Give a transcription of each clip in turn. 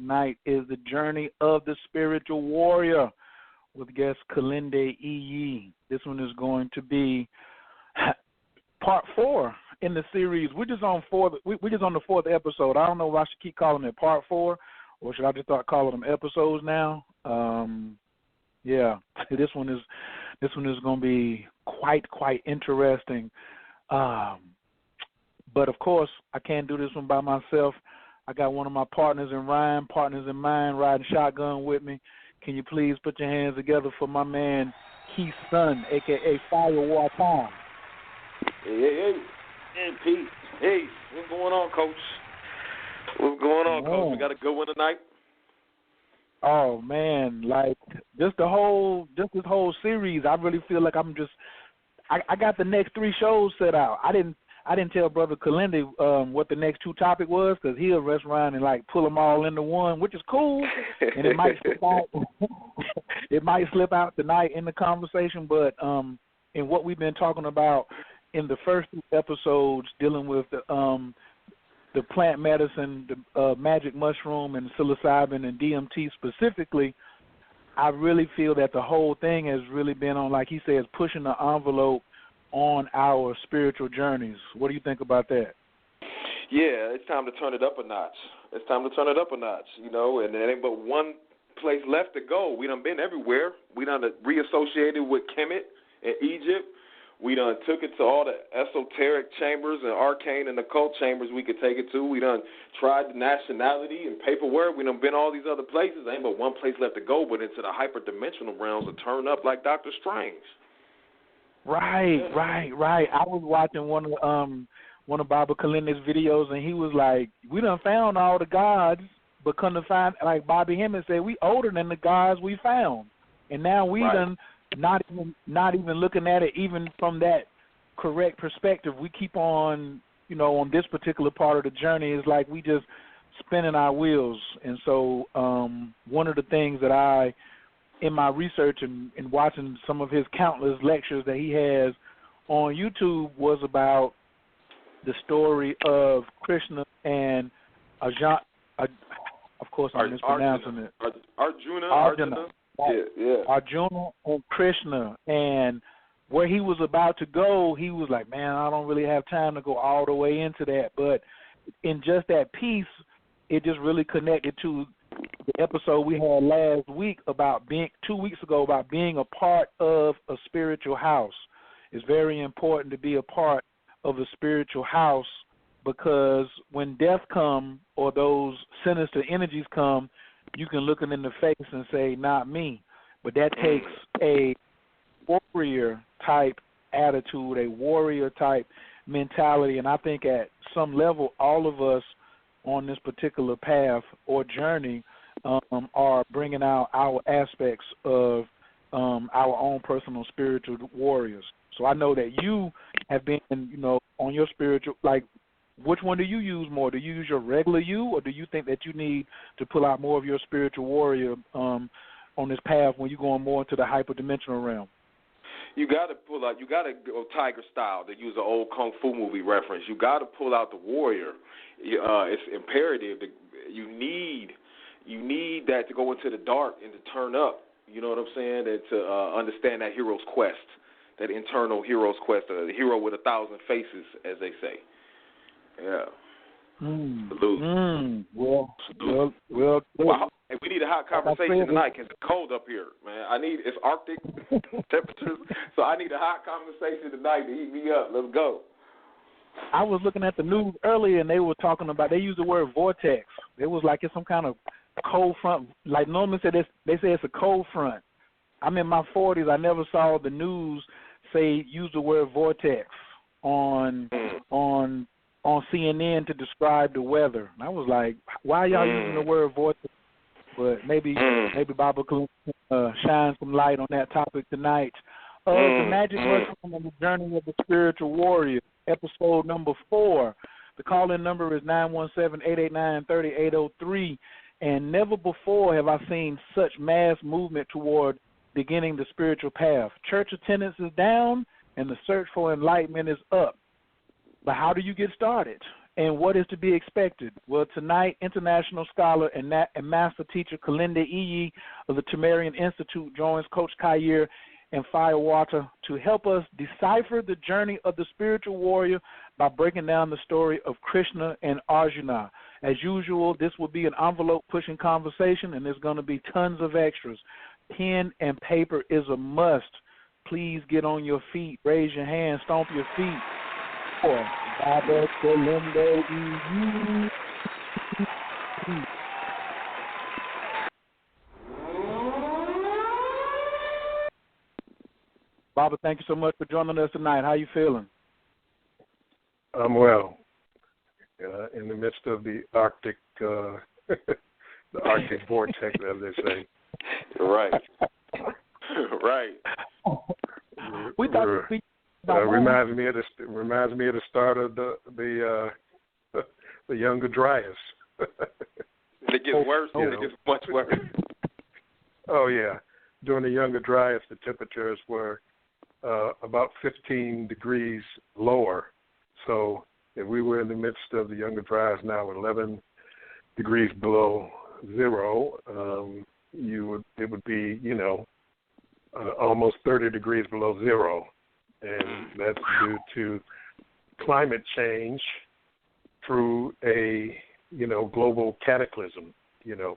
tonight is the journey of the spiritual warrior with guest Kilindi Iyi. This one is going to be part 4 in the series. We're just on the 4th episode. I don't know if I should keep calling it part 4 or should I just start calling them episodes now. Yeah, this one is going to be quite interesting. But of course, I can't do this one by myself. I got one of my partners in rhyme, partners in mind, riding shotgun with me. Can you please put your hands together for my man Keith's son, a.k.a. Firewall Tom? Hey, Pete. Hey, what's going on, Coach? What's going on, Coach? We got a good one tonight? Oh, man, like this whole series, I really feel like I got the next 3 shows set out. I didn't tell Brother Kilindi what the next 2 topic was because he'll rest around and like pull them all into one, which is cool. And it might slip out. It might slip out tonight in the conversation. But in what we've been talking about in the first 2 episodes, dealing with the plant medicine, the magic mushroom, and psilocybin and DMT specifically, I really feel that the whole thing has really been on, like he says, pushing the envelope on our spiritual journeys. What do you think about that? Yeah, it's time to turn it up a notch. You know, and there ain't but one place left to go. We done been everywhere. We done reassociated with Kemet in Egypt. We done took it to all the esoteric chambers and arcane and occult chambers we could take it to. We done tried the nationality and paperwork. We done been all these other places. There ain't but one place left to go, but into the hyperdimensional realms to turn up like Dr. Strange. Right. I was watching one of Baba Kilindi's videos, and he was like, "We done found all the gods, but couldn't find." Like Bobby Hemmings said, "We older than the gods we found," and now we done not even looking at it even from that correct perspective. We keep on, you know, on this particular part of the journey is like we just spinning our wheels. And so one of the things that I, in my research and watching some of his countless lectures that he has on YouTube, was about the story of Krishna and Arjuna. Of course, I'm mispronouncing it. Arjuna. Yeah. Arjuna and Krishna, and where he was about to go, he was like, man, I don't really have time to go all the way into that. But in just that piece, it just really connected to the episode we had last week about 2 weeks ago about being a part of a spiritual house. It's very important to be a part of a spiritual house because when death comes or those sinister energies come, you can look them in the face and say, not me. But that takes a warrior-type attitude, a warrior-type mentality. And I think at some level, all of us on this particular path or journey are bringing out our aspects of our own personal spiritual warriors. So I know that you have been, you know, on your spiritual, like, which one do you use more? Do you use your regular you, or do you think that you need to pull out more of your spiritual warrior on this path when you're going more into the hyperdimensional realm? You got to pull out. You got to go tiger style, to use an old kung fu movie reference. You got to pull out the warrior. It's imperative. You need that to go into the dark and to turn up. You know what I'm saying? And to understand that hero's quest, that internal hero's quest, the hero with 1,000 faces, as they say. Yeah. Salute. Well. Wow. And we need a hot conversation tonight because it's cold up here, man. It's Arctic temperatures, so I need a hot conversation tonight to heat me up. Let's go. I was looking at the news earlier, and they were talking about, they used the word vortex. It was like it's some kind of cold front. Like Norman said, they say it's a cold front. I'm in my 40s. I never saw the news use the word vortex on CNN to describe the weather. And I was like, why are y'all using the word vortex? But maybe Baba can shine some light on that topic tonight. The Magic Mushroom and the Journey of the Spiritual Warrior, episode number 4. The call-in number is 917-889-3803. And never before have I seen such mass movement toward beginning the spiritual path. Church attendance is down, and the search for enlightenment is up. But how do you get started? And what is to be expected? Well, tonight, international scholar and master teacher Kilindi Iyi of the Tamarian Institute joins Coach Khayr and Firewater to help us decipher the journey of the spiritual warrior by breaking down the story of Krishna and Arjuna. As usual, this will be an envelope-pushing conversation, and there's going to be tons of extras. Pen and paper is a must. Please get on your feet, raise your hands, stomp your feet. For Baba Kilindi Iyi. Baba, thank you so much for joining us tonight. How you feeling? I'm well. In the midst of the Arctic, the Arctic vortex, as they say. Right. Right. We thought reminds me of the start of the Younger Dryas. It gets worse. It gets much worse. Oh yeah, during the Younger Dryas, the temperatures were about 15 degrees lower. So if we were in the midst of the Younger Dryas now, 11 degrees below zero, it would be almost 30 degrees below zero, and that's due to climate change through a global cataclysm, and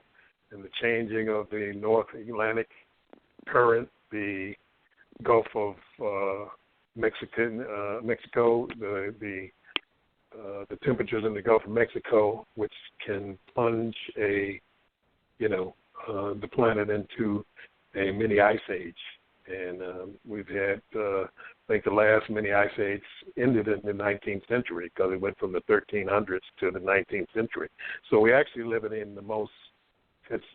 the changing of the North Atlantic current, the Gulf of Mexico, the temperatures in the Gulf of Mexico, which can plunge the planet into a mini ice age. And we've had, I think the last mini ice age ended in the 19th century because it went from the 1300s to the 19th century. So we're actually living in the most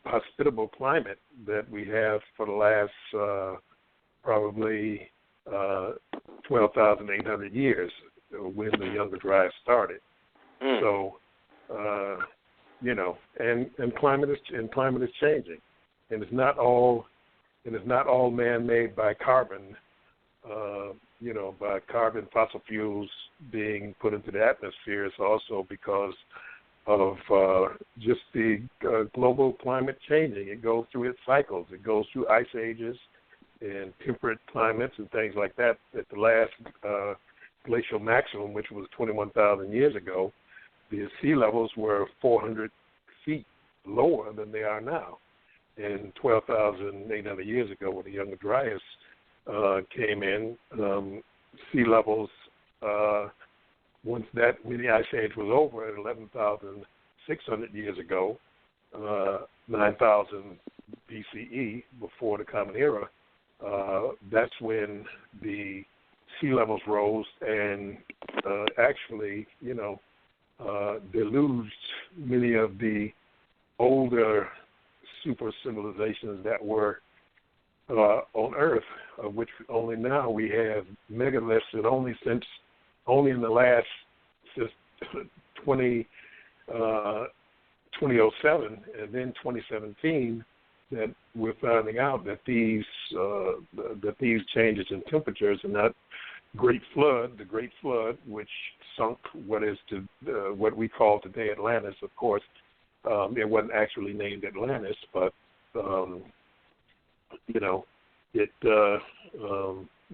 hospitable climate that we have for the last probably 12,800 years when the Younger Dryas started. So, and climate is changing, and it's not all man-made by carbon, by carbon fossil fuels being put into the atmosphere. It's also because of just the global climate changing. It goes through its cycles. It goes through ice ages and temperate climates and things like that. At the last glacial maximum, which was 21,000 years ago, the sea levels were 400 feet lower than they are now. And 12,800 years ago, when the Younger Dryas came in, sea levels, once that mini ice age was over at 11,600 years ago, 9,000 BCE, before the Common Era, that's when the sea levels rose and actually, deluged many of the older super civilizations that were on Earth, of which only now we have megaliths, and only in the last since 2007 and then 2017 that we're finding out that these changes in temperatures are not the Great Flood, which sunk what we call today Atlantis. Of course, it wasn't actually named Atlantis, but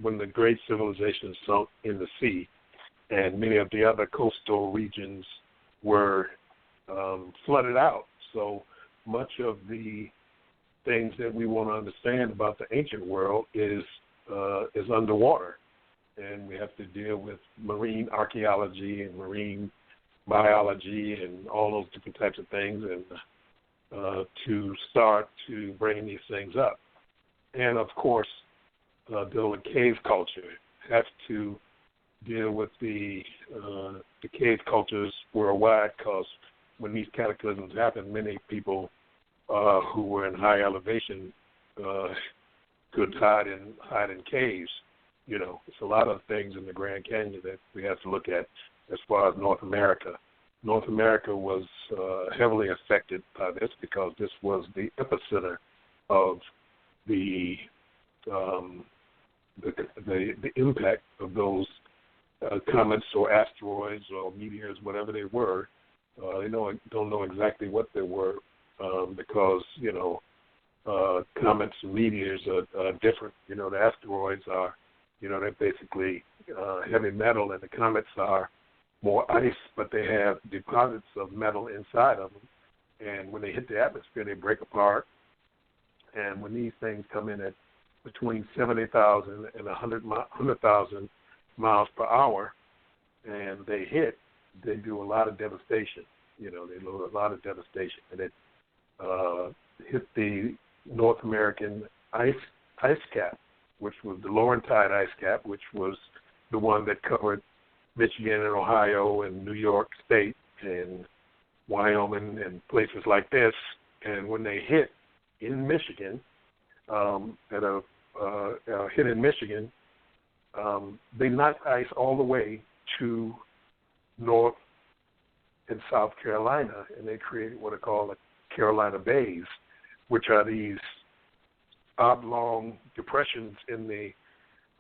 when the great civilization sunk in the sea, and many of the other coastal regions were flooded out. So much of the things that we want to understand about the ancient world is underwater, and we have to deal with marine archaeology and marine biology and all those different types of things, and to start to bring these things up. And of course, deal with cave culture. Have to deal with the cave cultures worldwide, because when these cataclysms happen, many people who were in high elevation could hide in caves. It's a lot of things in the Grand Canyon that we have to look at as far as North America. North America was heavily affected by this because this was the epicenter of the impact of those comets or asteroids or meteors, whatever they were. They don't know exactly what they were because, comets and meteors are different. The asteroids are, they're basically heavy metal, and the comets are more ice, but they have deposits of metal inside of them. And when they hit the atmosphere, they break apart. And when these things come in at between 70,000 and 100,000 miles per hour, and they hit, they do a lot of devastation. They do a lot of devastation. And it hit the North American ice cap, which was the Laurentide ice cap, which was the one that covered Michigan and Ohio and New York State and Wyoming and places like this. And when they hit in Michigan, they knocked ice all the way to North and South Carolina, and they created what are called the Carolina Bays, which are these oblong depressions in the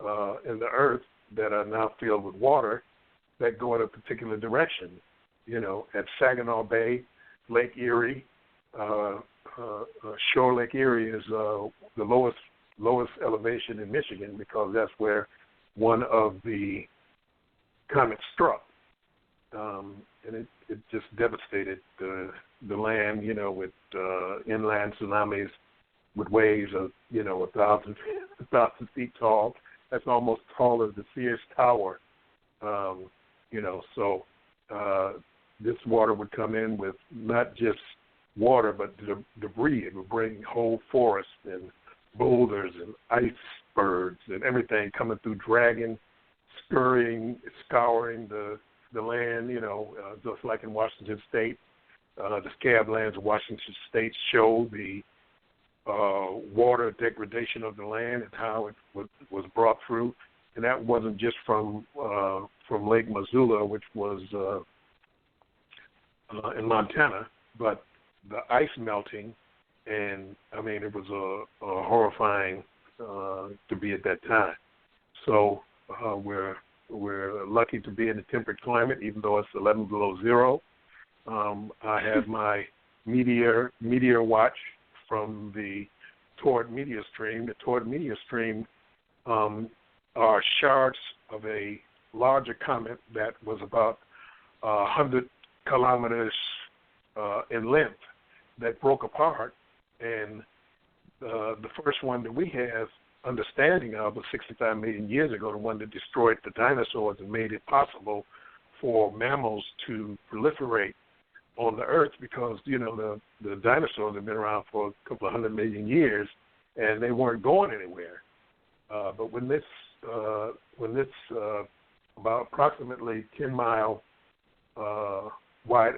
earth that are now filled with water that go in a particular direction. At Saginaw Bay, Lake Erie, Shore Lake Erie is the lowest elevation in Michigan because that's where one of the comets struck, and it just devastated the land. With inland tsunamis with waves of 1,000 feet tall. That's almost taller than the Sears Tower. So this water would come in with not just water, but debris. It would bring whole forests and boulders and icebergs and everything coming through, dragging, scouring the land, just like in Washington State. The scab lands of Washington State show the water degradation of the land and how it was brought through. And that wasn't just from Lake Missoula, which was in Montana, but the ice melting, and it was a horrifying to be at that time. So we're lucky to be in a temperate climate, even though it's 11 below zero. I have my meteor watch from the Toward Meteor Stream. The Toward Meteor Stream are shards of a larger comet that was about 100 kilometers in length that broke apart, and the first one that we have understanding of was 65 million years ago, the one that destroyed the dinosaurs and made it possible for mammals to proliferate on the earth, because the dinosaurs have been around for a couple of 100 million years and they weren't going anywhere. But when this about approximately 10-mile wide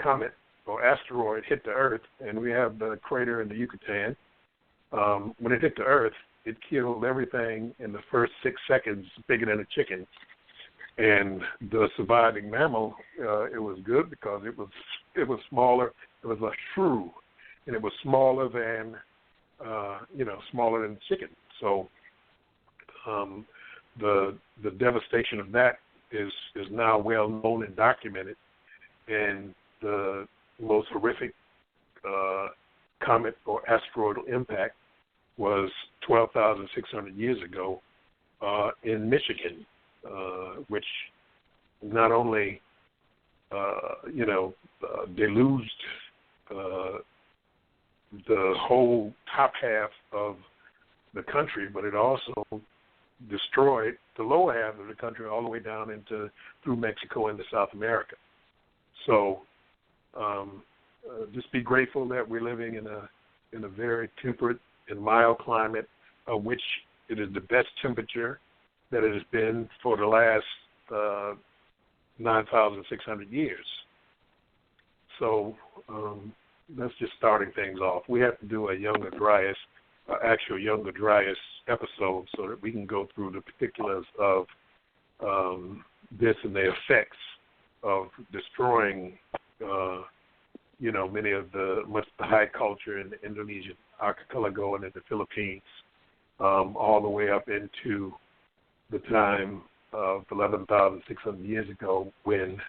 comet or asteroid hit the Earth, and we have the crater in the Yucatan. When it hit the Earth, it killed everything in the first 6 seconds, bigger than a chicken. And the surviving mammal, it was good because it was smaller. It was a shrew, and it was smaller than chicken. So the devastation of that is now well known and documented. And the most horrific comet or asteroidal impact was 12,600 years ago in Michigan, which not only deluged the whole top half of the country, but it also destroyed the lower half of the country all the way down through Mexico into South America. So just be grateful that we're living in a very temperate and mild climate, of which it is the best temperature that it has been for the last 9,600 years. So that's just starting things off. We have to do a Younger Dryas episode so that we can go through the particulars of this and the effects of destroying, many of the high culture in the Indonesian archipelago and in the Philippines, all the way up into the time of 11,600 years ago when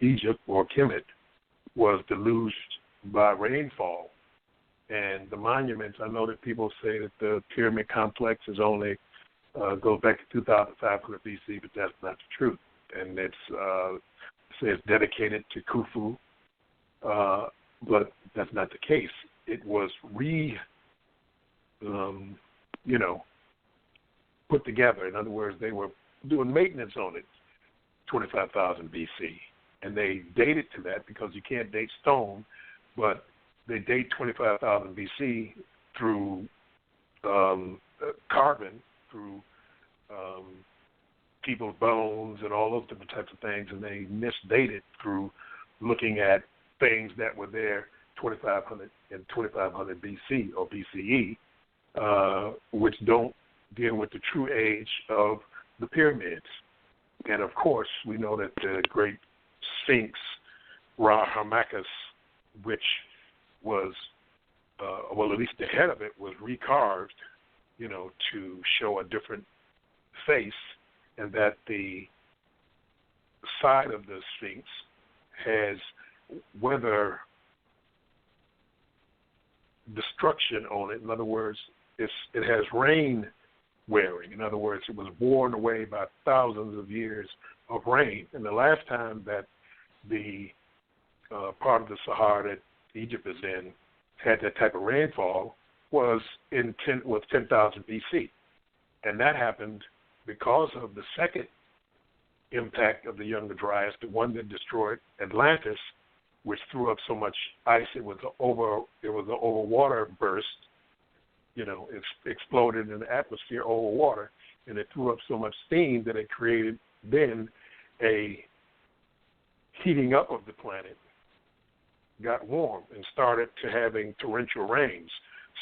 Egypt or Kemet was deluged by rainfall. And the monuments, I know that people say that the pyramid complex is only goes back to 2,500 BC, but that's not the truth. And it's says dedicated to Khufu, but that's not the case. It was put together. In other words, they were doing maintenance on it 25,000 BC. And they date it to that because you can't date stone, but they date 25,000 BC through carbon, through people's bones and all those different types of things, and they misdate it through looking at things that were there 2,500 and 2,500 BC or BCE, which don't deal with the true age of the pyramids. And of course, we know that the great Sphinx, Ra-Harmachis, which was, well, at least the head of it was recarved, to show a different face, and that the side of the Sphinx has weather destruction on it. In other words, it has rain wearing. In other words, it was worn away by thousands of years of rain. And the last time that the part of the Sahara that Egypt is in had that type of rainfall was 10,000 BC. And that happened because of the second impact of the Younger Dryas, the one that destroyed Atlantis, which threw up so much ice it was an overwater burst. It exploded in the atmosphere over water, and it threw up so much steam that it created then a heating up of the planet, got warm, and started to having torrential rains.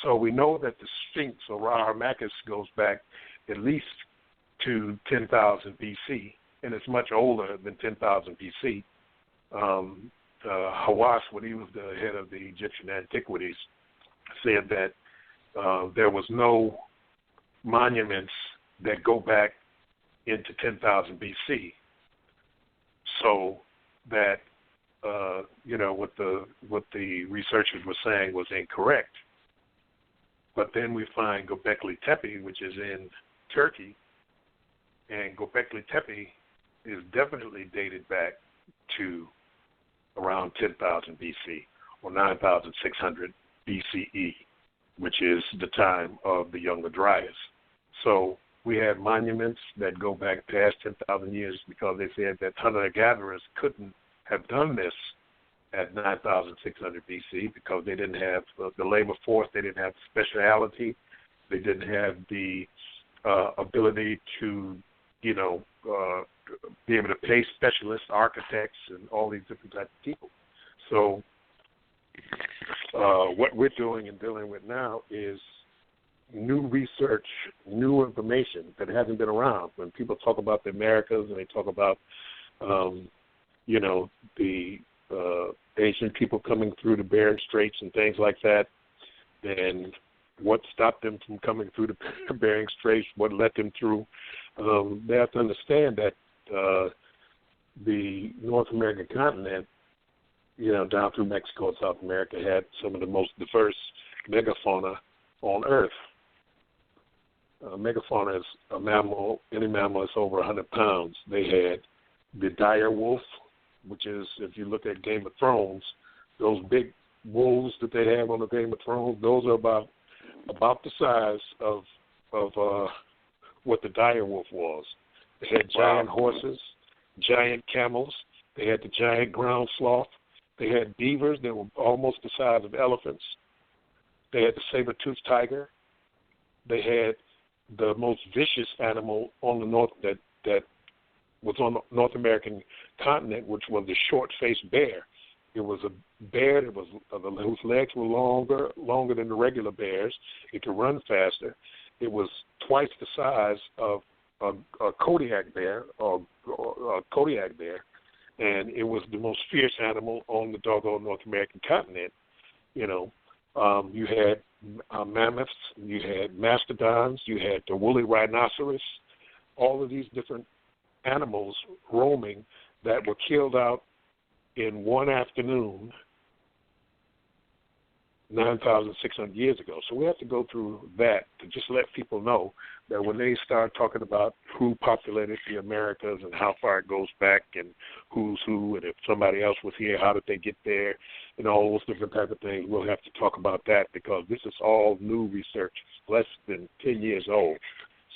So we know that the Sphinx, or Ra-Harmachis, goes back at least to 10,000 BC, and it's much older than 10,000 BC. Hawass, when he was the head of the Egyptian antiquities, said that there was no monuments that go back into 10,000 BC. So that, what the researchers were saying was incorrect. But then we find Göbekli Tepe, which is in Turkey, and Göbekli Tepe is definitely dated back to around 10,000 BC or 9,600 BCE, which is the time of the Younger Dryas. So we have monuments that go back past 10,000 years because they said that hunter-gatherers couldn't have done this at 9,600 BC because they didn't have the labor force, they didn't have the speciality, they didn't have the ability to, be able to pay specialists, architects, and all these different types of people. So what we're doing and dealing with now is new research, new information that hasn't been around. When people talk about the Americas and they talk about, the Asian people coming through the Bering Straits and things like that, and what stopped them from coming through the Bering Straits, what let them through, they have to understand that the North American continent, down through Mexico and South America, had some of the most diverse megafauna on Earth. Megafauna is a mammal, any mammal that's over 100 pounds. They had the dire wolf, which is, if you look at Game of Thrones, those big wolves that they have on the Game of Thrones, those are about the size of what the dire wolf was. They had giant horses, giant camels. They had the giant ground sloth. They had beavers that were almost the size of elephants. They had the saber-toothed tiger. They had the most vicious animal on the north that was on the North American continent, which was the short-faced bear. It was a bear that was whose legs were longer than the regular bears. It could run faster. It was twice the size of a Kodiak bear, and it was the most fierce animal on the doggone North American continent. You had mammoths, you had mastodons, you had the woolly rhinoceros, all of these different animals roaming that were killed out in one afternoon 9,600 years ago. So we have to go through that to just let people know that when they start talking about who populated the Americas and how far it goes back and who's who and if somebody else was here, how did they get there, and all those different type of things, we'll have to talk about that because this is all new research. It's less than 10 years old.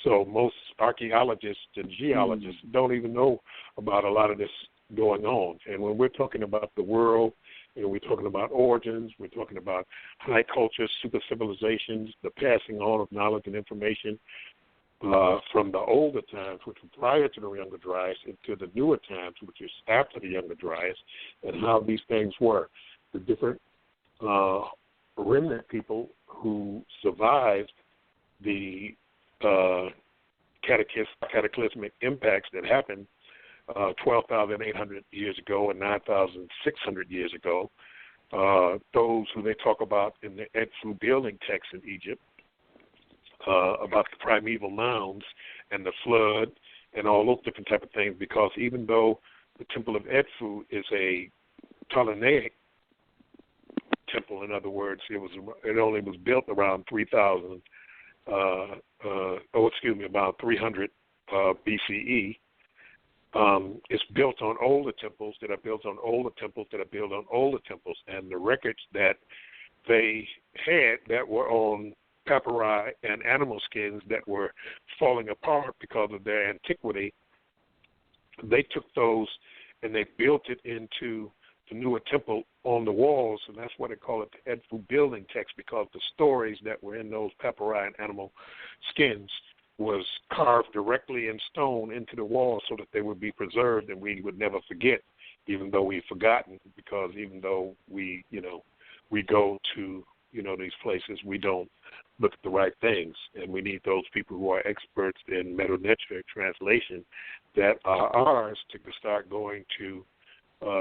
So most archaeologists and geologists don't even know about a lot of this going on. And when we're talking about the world, we're talking about origins, we're talking about high cultures, super civilizations, the passing on of knowledge and information from the older times, which were prior to the Younger Dryas, into the newer times, which is after the Younger Dryas, and how these things were. The different remnant people who survived the cataclysmic impacts that happened 12,800 years ago and 9,600 years ago. Those who they talk about in the Ep-4 building text in Egypt, about the primeval mounds and the flood and all those different type of things, because even though the temple of Ep-4 is a Ptolemaic temple, in other words, it only was built around 300 BCE. It's built on older temples that are built on older temples that are built on older temples, and the records that they had that were on papyri and animal skins that were falling apart because of their antiquity, they took those and they built it into the newer temple on the walls, and that's why they call it the Ep-4 building text, because the stories that were in those papyri and animal skins was carved directly in stone into the wall so that they would be preserved and we would never forget, even though we've forgotten, because even though we go to, these places, we don't look at the right things. And we need those people who are experts in meta-nature translation that are ours to start going to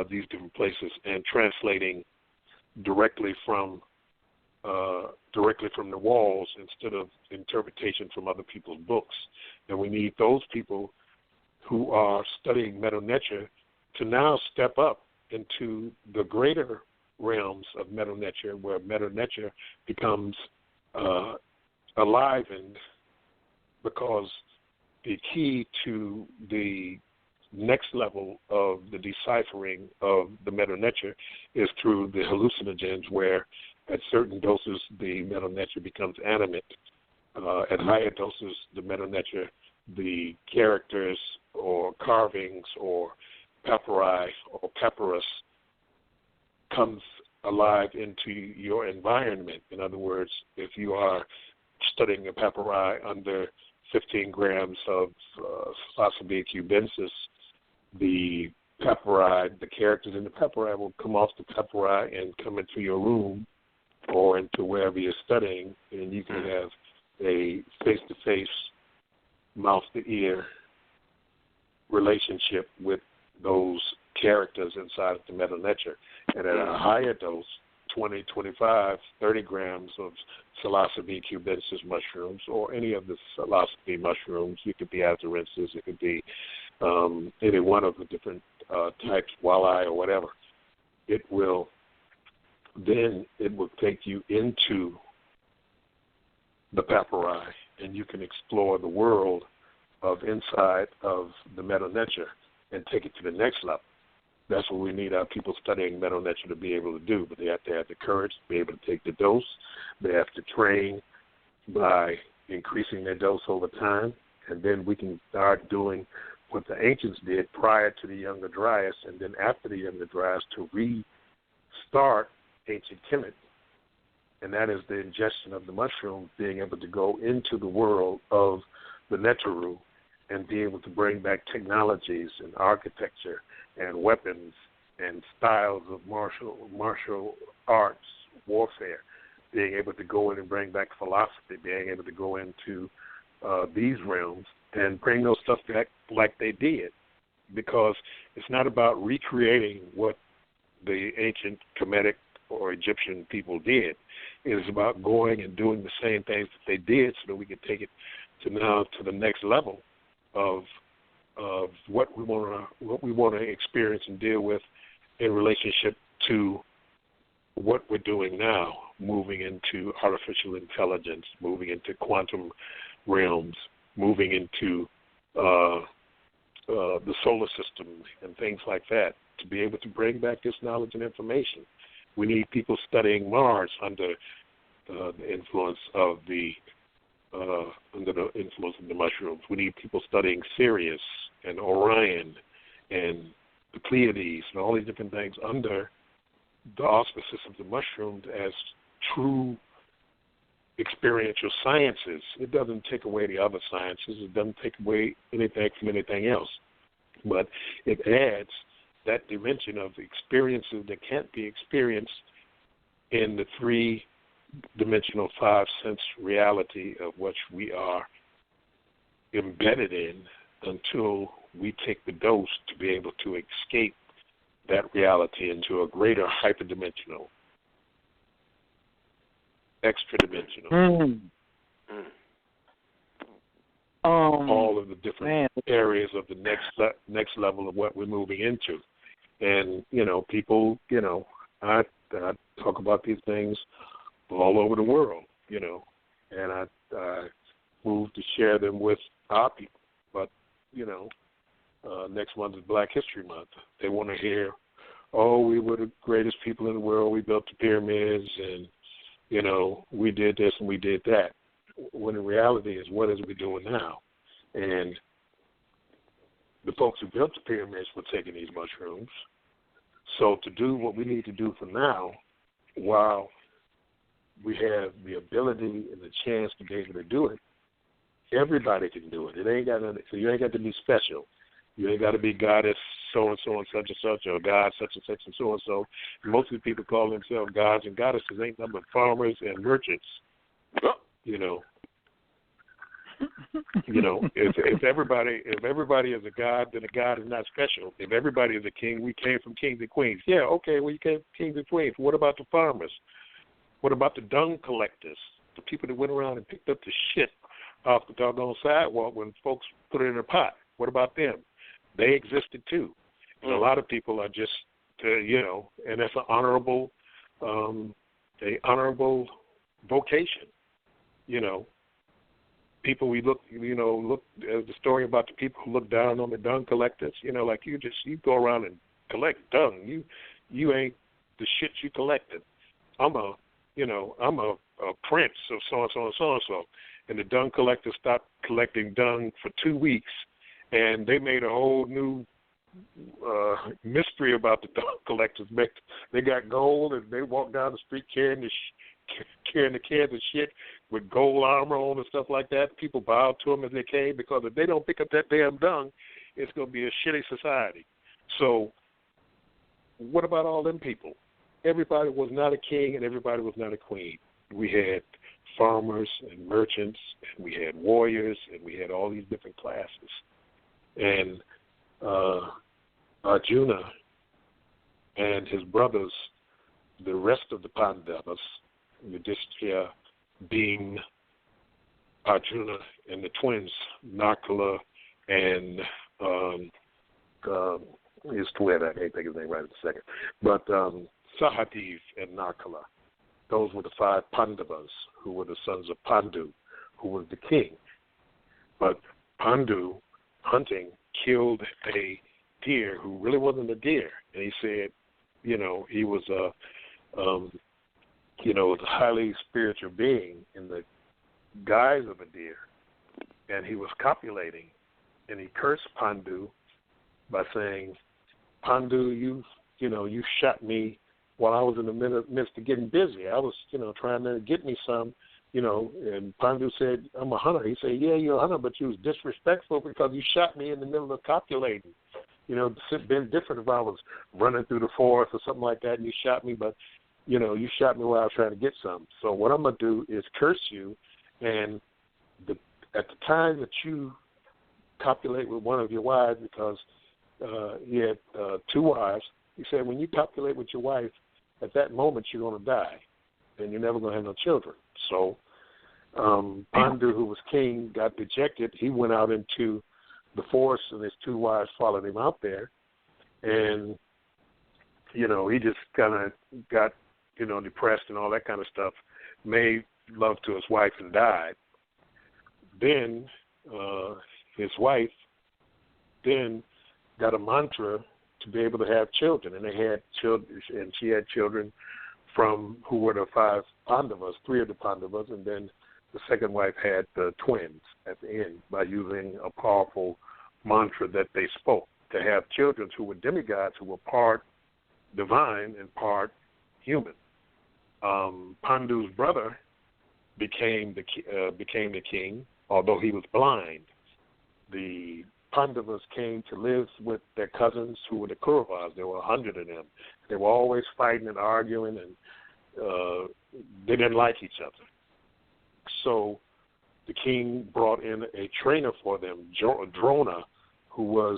these different places and translating directly from the walls instead of interpretation from other people's books. And we need those people who are studying meta-nature to now step up into the greater realms of meta-nature, where meta-nature becomes alivened, because the key to the next level of the deciphering of the meta-nature is through the hallucinogens, where at certain doses the meta-nature becomes animate. At higher doses, the meta-nature, the characters or carvings or papyri or papyrus comes alive into your environment. In other words, if you are studying a papyri under 15 grams of Psilocybe cubensis, the papyri, the characters in the papyri will come off the papyri and come into your room or into wherever you're studying, and you can have a face-to-face, mouth-to-ear relationship with those characters inside of the meta-nature. And at a higher dose, 20, 25, 30 grams of Psilocybe cubensis mushrooms, or any of the Psilocybe mushrooms, it could be azarensis, it could be any one of the different types, walleye or whatever, it will take you into the papyri, and you can explore the world of inside of the meta-nature and take it to the next level. That's what we need our people studying meta-nature to be able to do, but they have to have the courage to be able to take the dose. They have to train by increasing their dose over time, and then we can start doing what the ancients did prior to the Younger Dryas and then after the Younger Dryas to restart ancient Kemet, and that is the ingestion of the mushroom, being able to go into the world of the Neteru and be able to bring back technologies and architecture and weapons and styles of martial arts, warfare, being able to go in and bring back philosophy, being able to go into these realms and bring those stuff back like they did, because it's not about recreating what the ancient Kemetic or Egyptian people did. is about going and doing the same things that they did so that we can take it to the next level of what we want to experience and deal with in relationship to what we're doing now, moving into artificial intelligence, moving into quantum realms, moving into the solar system and things like that, to be able to bring back this knowledge and information. We need people studying Mars under the influence of the mushrooms. We need people studying Sirius and Orion and the Pleiades and all these different things under the auspices of the mushrooms as true experiential sciences. It doesn't take away the other sciences. It doesn't take away anything from anything else. But it adds that dimension of experiences that can't be experienced in the three-dimensional five-sense reality of which we are embedded in until we take the dose to be able to escape that reality into a greater hyperdimensional, extra-dimensional. All of the different areas of the next level of what we're moving into. And, people, I talk about these things all over the world, and I move to share them with our people. But, next month is Black History Month. They want to hear, we were the greatest people in the world. We built the pyramids and, we did this and we did that. When the reality is, what is we doing now? And the folks who built the pyramids were taking these mushrooms. So to do what we need to do for now, while we have the ability and the chance to be able to do it, everybody can do it. It ain't got nothing, so you ain't got to be special. You ain't got to be goddess so-and-so and such, or God such and such and so-and-so. Most of the people call themselves gods and goddesses ain't nothing but farmers and merchants. If everybody is a god, then a god is not special. If everybody is a king, we came from kings and queens. Yeah, okay, well, you came from kings and queens. What about the farmers? What about the dung collectors? The people that went around and picked up the shit off the doggone sidewalk when folks put it in a pot. What about them? They existed too. And a lot of people are just, and that's an honorable vocation. People we look at the story about the people who look down on the dung collectors. Like you go around and collect dung. You ain't the shit you collected. I'm a prince of so and so and so and so. And the dung collectors stopped collecting dung for 2 weeks, and they made a whole new mystery about the dung collectors. They got gold, and they walked down the street carrying the cans of shit with gold armor on and stuff like that. People bowed to them as they came, because if they don't pick up that damn dung, it's going to be a shitty society. So what about all them people? Everybody was not a king and everybody was not a queen. We had farmers and merchants, and we had warriors, and we had all these different classes. And Arjuna and his brothers, the rest of the Pandavas, Yudhishthira being Arjuna and the twins, Nakula and his twin, I can't think of his name right in a second, but Sahadev and Nakula. Those were the 5 Pandavas, who were the sons of Pandu, who was the king. But Pandu, hunting, killed a deer who really wasn't a deer. And he said, he was a highly spiritual being in the guise of a deer. And he was copulating. And he cursed Pandu by saying, Pandu, you shot me while I was in the midst of getting busy. I was, trying to get me some, and Pandu said, I'm a hunter. He said, yeah, you're a hunter, but you was disrespectful because you shot me in the middle of copulating. It's been different if I was running through the forest or something like that and you shot me, but, you shot me while I was trying to get some. So what I'm going to do is curse you, and at the time that you copulate with one of your wives, because he had 2 wives, he said, when you copulate with your wife, at that moment you're going to die. then you're never going to have no children. So Pandu, who was king, got dejected. He went out into the forest, and his 2 wives followed him out there. And, he just kind of got, depressed and all that kind of stuff, made love to his wife and died. Then his wife then got a mantra to be able to have children, and they had children, and she had children from who were the 5 Pandavas, 3 of the Pandavas, and then the second wife had the twins at the end by using a powerful mantra that they spoke to have children who were demigods, who were part divine and part human. Pandu's brother became the king, although he was blind. The Pandavas came to live with their cousins who were the Kauravas. There were 100 of them. They were always fighting and arguing, and they didn't like each other. So the king brought in a trainer for them, Drona, who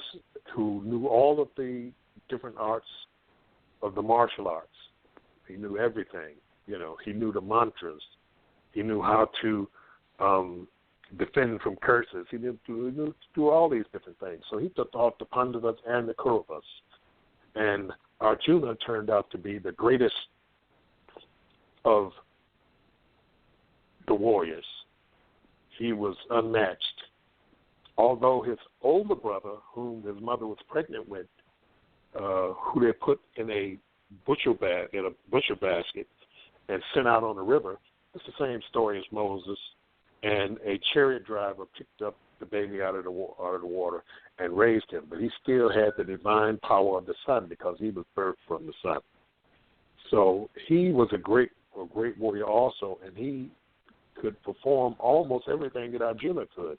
knew all of the different arts of the martial arts. He knew everything. He knew the mantras. He knew how to defend from curses. He knew to do all these different things. So he taught the Pandavas and the Kauravas. And Arjuna turned out to be the greatest of the warriors. He was unmatched. Although his older brother, whom his mother was pregnant with, who they put in a butcher basket and sent out on the river, it's the same story as Moses. And a chariot driver picked up the baby out of the water and raised him. But he still had the divine power of the sun because he was birthed from the sun. So he was a great warrior also, and he could perform almost everything that Arjuna could.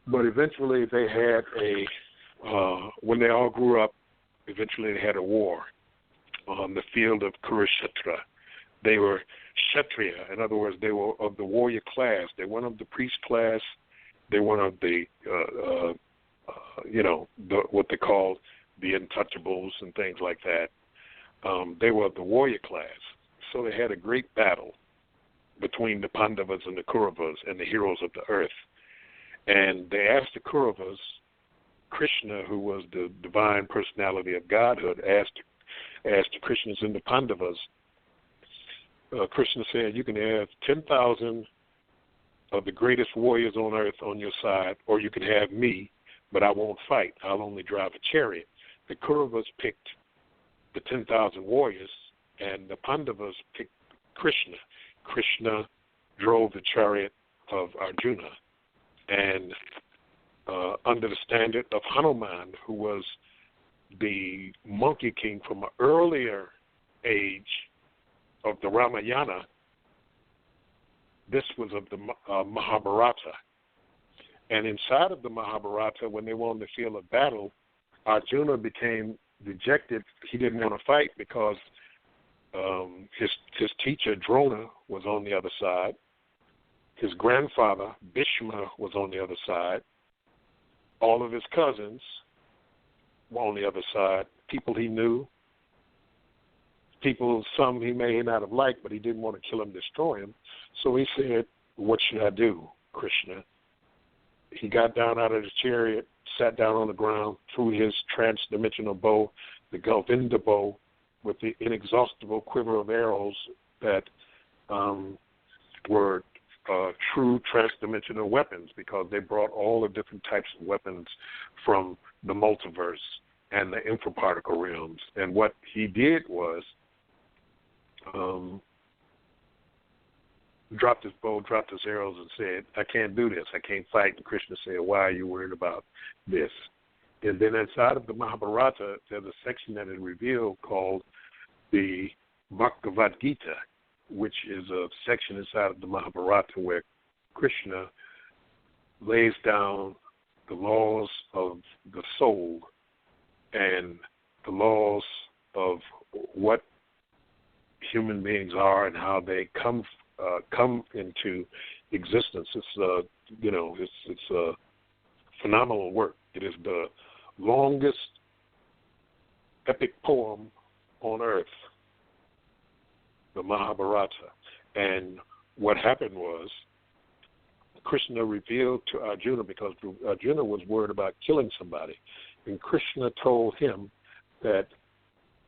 But eventually they had when they all grew up, eventually they had a war on the field of Kurukshetra. They were Kshatriya. In other words, they were of the warrior class. They weren't of the priest class. They weren't of the, what they called the untouchables and things like that. They were of the warrior class. So they had a great battle between the Pandavas and the Kauravas and the heroes of the earth. And they asked the Kauravas, Krishna, who was the divine personality of godhood, asked the Krishnas and the Pandavas, Krishna said, you can have 10,000 of the greatest warriors on earth on your side, or you can have me, but I won't fight. I'll only drive a chariot. The Kauravas picked the 10,000 warriors, and the Pandavas picked Krishna. Krishna drove the chariot of Arjuna. And under the standard of Hanuman, who was the monkey king from an earlier age of the Ramayana, this was of the Mahabharata. And inside of the Mahabharata, when they were on the field of battle, Arjuna became dejected. He didn't want to fight because his teacher, Drona, was on the other side. His grandfather, Bhishma, was on the other side. All of his cousins were on the other side. People he knew. People, some he may not have liked, but he didn't want to kill him, destroy him. So he said, what should I do, Krishna? He got down out of the chariot, sat down on the ground, threw his trans-dimensional bow, the Govinda bow, with the inexhaustible quiver of arrows that were true trans-dimensional weapons, because they brought all the different types of weapons from the multiverse and the infraparticle realms. And what he did was dropped his bow, dropped his arrows, and said, I can't do this. I can't fight. And Krishna said, why are you worried about this? And then inside of the Mahabharata, there's a section that is revealed called the Bhagavad Gita, which is a section inside of the Mahabharata where Krishna lays down the laws of the soul and the laws of what human beings are and how they come into existence. It's it's a phenomenal work. It is the longest epic poem on earth. the Mahabharata. And what happened was Krishna revealed to Arjuna, because Arjuna was worried about killing somebody, and Krishna told him that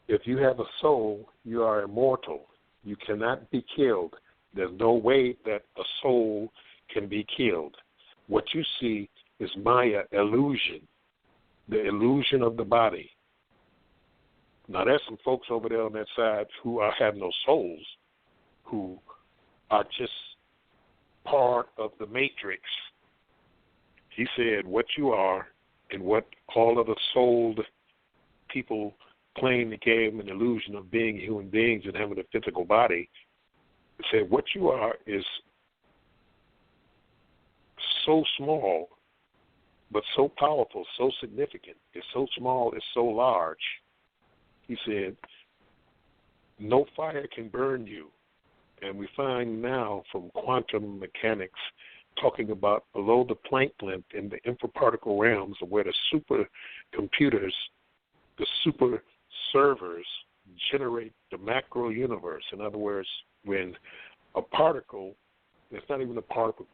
if you have a soul, you are immortal. You cannot be killed. There's no way that a soul can be killed. What you see is Maya, illusion, the illusion of the body. Now, there's some folks over there on that side who have no souls, who are just part of the matrix. He said what you are and what all of the souled people claim to give an illusion of being human beings and having a physical body. He said what you are is so small, but so powerful, so significant. It's so small, it's so large. He said, no fire can burn you. And we find now from quantum mechanics talking about below the Planck length in the infraparticle realms where the supercomputers, the super servers generate the macro universe. In other words, when a particle, it's not even a particle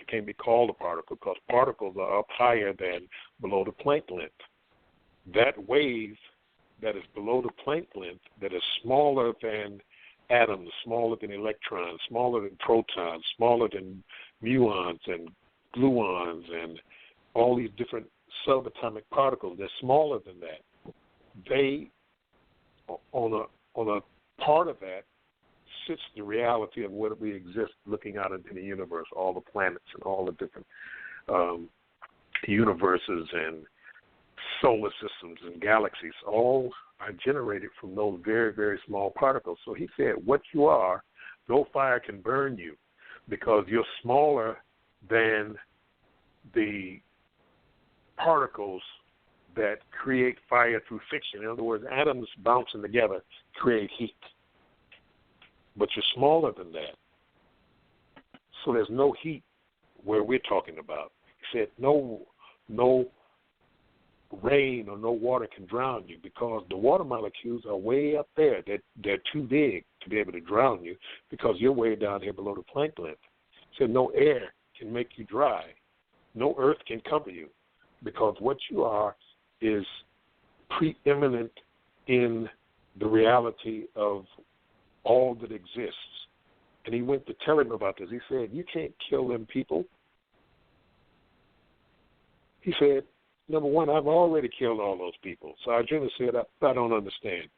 can't be called a particle because particles are up higher than below the Planck length. That wave that is below the Planck length, that is smaller than atoms, smaller than electrons, smaller than protons, smaller than muons and gluons and all these different subatomic particles, they're smaller than that. They, on a part of that, sits the reality of what we exist looking out into the universe, all the planets and all the different universes and solar systems and galaxies, all are generated from those very, very small particles. So he said, what you are, no fire can burn you because you're smaller than the particles that create fire through friction. In other words, atoms bouncing together create heat. But you're smaller than that. So there's no heat where we're talking about. He said no rain or no water can drown you because the water molecules are way up there. They're too big to be able to drown you because you're way down here below the Planck length. He said no air can make you dry. No earth can cover you because what you are is preeminent in the reality of all that exists. And he went to tell him about this. He said, you can't kill them people. He said, number one, I've already killed all those people. So Arjuna said, I don't understand.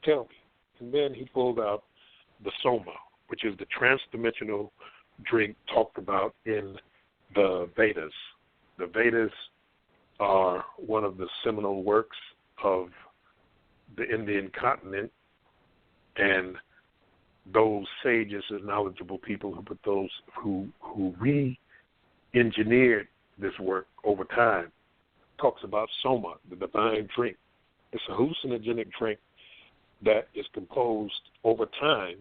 Tell me. And then he pulled out the soma, which is the transdimensional drink talked about in the Vedas. The Vedas are one of the seminal works of the Indian continent, and those sages and knowledgeable people who put those who re-engineered this work over time talks about soma, the divine drink. It's a hallucinogenic drink that is composed over time,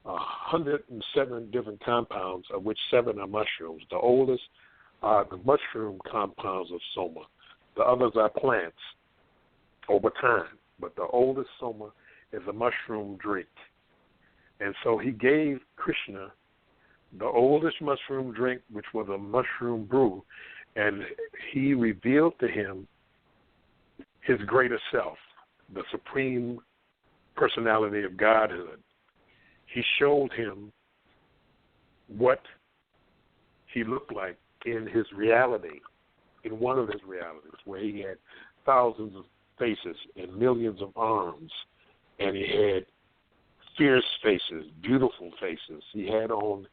107 different compounds, of which 7 are mushrooms. The oldest are the mushroom compounds of soma. The others are plants over time, but the oldest soma is a mushroom drink. And so he gave Krishna the oldest mushroom drink, which was a mushroom brew, and he revealed to him his greater self, the supreme personality of Godhood. He showed him what he looked like in his reality, in one of his realities, where he had thousands of faces and millions of arms, and he had fierce faces, beautiful faces. He had on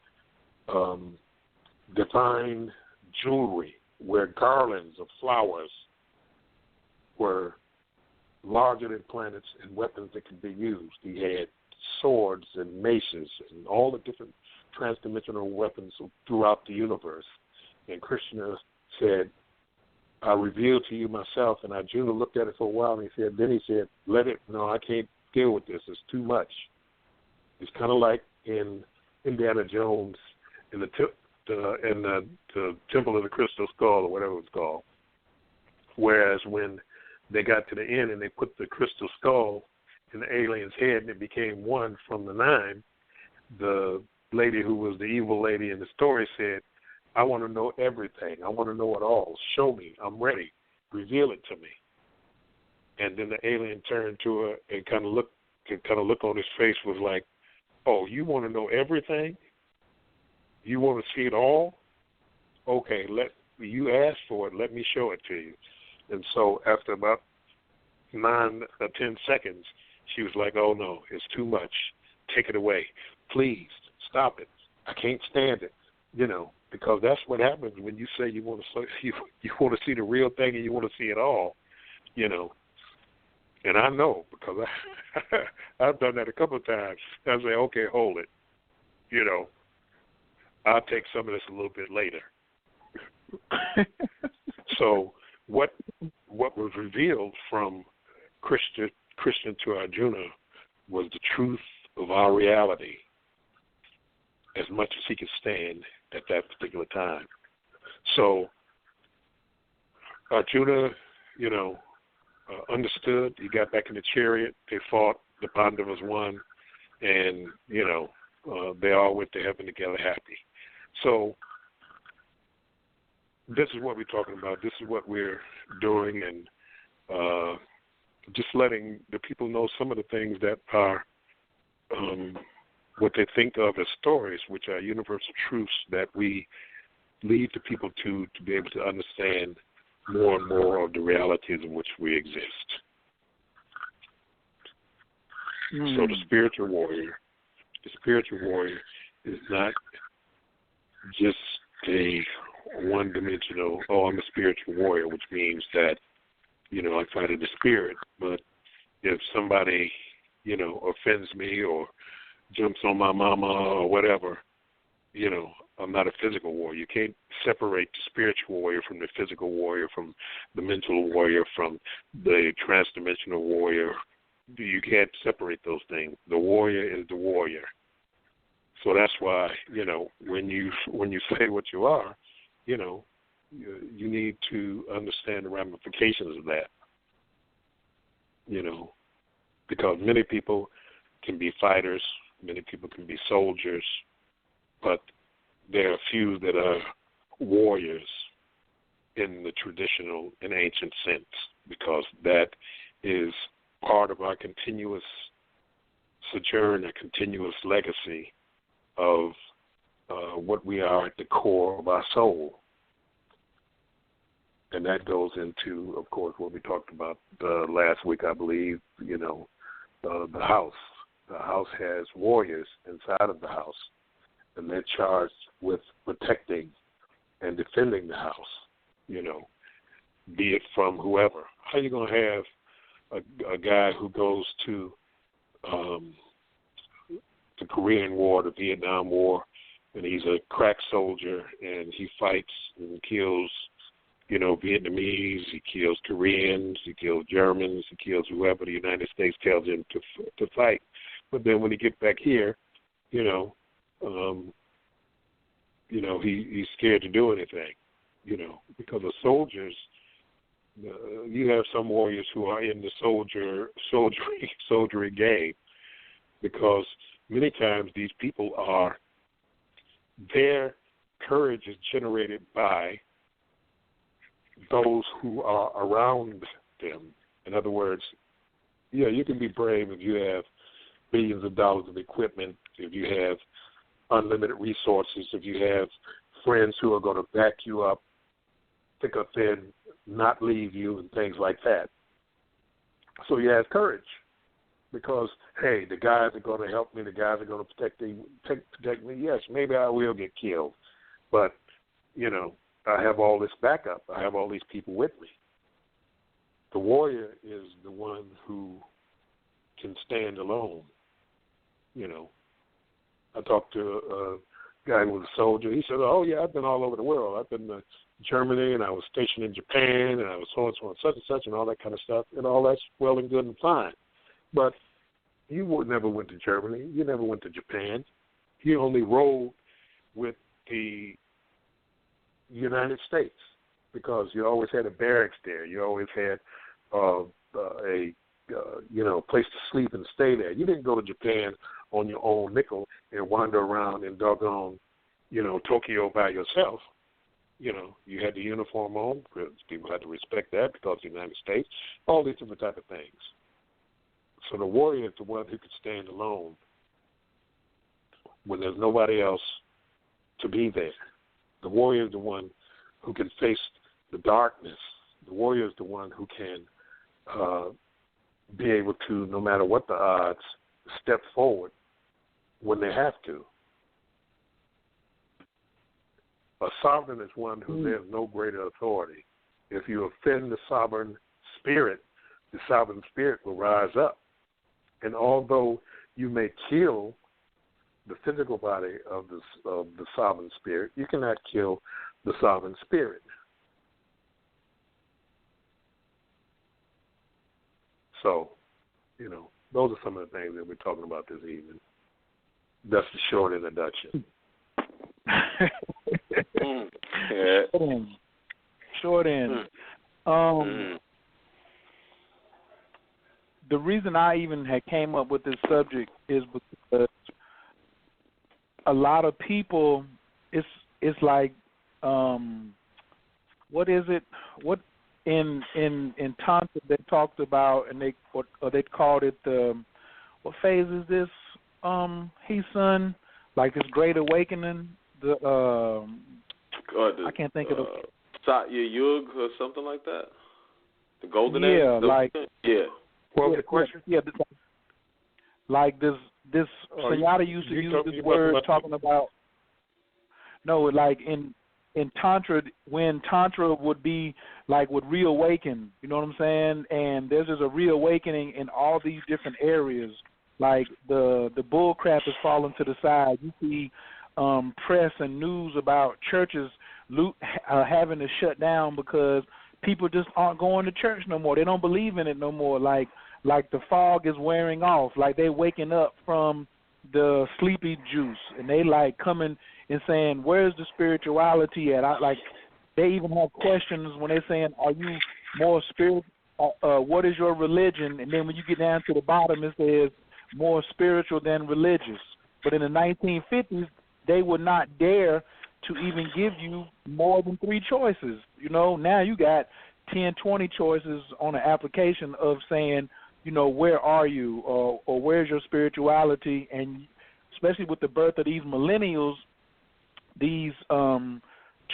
divine jewelry where garlands of flowers were larger than planets and weapons that could be used. He had swords and maces and all the different transdimensional weapons throughout the universe. And Krishna said, I revealed to you myself. And Arjuna looked at it for a while, and then he said, no, I can't deal with this. It's too much. It's kind of like in Indiana Jones in the Temple of the Crystal Skull, or whatever it's called. Whereas when they got to the end and they put the crystal skull in the alien's head, and it became one from the 9. The lady who was the evil lady in the story said, I want to know everything. I want to know it all. Show me. I'm ready. Reveal it to me. And then the alien turned to her and kind of look on his face was like, oh, you want to know everything? You want to see it all? Okay, you asked for it. Let me show it to you. And so after about 9 or 10 seconds, she was like, oh, no, it's too much. Take it away. Please, stop it. I can't stand it, because that's what happens when you say you want to see the real thing and you want to see it all, And I know because I've done that a couple of times. I say, okay, hold it. I'll take some of this a little bit later. So what was revealed from Krishna to Arjuna was the truth of our reality as much as he could stand at that particular time. So Arjuna, understood. He got back in the chariot. They fought. The Pandavas won. And, they all went to heaven together happy. So this is what we're talking about. This is what we're doing, and just letting the people know some of the things that are what they think of as stories, which are universal truths that we lead the people to be able to understand more and more of the realities in which we exist. So the spiritual warrior is not just a one-dimensional, I'm a spiritual warrior, which means that, I fight in the spirit. But if somebody, offends me or jumps on my mama or whatever, I'm not a physical warrior. You can't separate the spiritual warrior from the physical warrior, from the mental warrior, from the transdimensional warrior. You can't separate those things. The warrior is the warrior. So that's why, when you say what you are, you need to understand the ramifications of that. Because many people can be fighters, many people can be soldiers, but there are few that are warriors in the traditional and ancient sense, because that is part of our continuous sojourn, a continuous legacy of what we are at the core of our soul. And that goes into, of course, what we talked about last week, I believe, the house. The house has warriors inside of the house, and they're charged with protecting and defending the house, be it from whoever. How are you going to have a guy who goes to the Korean War, the Vietnam War, and he's a crack soldier, and he fights and kills, Vietnamese, he kills Koreans, he kills Germans, he kills whoever the United States tells him to fight. But then when he gets back here, he's scared to do anything, because the soldiers, you have some warriors who are in the soldiery game, because many times these people their courage is generated by those who are around them. In other words, you can be brave if you have billions of dollars of equipment, if you have unlimited resources, if you have friends who are going to back you up, thick or thin, not leave you, and things like that. So you have courage because, hey, the guys are going to help me, the guys are going to protect me. Yes, maybe I will get killed, but, I have all this backup. I have all these people with me. The warrior is the one who can stand alone. I talked to a guy who was a soldier. He said, oh, yeah, I've been all over the world. I've been to Germany, and I was stationed in Japan, and I was so and so and such and such and all that kind of stuff, and all that's well and good and fine. But you never went to Germany. You never went to Japan. You only rode with the United States because you always had a barracks there. You always had a place to sleep and stay there. You didn't go to Japan on your own nickel and wander around in doggone, Tokyo by yourself. You had the uniform on because people had to respect that because of the United States, all these different type of things. So the warrior is the one who could stand alone when there's nobody else to be there. The warrior is the one who can face the darkness. The warrior is the one who can be able to, no matter what the odds, step forward when they have to. A sovereign is one who there's no greater authority. If you offend the sovereign spirit will rise up. And although you may kill the physical body of the sovereign spirit, you cannot kill the sovereign spirit. So, those are some of the things that we're talking about this evening. That's the short introduction. Short end. The reason I even had came up with this subject is because a lot of people, it's like, what is it? What in Tantra they talked about, and they called it what phase is this? Son, like this Great Awakening. I can't think of the Satya Yug or something like that. The Golden Age. What was the question? Yeah, like this. Sunyata used to use this word talking about. No, like in Tantra, when Tantra would reawaken. You know what I'm saying? And there's just a reawakening in all these different areas. Like the bull crap is falling to the side. You see press and news about churches having to shut down because people just aren't going to church no more. They don't believe in it no more. Like the fog is wearing off. Like they waking up from the sleepy juice, and they like coming and saying, "Where's the spirituality at?" They even have questions when they're saying, "Are you more spiritual? What is your religion?" And then when you get down to the bottom, it says more spiritual than religious. But in the 1950s, they would not dare to even give you more than 3 choices. Now you got 10, 20 choices on an application of saying, where are you or where's your spirituality? And especially with the birth of these millennials, these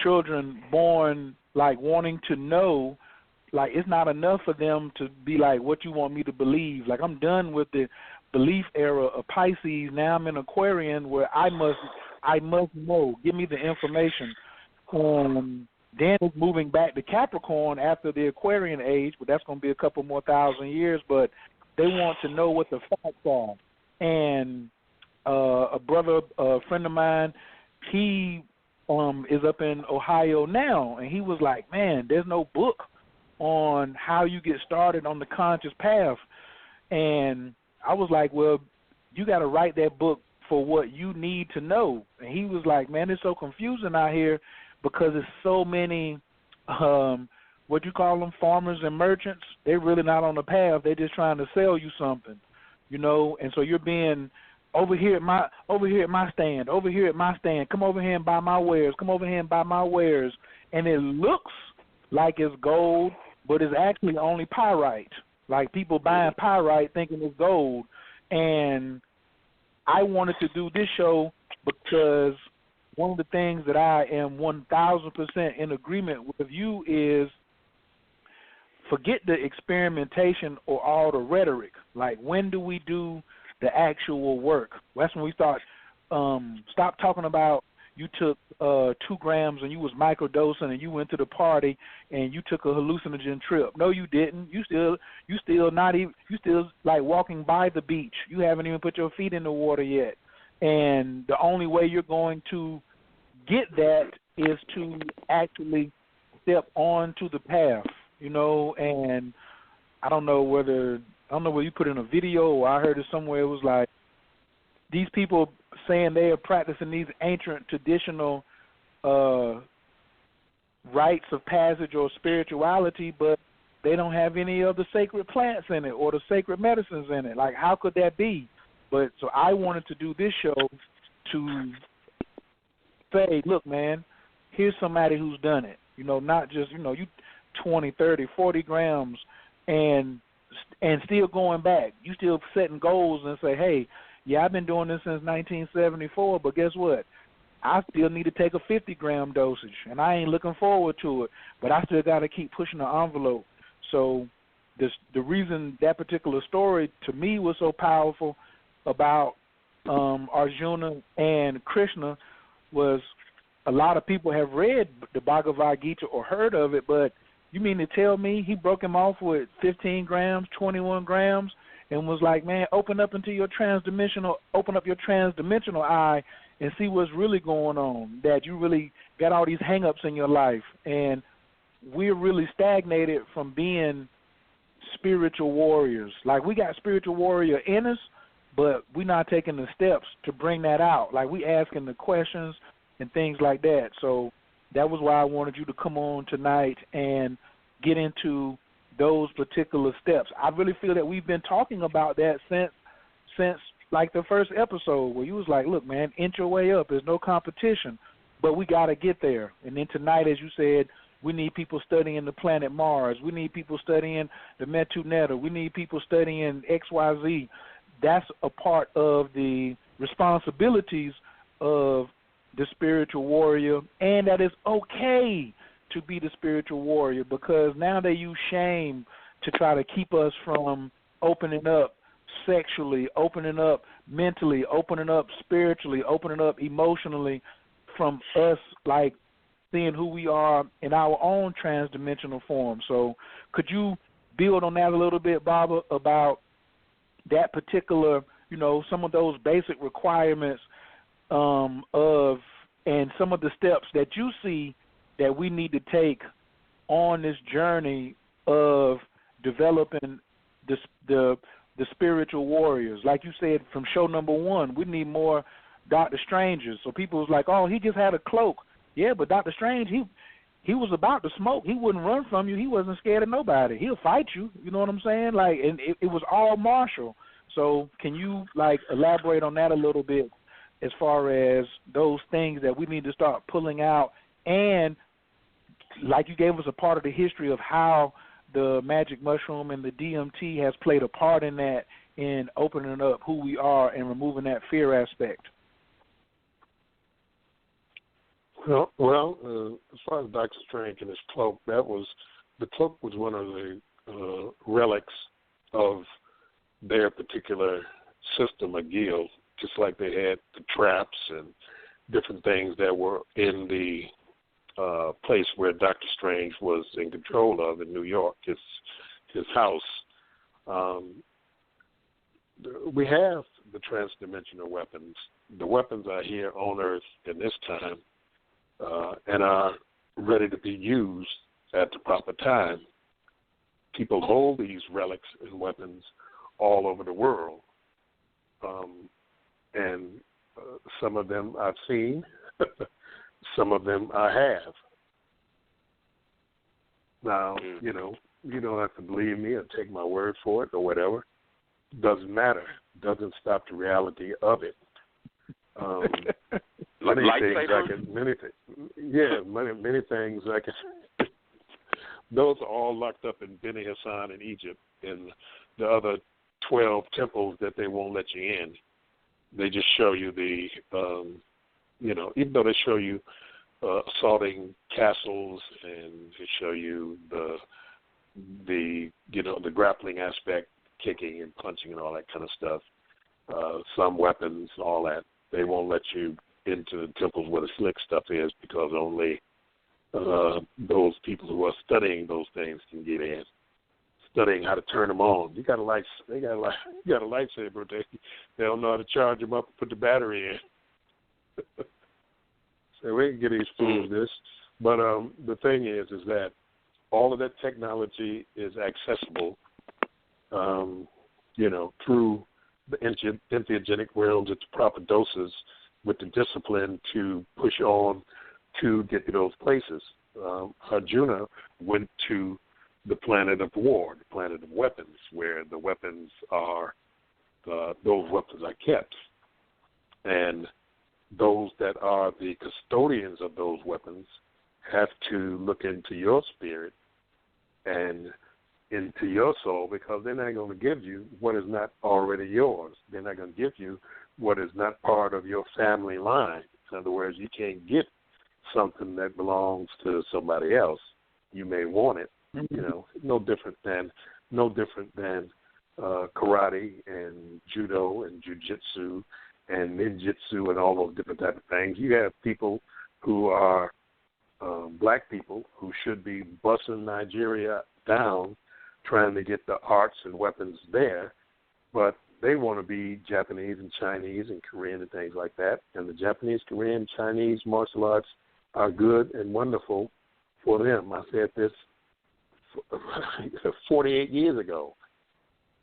children born like wanting to know, like it's not enough for them to be like, what you want me to believe? Like I'm done with the belief era of Pisces. Now I'm in Aquarian where I must know. Give me the information. Then it's moving back to Capricorn after the Aquarian age, but that's going to be a couple more thousand years. But they want to know what the facts are. And a friend of mine, he is up in Ohio now, and he was like, man, there's no book on how you get started on the conscious path. And I was like, well, you got to write that book for what you need to know. And he was like, man, it's so confusing out here because it's so many, what you call them, farmers and merchants. They're really not on the path. They're just trying to sell you something, And so you're being over here at my stand, Come over here and buy my wares. And it looks like it's gold, but it's actually only pyrite. Like people buying pyrite thinking it's gold. And I wanted to do this show because one of the things that I am 1,000% in agreement with you is forget the experimentation or all the rhetoric. Like, when do we do the actual work? That's when we stop talking about you took 2 grams and you was microdosing and you went to the party and you took a hallucinogen trip. No, you didn't. You still like walking by the beach. You haven't even put your feet in the water yet. And the only way you're going to get that is to actually step onto the path, and I don't know whether you put in a video or I heard it somewhere. It was like these people saying they are practicing these ancient traditional rites of passage or spirituality, but they don't have any of the sacred plants in it or the sacred medicines in it. Like, how could that be? But so I wanted to do this show to say, look, man, here's somebody who's done it. You know, not just, you 20, 30, 40 grams and still going back. You still setting goals and say, hey, yeah, I've been doing this since 1974, but guess what? I still need to take a 50-gram dosage, and I ain't looking forward to it, but I still got to keep pushing the envelope. So the reason that particular story to me was so powerful about Arjuna and Krishna was a lot of people have read the Bhagavad Gita or heard of it, but you mean to tell me he broke him off with 15 grams, 21 grams, and was like, man, open up your transdimensional eye and see what's really going on, that you really got all these hang-ups in your life. And we're really stagnated from being spiritual warriors. Like, we got spiritual warrior in us, but we're not taking the steps to bring that out. Like, we asking the questions and things like that. So that was why I wanted you to come on tonight and get into those particular steps. I really feel that we've been talking about that since like the first episode, where you was like, look, man, inch your way up. There's no competition, but we got to get there. And then tonight, as you said, we need people studying the planet Mars. We need people studying the Metu Neta. We need people studying XYZ. That's a part of the responsibilities of the spiritual warrior, and that it's okay to be the spiritual warrior, because now they use shame to try to keep us from opening up sexually, opening up mentally, opening up spiritually, opening up emotionally, from us, like, seeing who we are in our own transdimensional form. So could you build on that a little bit, Baba, about that particular, some of those basic requirements of, and some of the steps that you see that we need to take on this journey of developing the spiritual warriors? Like you said, from show number 1, we need more Dr. Strangers. So people was like, oh, he just had a cloak. Yeah, but Dr. Strange, he was about to smoke. He wouldn't run from you. He wasn't scared of nobody. He'll fight you. You know what I'm saying? Like, and it was all martial. So can you, like, elaborate on that a little bit as far as those things that we need to start pulling out? And like you gave us a part of the history of how the magic mushroom and the DMT has played a part in that, in opening up who we are and removing that fear aspect. Well, as far as Dr. Strange and his cloak, the cloak was one of the relics of their particular system, a guild, just like they had the traps and different things that were in the place where Dr. Strange was in control of in New York, his house. We have the transdimensional weapons. The weapons are here on Earth in this time and are ready to be used at the proper time. People hold these relics and weapons all over the world, and some of them I've seen, some of them I have. Now, you don't have to believe me or take my word for it or whatever. Doesn't matter. Doesn't stop the reality of it. Many things I can. Those are all locked up in Beni Hassan in Egypt and the other 12 temples that they won't let you in. They just show you the, even though they show you assaulting castles and they show you the grappling aspect, kicking and punching and all that kind of stuff, some weapons, all that, they won't let you into the temples where the slick stuff is, because only those people who are studying those things can get in. Studying how to turn them on. You got a lightsaber. They don't know how to charge them up and put the battery in. So we can get these fools this, but the thing is that all of that technology is accessible, through the entheogenic realms at the proper doses, with the discipline to push on to get to those places. Arjuna went to the planet of war, the planet of weapons, where the weapons are, those weapons are kept. And those that are the custodians of those weapons have to look into your spirit and into your soul, because they're not going to give you what is not already yours. They're not going to give you what is not part of your family line. In other words, you can't get something that belongs to somebody else. You may want it, you know, no different than karate and judo and jiu-jitsu and ninjutsu and all those different type of things. You have people who are black people who should be busting Nigeria down trying to get the arts and weapons there, but they want to be Japanese and Chinese and Korean and things like that. And the Japanese, Korean, Chinese martial arts are good and wonderful for them. I said this 48 years ago.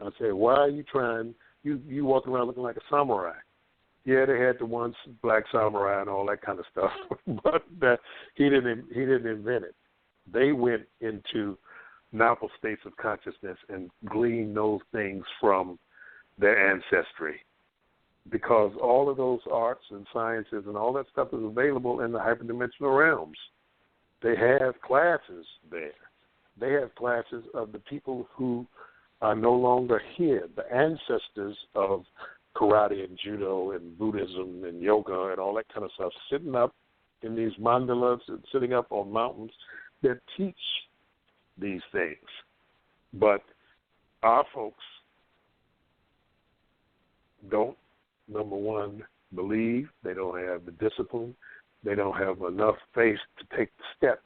I said, why are you trying? You walk around looking like a samurai. Yeah, they had the one black samurai and all that kind of stuff, but he didn't invent it. They went into novel states of consciousness and gleaned those things from their ancestry, because all of those arts and sciences and all that stuff is available in the hyperdimensional realms. They have classes there. They have classes of the people who are no longer here, the ancestors of karate and judo and Buddhism and yoga and all that kind of stuff, sitting up in these mandalas and sitting up on mountains that teach these things. But our folks don't, number one, believe. They don't have the discipline. They don't have enough faith to take the step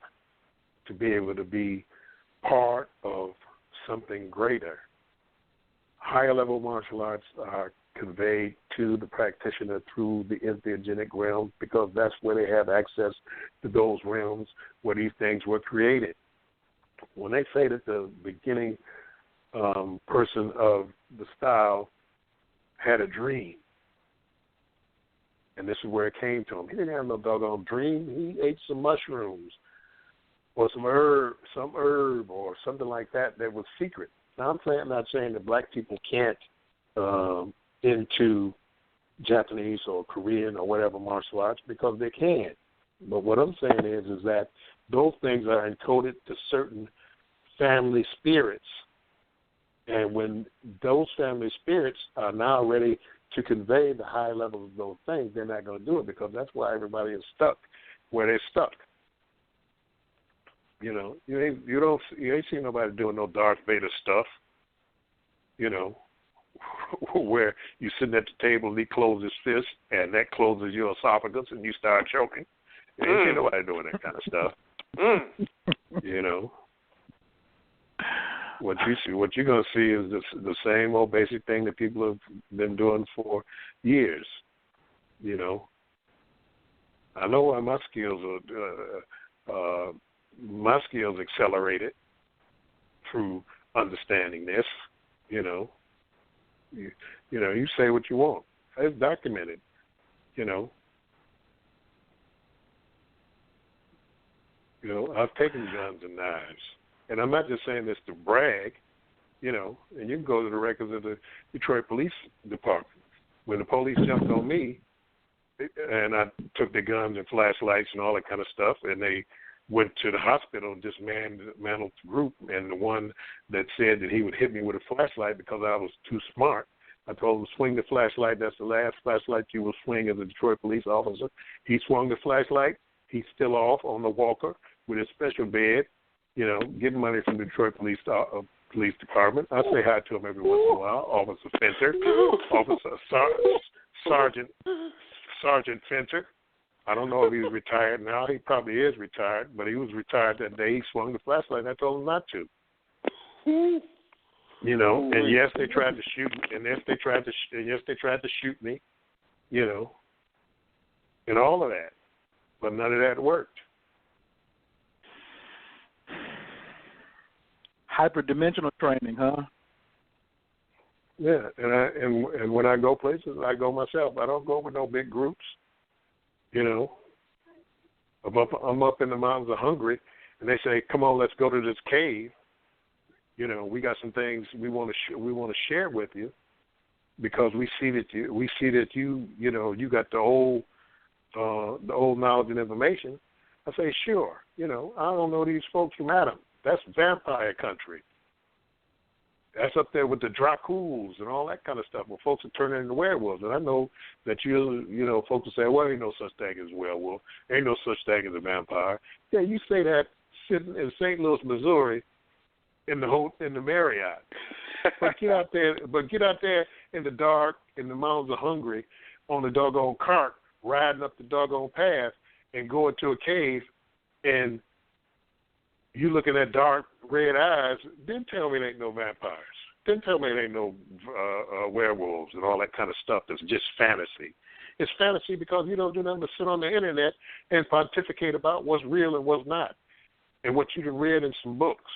to be able to be part of something greater. Higher level martial arts are conveyed to the practitioner through the entheogenic realm, because that's where they have access to those realms where these things were created. When they say that the beginning person of the style had a dream, and this is where it came to him. He didn't have no doggone dream. He ate some mushrooms or some herb or something like that was secret. Now, I'm not saying that black people can't into Japanese or Korean or whatever martial arts, because they can. But what I'm saying is that those things are encoded to certain family spirits. And when those family spirits are now ready to convey the high levels of those things, they're not going to do it, because that's why everybody is stuck where they're stuck. You know, you ain't seen nobody doing no Darth Vader stuff, you know, where you sitting at the table and he closes his fist and that closes your esophagus and you start choking. You ain't seen nobody doing that kind of stuff. You know, what you're gonna see is the same old basic thing that people have been doing for years. You know, I know why my skills accelerated through understanding this. You know, you say what you want. It's documented. You know, I've taken guns and knives, and I'm not just saying this to brag. You know, and you can go to the records of the Detroit Police Department. When the police jumped on me, and I took the guns and flashlights and all that kind of stuff, and they went to the hospital and dismantled the group, and the one that said that he would hit me with a flashlight because I was too smart, I told him, swing the flashlight. That's the last flashlight you will swing as a Detroit police officer. He swung the flashlight. He's still off on the walker with his special bed, you know, getting money from the Detroit Police Department. I say hi to him every once in a while. Officer Fenter, Sergeant Fenter. I don't know if he's retired now. He probably is retired, but he was retired that day. He swung the flashlight, and I told him not to. You know, and yes, they tried to shoot me, and yes, they tried to shoot me, you know, and all of that, but none of that worked. Hyperdimensional training, huh? Yeah, and when I go places, I go myself. I don't go with no big groups. You know, I'm up in the mountains of Hungary, and they say, "Come on, let's go to this cave." You know, we got some things we want to share with you because we see that you know you got the old knowledge and information. I say, sure. You know, I don't know these folks from Adam. That's vampire country. That's up there with the Draculs and all that kind of stuff where folks are turning into werewolves. And I know that you know, folks will say, well, ain't no such thing as a werewolf. Ain't no such thing as a vampire. Yeah, you say that sitting in St. Louis, Missouri in the Marriott. But get out there in the dark, in the mountains of Hungary, on the doggone cart, riding up the doggone path and go into a cave and you looking at dark red eyes, then tell me there ain't no vampires. Then tell me there ain't no werewolves and all that kind of stuff that's just fantasy. It's fantasy because you don't do nothing but sit on the internet and pontificate about what's real and what's not and what you done read in some books.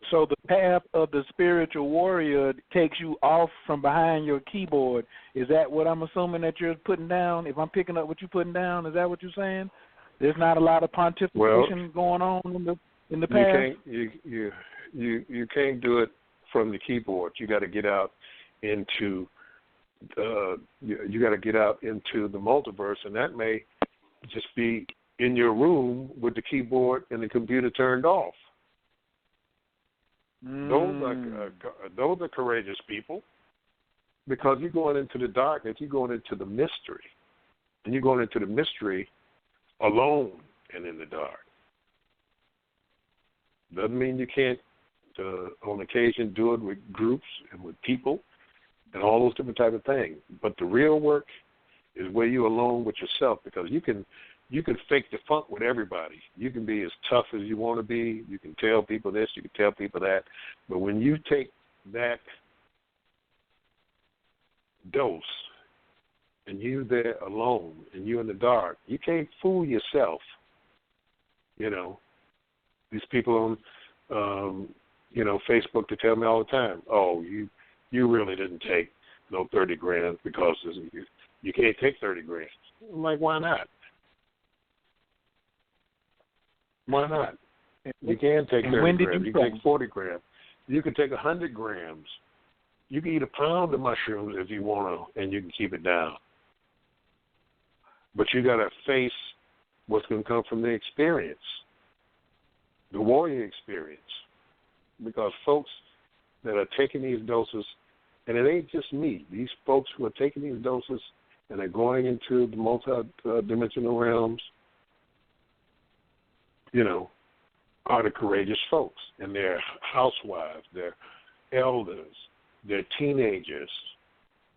So the path of the spiritual warrior takes you off from behind your keyboard. Is that what I'm assuming that you're putting down? If I'm picking up what you're putting down, is that what you're saying? There's not a lot of pontification going on in the past. You can't do it from the keyboard. You got to get out into the multiverse, and that may just be in your room with the keyboard and the computer turned off. Those are courageous people because you're going into the darkness, you're going into the mystery, and you're going into the mystery alone and in the dark. Doesn't mean you can't, on occasion, do it with groups and with people and all those different type of things. But the real work is where you're alone with yourself because you can fake the funk with everybody. You can be as tough as you want to be. You can tell people this, you can tell people that. But when you take that dose and you're there alone and you're in the dark, you can't fool yourself. You know, these people on, Facebook to tell me all the time, oh, you really didn't take no 30 grams because you can't take 30 grams. I'm like, why not? Why not? You can take 30 grams. You can take 40 grams. You can take 100 grams. You can eat a pound of mushrooms if you want to, and you can keep it down. But you got to face what's going to come from the experience, the warrior experience. Because folks that are taking these doses, and it ain't just me, these folks who are taking these doses and they're going into the multi-dimensional realms, are the courageous folks. And they're housewives, they're elders, they're teenagers,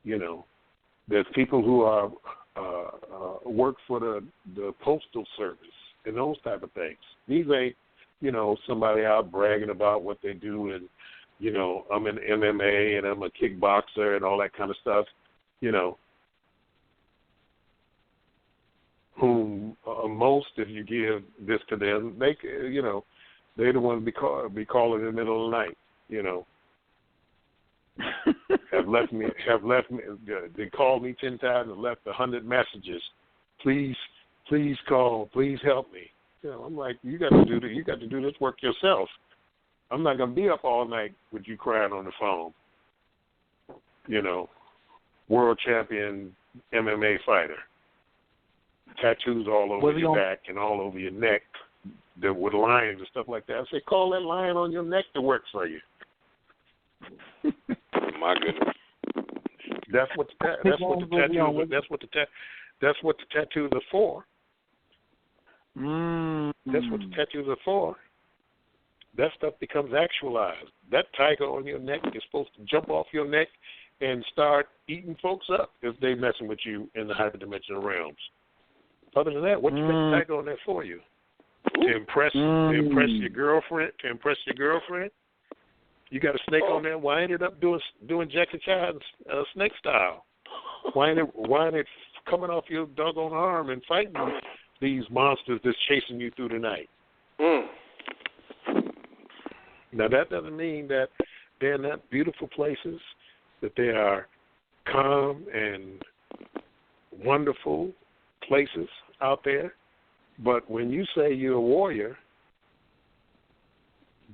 there's people who are work for the postal service and those type of things. These ain't, somebody out bragging about what they do and, I'm in MMA and I'm a kickboxer and all that kind of stuff, whom most, if you give this to them, they, they're the ones be calling in the middle of the night, have left me. They called me 10 times and left 100 messages. Please call. Please help me. I'm like, you got to do this. You got to do this work yourself. I'm not gonna be up all night with you crying on the phone. World champion MMA fighter, tattoos all over your back and all over your neck, with lions and stuff like that. I say, call that lion on your neck to work for you. My goodness. That's what the tattoos are for. That's what the tattoos are for. That stuff becomes actualized. That tiger on your neck is supposed to jump off your neck and start eating folks up if they messing with you in the hyperdimensional realms. Other than that, what you got the tiger on there for you? To impress your girlfriend. You got a snake on there. Why ain't it up doing Jackie Chan's snake style? Why ain't it coming off your doggone arm and fighting these monsters that's chasing you through the night? Now that doesn't mean that they're not beautiful places, that they are calm and wonderful places out there, But when you say you're a warrior,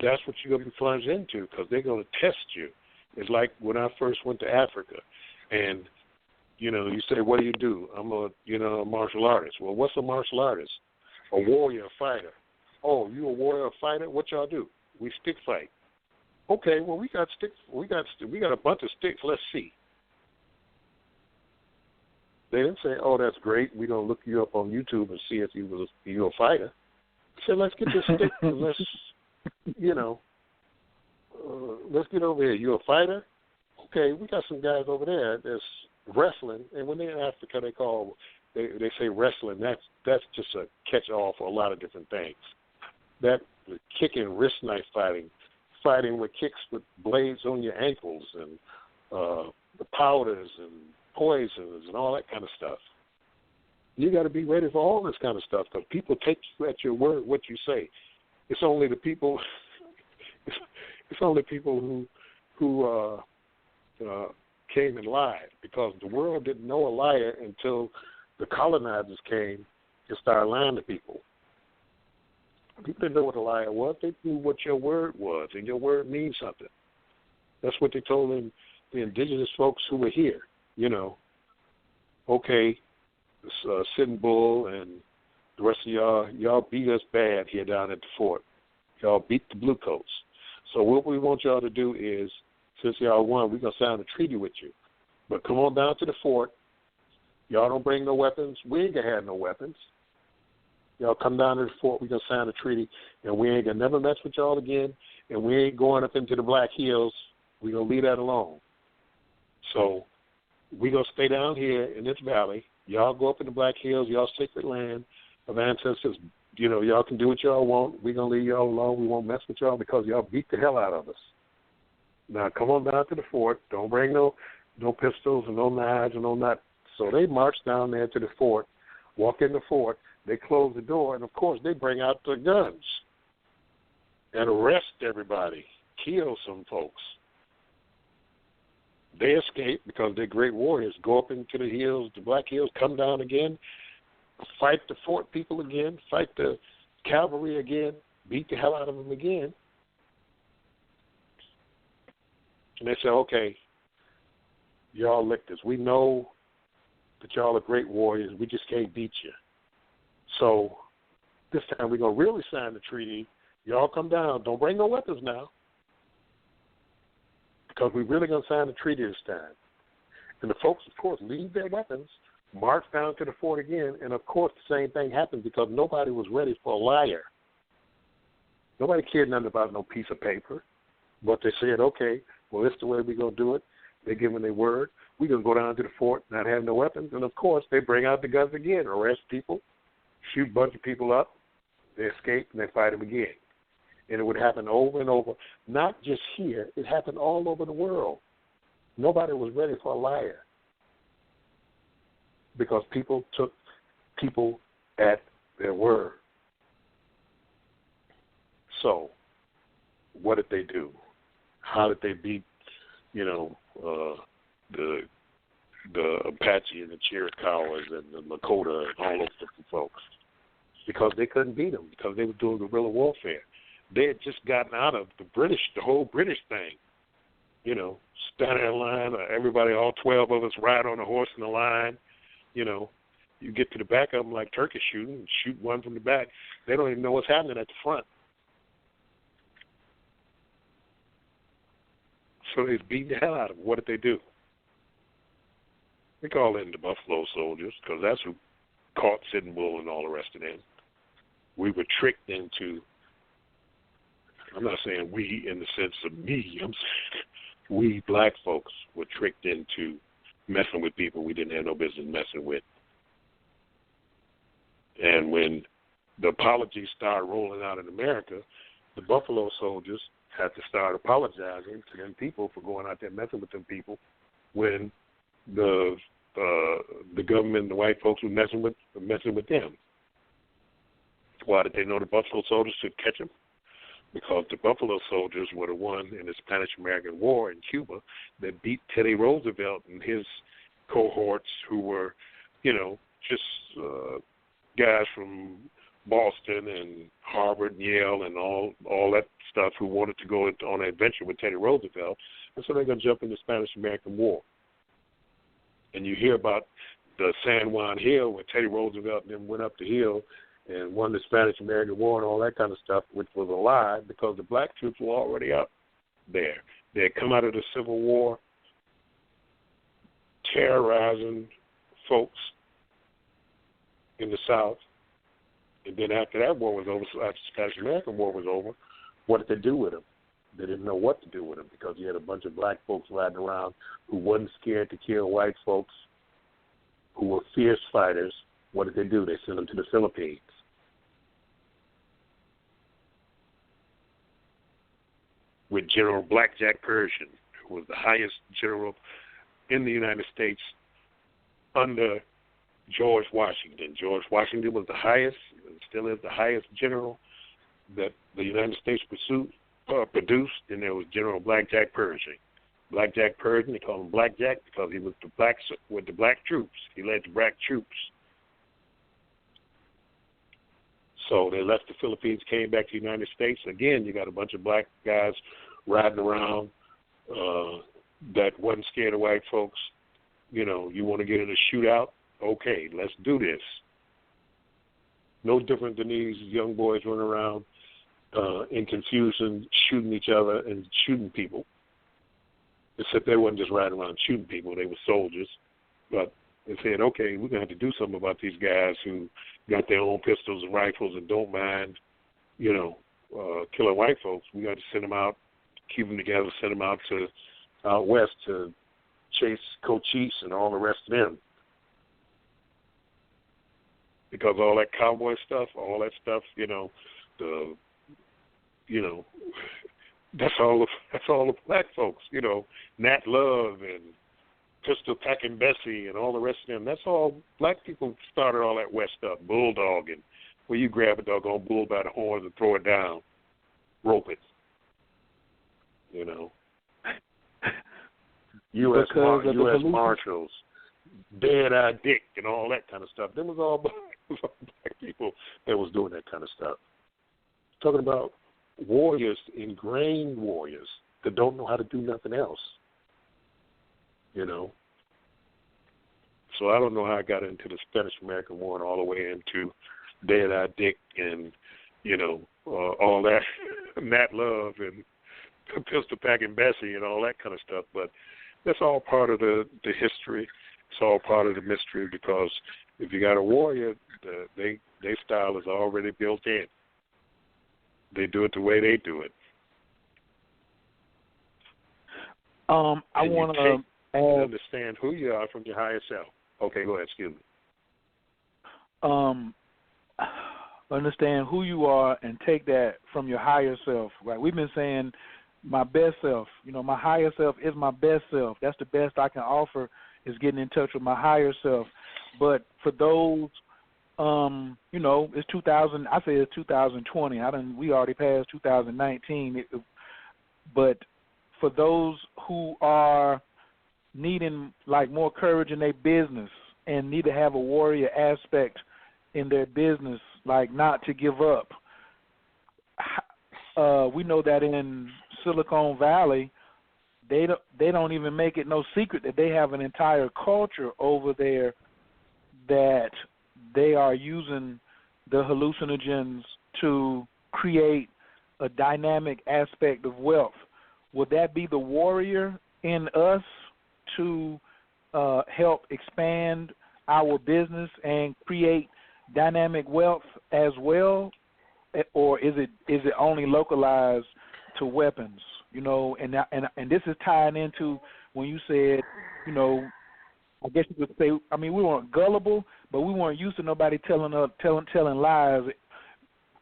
that's what you're going to be plunged into because they're going to test you. It's like when I first went to Africa and, you know, you say, what do you do? I'm a martial artist. Well, what's a martial artist? A warrior, a fighter. Oh, you a warrior, a fighter? What y'all do? We stick fight. Okay, well, we got sticks. We got a bunch of sticks. Let's see. They didn't say, "Oh, that's great. We're gonna look you up on YouTube and see if you're a fighter." They said, "Let's get this stick and let's get over here. You a fighter? Okay, we got some guys over there that's wrestling, and when they're in Africa, they say wrestling. That's just a catch-all for a lot of different things. That kicking, wrist knife fighting with kicks with blades on your ankles, and the powders and poisons and all that kind of stuff. You got to be ready for all this kind of stuff because people take you at your word what you say. It's only the people. It's only people who came and lied because the world didn't know a liar until the colonizers came and started lying to people. People didn't know what a liar was. They knew what your word was, and your word means something. That's what they told them, the indigenous folks who were here. You know, okay, Sitting Bull and the rest of y'all beat us bad here down at the fort. Y'all beat the Bluecoats. So what we want y'all to do is, since y'all won, we're going to sign a treaty with you. But come on down to the fort. Y'all don't bring no weapons. We ain't going to have no weapons. Y'all come down to the fort, we're going to sign a treaty, and we ain't going to never mess with y'all again, and we ain't going up into the Black Hills. We're going to leave that alone. So we're going to stay down here in this valley. Y'all go up in the Black Hills, y'all sacred land of ancestors. You know, y'all can do what y'all want. We're going to leave y'all alone. We won't mess with y'all because y'all beat the hell out of us. Now, come on down to the fort. Don't bring no pistols and no knives and no nothing. So they march down there to the fort, walk in the fort. They close the door, and, of course, they bring out the guns and arrest everybody, kill some folks. They escape because they're great warriors, go up into the hills, the Black Hills, come down again, fight the fort people again, fight the cavalry again, beat the hell out of them again. And they say, okay, y'all licked us. We know that y'all are great warriors. We just can't beat you. So this time we're going to really sign the treaty. Y'all come down. Don't bring no weapons now because we're really going to sign the treaty this time. And the folks, of course, leave their weapons, march down to the fort again, and, of course, the same thing happened because nobody was ready for a liar. Nobody cared nothing about no piece of paper. But they said, okay, well, this is the way we're going to do it. They're giving their word. We're going to go down to the fort, not have no weapons. And, of course, they bring out the guns again, arrest people, shoot a bunch of people up. They escape, and they fight them again. And it would happen over and over, not just here. It happened all over the world. Nobody was ready for a liar because people took people at their word. So what did they do? How did they beat, the Apache and the Chiricahuas and the Lakota and all those different folks? Because they couldn't beat them, because they were doing guerrilla warfare. They had just gotten out of the whole British thing. Standing in line, everybody, all 12 of us ride on a horse in a line. You get to the back of them like turkey shooting and shoot one from the back. They don't even know what's happening at the front. So they beat the hell out of them. What did they do? They called in the Buffalo Soldiers because that's who caught Sitting Bull and all the rest of them. We were tricked into, I'm not saying we in the sense of me, I'm saying we black folks were tricked into messing with people we didn't have no business messing with. And when the apologies started rolling out in America, the Buffalo Soldiers had to start apologizing to them people for going out there messing with them people when the government and the white folks were messing with them. Why did they know the Buffalo Soldiers should catch them? Because the Buffalo Soldiers were the one in the Spanish-American War in Cuba that beat Teddy Roosevelt and his cohorts who were, just guys from Boston and Harvard and Yale and all that stuff who wanted to go on an adventure with Teddy Roosevelt, and so they're going to jump in the Spanish-American War. And you hear about the San Juan Hill where Teddy Roosevelt and them went up the hill and won the Spanish-American War and all that kind of stuff, which was a lie because the black troops were already up there. They had come out of the Civil War terrorizing folks in the South. And then after that war was over, so after the Spanish-American War was over, what did they do with them? They didn't know what to do with them because you had a bunch of black folks riding around who wasn't scared to kill white folks, who were fierce fighters. What did they do? They sent them to the Philippines. With General Blackjack Pershing, who was the highest general in the United States under George Washington. George Washington was the highest, and still is the highest general that the United States produced, and there was General Blackjack Pershing. Blackjack Pershing, they called him Blackjack because he was with the black troops. He led the black troops. So they left the Philippines, came back to the United States. Again, you got a bunch of black guys riding around that wasn't scared of white folks. You know, you want to get in a shootout? Okay, let's do this. No different than these young boys running around in confusion, shooting each other and shooting people. Except they wasn't just riding around shooting people. They were soldiers. But they said, okay, we're going to have to do something about these guys who got their own pistols and rifles and don't mind, you know, killing white folks. We got to send them out, keep them together, send them out west to chase Cochise and all the rest of them. Because all that cowboy stuff, all that stuff, that's all the black folks, Nat Love and Pistol Packing Bessie and all the rest of them. That's all black people started all that West stuff, bulldogging, where you grab a doggone bull by the horns and throw it down, rope it, U.S. Marshals, Dead-Eye Dick, and all that kind of stuff. Them was all black people that was doing that kind of stuff. Talking about warriors, ingrained warriors that don't know how to do nothing else. So I don't know how I got into the Spanish-American War and all the way into Dead-Eye Dick and, all that, Nat Love and Pistol Packing Bessie and all that kind of stuff. But that's all part of the history. It's all part of the mystery because if you got a warrior, their style is already built in. They do it the way they do it. I want to understand who you are from your higher self. Okay, go ahead. Excuse me. Understand who you are and take that from your higher self. Right? We've been saying my best self. My higher self is my best self. That's the best I can offer is getting in touch with my higher self. But for those, it's 2000. I say it's 2020. We already passed 2019. But for those who are needing more courage in their business and need to have a warrior aspect in their business, not to give up. We know that in Silicon Valley, they don't even make it no secret that they have an entire culture over there that they are using the hallucinogens to create a dynamic aspect of wealth. Would that be the warrior in us to help expand our business and create dynamic wealth as well, or is it only localized to weapons? And this is tying into when you said, I guess you could say, we weren't gullible, but we weren't used to nobody telling lies.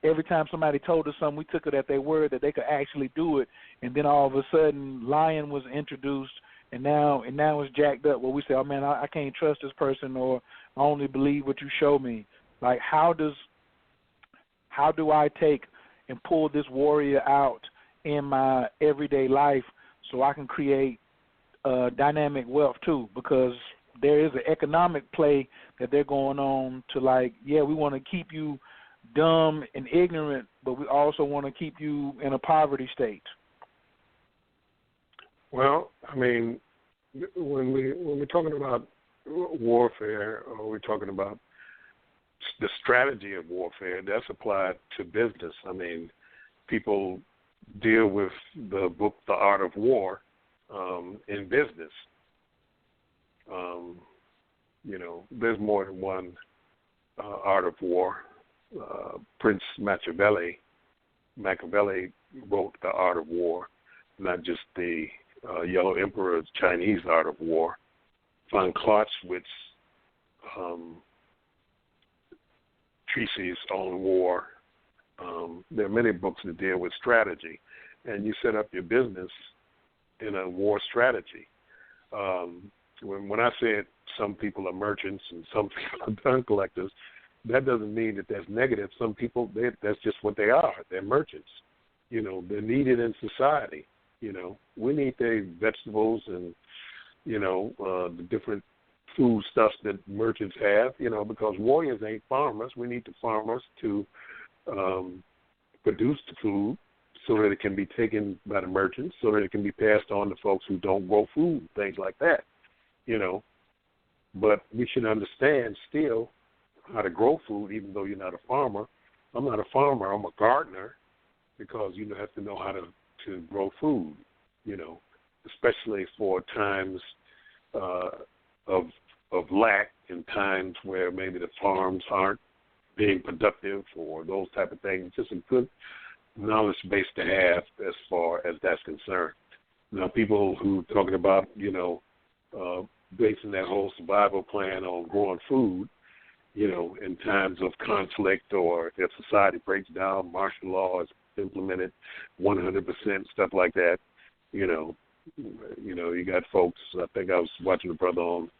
Every time somebody told us something, we took it at their word that they could actually do it, and then all of a sudden, lying was introduced. And now it's jacked up where we say, oh, man, I can't trust this person, or I only believe what you show me. How do I take and pull this warrior out in my everyday life so I can create dynamic wealth too? Because there is an economic play that they're going on to we want to keep you dumb and ignorant, but we also want to keep you in a poverty state? Well, I mean, when we're talking about warfare, or we're talking about the strategy of warfare, that's applied to business. I mean, people deal with the book The Art of War in business. There's more than one art of war. Prince Machiavelli wrote The Art of War, not just the Yellow Emperor's Chinese Art of War. Von Clausewitz's treatise on war. There are many books that deal with strategy, and you set up your business in a war strategy. When I said some people are merchants and some people are gun collectors, that doesn't mean that that's negative. Some people, that's just what they are. They're merchants. They're needed in society. We need the vegetables and, the different food stuff that merchants have, because warriors ain't farmers. We need the farmers to produce the food so that it can be taken by the merchants, so that it can be passed on to folks who don't grow food, things like that, But we should understand still how to grow food, even though you're not a farmer. I'm not a farmer. I'm a gardener, because you have to know how to grow food, especially for times of lack, and times where maybe the farms aren't being productive or those type of things. It's just a good knowledge base to have as far as that's concerned. Now, people who are talking about, basing that whole survival plan on growing food, in times of conflict, or if society breaks down, martial law is implemented 100%, stuff like that. You got folks. I think I was watching a brother on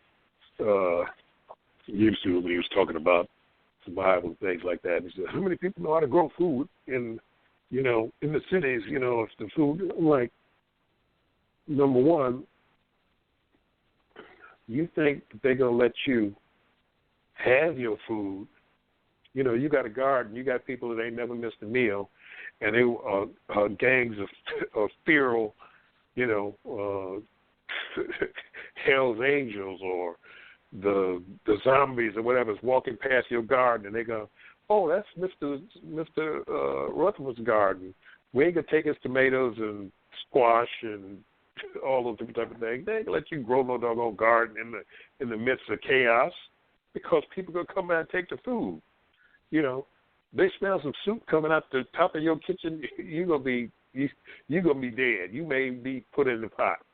YouTube when he was talking about survival and things like that. He said, "How many people know how to grow food in the cities? If the food." I'm like, number one, you think that they're gonna let you have your food? You got a garden. You got people that ain't never missed a meal, and they are gangs of feral, Hell's Angels or the zombies or whatever's walking past your garden, and they go, "Oh, that's Mr. Rutherford's garden. We ain't gonna take his tomatoes and squash and all those different type of things. They ain't gonna let you grow no doggone garden in the midst of chaos, because people gonna come out and take the food. They smell some soup coming out the top of your kitchen. You're gonna be dead. You may be put in the pot.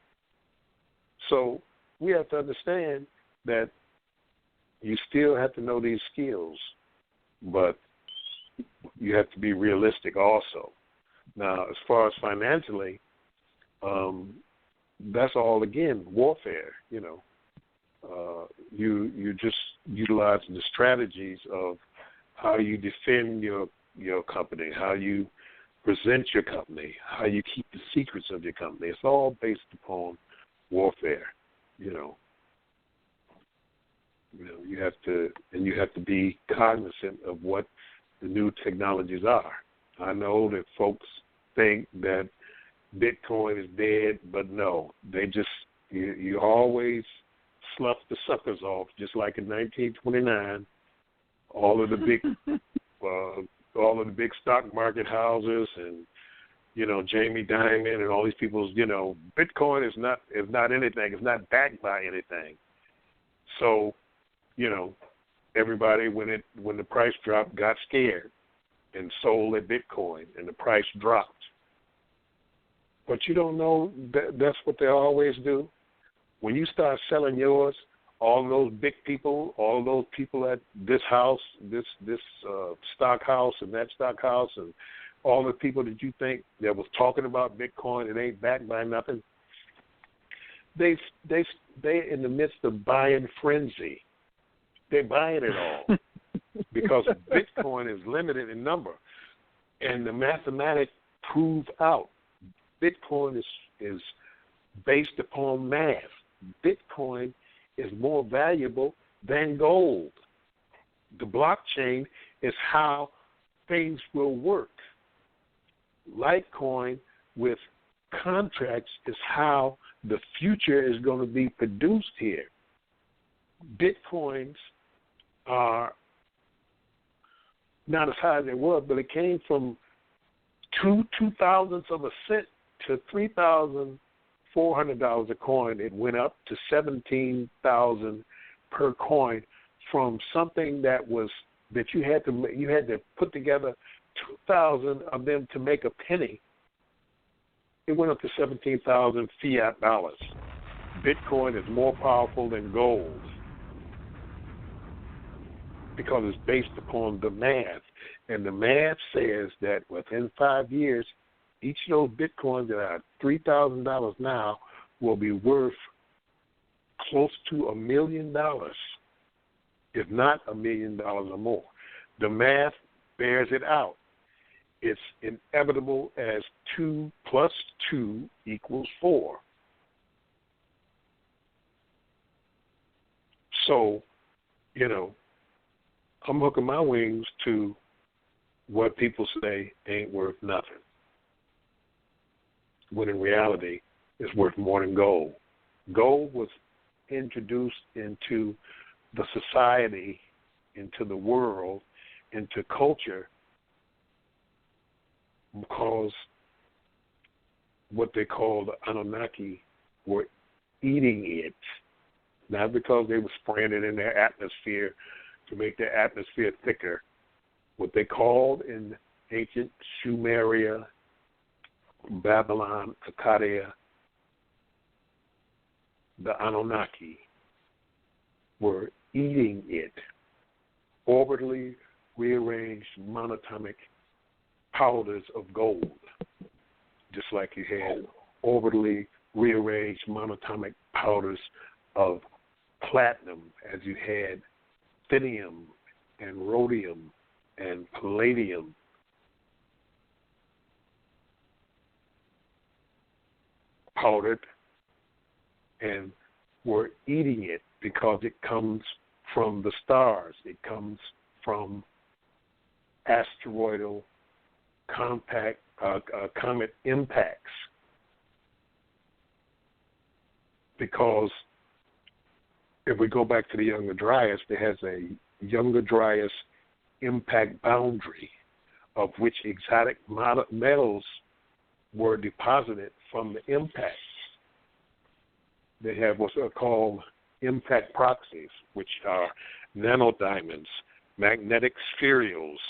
So we have to understand that you still have to know these skills, but you have to be realistic also. Now, as far as financially, that's all, again, warfare. You just utilizing the strategies of how you defend your company, how you present your company, how you keep the secrets of your company. It's all based upon warfare. You have to be cognizant of what the new technologies are. I know that folks think that Bitcoin is dead, but no, they just you always slough the suckers off, just like in 1929. All of the big stock market houses and Jamie Dimon and all these people's Bitcoin is not anything. It's not backed by anything. So everybody when the price dropped got scared and sold their Bitcoin, and the price dropped. But you don't know that's what they always do. When you start selling yours, all those big people, all those people at this house, this stock house and that stock house, and all the people that you think that was talking about Bitcoin and ain't backed by nothing, they in the midst of buying frenzy. They're buying it all because Bitcoin is limited in number, and the mathematics prove out Bitcoin is based upon math. Bitcoin is more valuable than gold. The blockchain is how things will work. Litecoin with contracts is how the future is going to be produced here. Bitcoins are not as high as they were, but it came from 2/2000ths of a cent to $3,400 a coin. It went up to $17,000 per coin from something that you had to put together 2,000 of them to make a penny. It went up to 17,000 fiat dollars. Bitcoin is more powerful than gold because it's based upon the math. And the math says that within 5 years, each of those Bitcoins that are $3,000 now will be worth close to $1 million, if not $1 million or more. The math bears it out. It's inevitable as 2 plus 2 equals 4. So, I'm hooking my wings to what people say ain't worth nothing, when in reality it's worth more than gold. Gold was introduced into the society, into the world, into culture, because what they call the Anunnaki were eating it, not because they were spraying it in their atmosphere to make their atmosphere thicker. What they called in ancient Sumeria, Babylon, Akkadian, the Anunnaki were eating it. Orbitally rearranged monatomic powders of gold, just like you had orbitally rearranged monatomic powders of platinum, as you had titanium and rhodium and palladium. Powdered, and were eating it because it comes from the stars. It comes from asteroidal comet impacts. Because if we go back to the Younger Dryas, there has a Younger Dryas impact boundary of which exotic metals were deposited from the impacts. They have what's called impact proxies, which are nanodiamonds, magnetic spherules,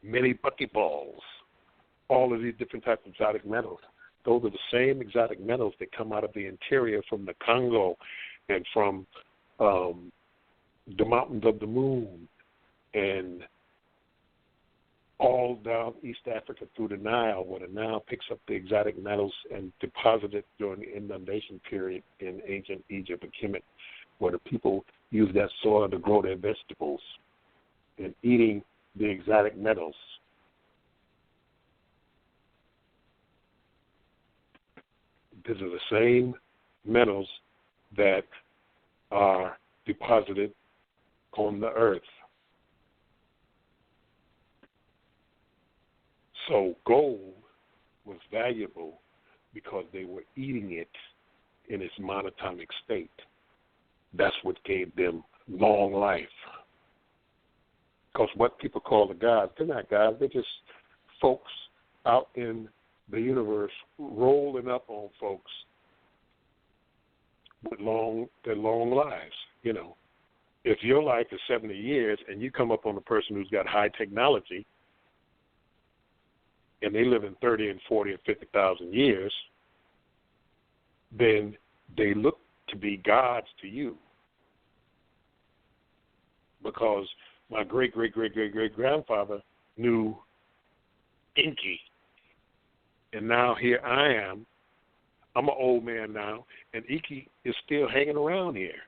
mini buckyballs, all of these different types of exotic metals. Those are the same exotic metals that come out of the interior from the Congo and from the mountains of the moon and all down East Africa through the Nile, where the Nile picks up the exotic metals and deposits it during the inundation period in ancient Egypt and Kemet, where the people use that soil to grow their vegetables and eating the exotic metals. These are the same metals that are deposited on the earth. So gold was valuable because they were eating it in its monatomic state. That's what gave them long life. Because what people call the gods, they're not gods, they're just folks out in the universe rolling up on folks with their long lives. If your life is 70 years and you come up on a person who's got high technology and they live in 30 and 40 and 50,000 years, then they look to be gods to you. Because my great-great-great-great-great-grandfather knew Inky. And now here I am. I'm an old man now, and Inky is still hanging around here.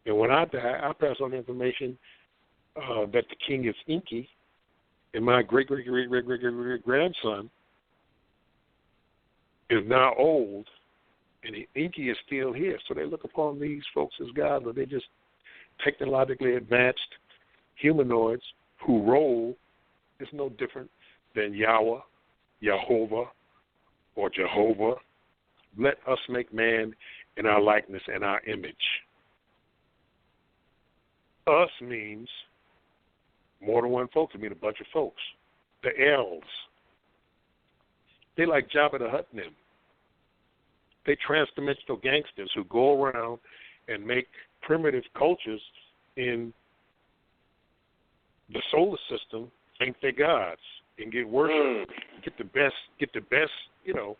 And when I die, I pass on the information that the king is Inky, and my great-great-great-great-great-grandson is now old, and Inky is still here. So they look upon these folks as gods, but they're just technologically advanced humanoids whose role is no different than Yahweh, Jehovah, or Jehovah. Let us make man in our likeness and our image. Us means more than one folks. It means a bunch of folks. The elves. They like Jabba the Hutt and them. They transdimensional gangsters who go around and make primitive cultures in the solar system think they're gods and get worship, get the best, you know.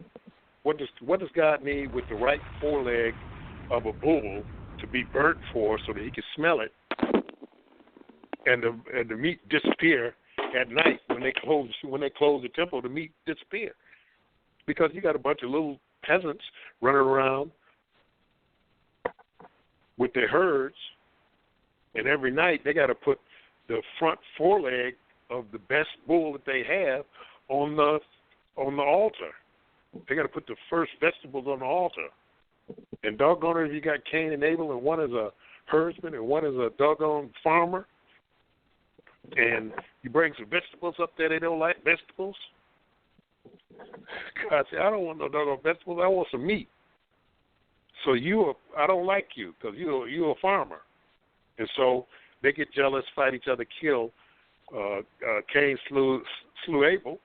What does God need with the right foreleg of a bull to be burnt for so that he can smell it and the meat disappear at night when they close the temple, the meat disappear. Because you got a bunch of little peasants running around with their herds, and every night they got to put the front foreleg of the best bull that they have on the altar. They got to put the first vegetables on the altar. And doggone it, if you got Cain and Abel, and one is a herdsman and one is a doggone farmer, and you bring some vegetables up there, they don't like vegetables. God said, I don't want no doggone vegetables. I want some meat. So I don't like you because you're a farmer. And so they get jealous, fight each other, kill. Cain slew Abel.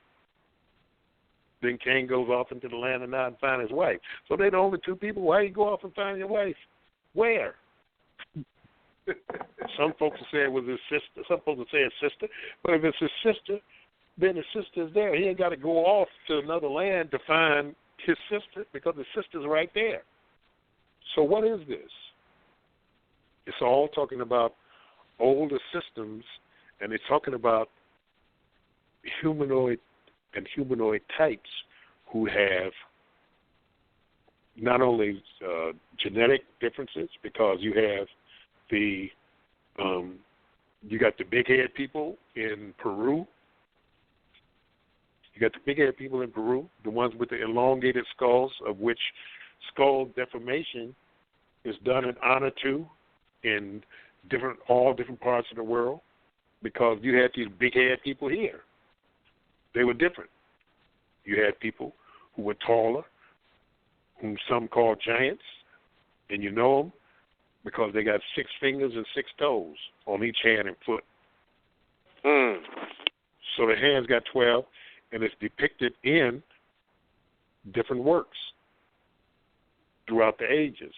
Then Cain goes off into the land of Nod and finds his wife. So they're the only two people. Why you go off and find your wife? Where? Some folks will say it was his sister. Some folks will say his sister. But if it's his sister, then his sister's there. He ain't got to go off to another land to find his sister because his sister's right there. So what is this? It's all talking about older systems, and it's talking about humanoid and humanoid types who have not only genetic differences, because you have you got the big head people in Peru. You got the big head people in Peru, the ones with the elongated skulls, of which skull deformation is done in honor to in all different parts of the world, because you had these big head people here. They were different. You had people who were taller, whom some call giants, and you know them because they got 6 fingers and 6 toes on each hand and foot. So the hands got 12, and it's depicted in different works throughout the ages.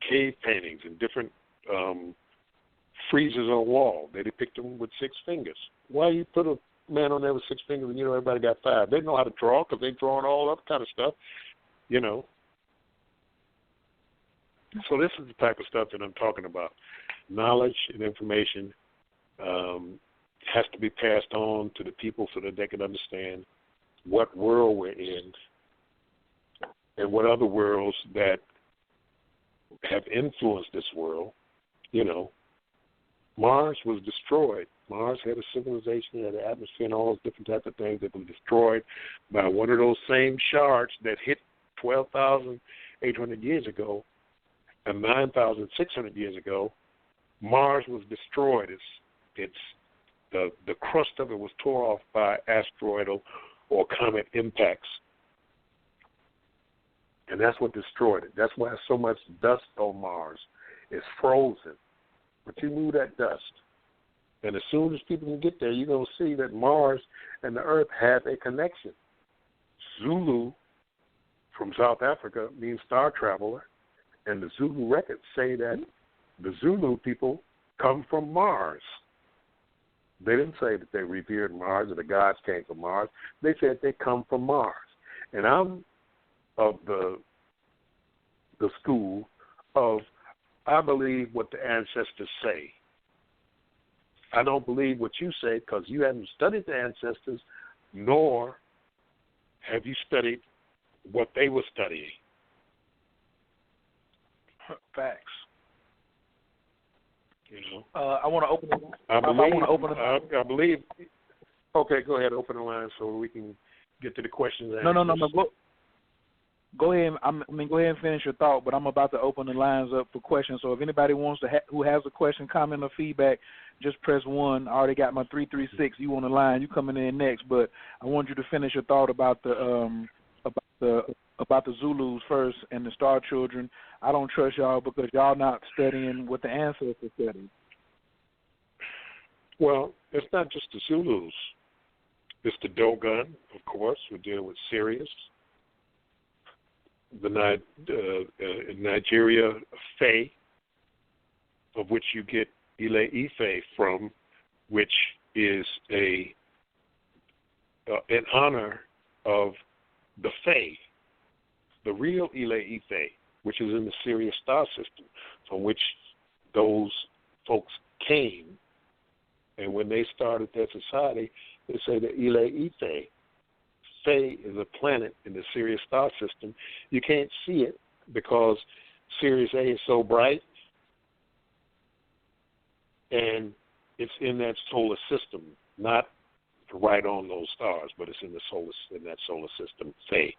Cave paintings and different friezes on the wall. They depict them with 6 fingers. Why you put a man on there with 6 fingers and everybody got 5? They know how to draw because they're drawing all other kind of stuff, So this is the type of stuff that I'm talking about. Knowledge and information has to be passed on to the people so that they can understand what world we're in and what other worlds that have influenced this world. Mars was destroyed. Mars had a civilization, had an atmosphere, and all those different types of things that were destroyed by one of those same shards that hit 12,800 years ago and 9,600 years ago. Mars was destroyed. The crust of it was torn off by asteroidal or comet impacts. And that's what destroyed it. That's why so much dust on Mars is frozen. But you move that dust. And as soon as people can get there, you're going to see that Mars and the Earth have a connection. Zulu from South Africa means star traveler. And the Zulu records say that the Zulu people come from Mars. They didn't say that they revered Mars or the gods came from Mars. They said they come from Mars. And I'm of the school of I believe what the ancestors say. I don't believe what you say because you haven't studied the ancestors, nor have you studied what they were studying. Facts. I want to open it. I believe. Okay, go ahead. Open the line so we can get to the questions. No. go ahead. Go ahead and finish your thought. But I'm about to open the lines up for questions. So if anybody wants to, who has a question, comment, or feedback, just press 1. I already got my 336. You on the line? You coming in next? But I want you to finish your thought about the Zulus first and the Star Children. I don't trust y'all because y'all not studying what the ancestors studied. Well, it's not just the Zulus. It's the Dogon, of course. We're dealing with Sirius. The Nigeria Fae, of which you get Ile Ife from, which is in honor of the Fae, the real Ile Ife, which is in the Sirius star system, from which those folks came. And when they started their society, they say the Ile Ife. Fae is a planet in the Sirius star system. You can't see it because Sirius A is so bright, and it's in that solar system, not right on those stars, but it's in that solar system. Fae,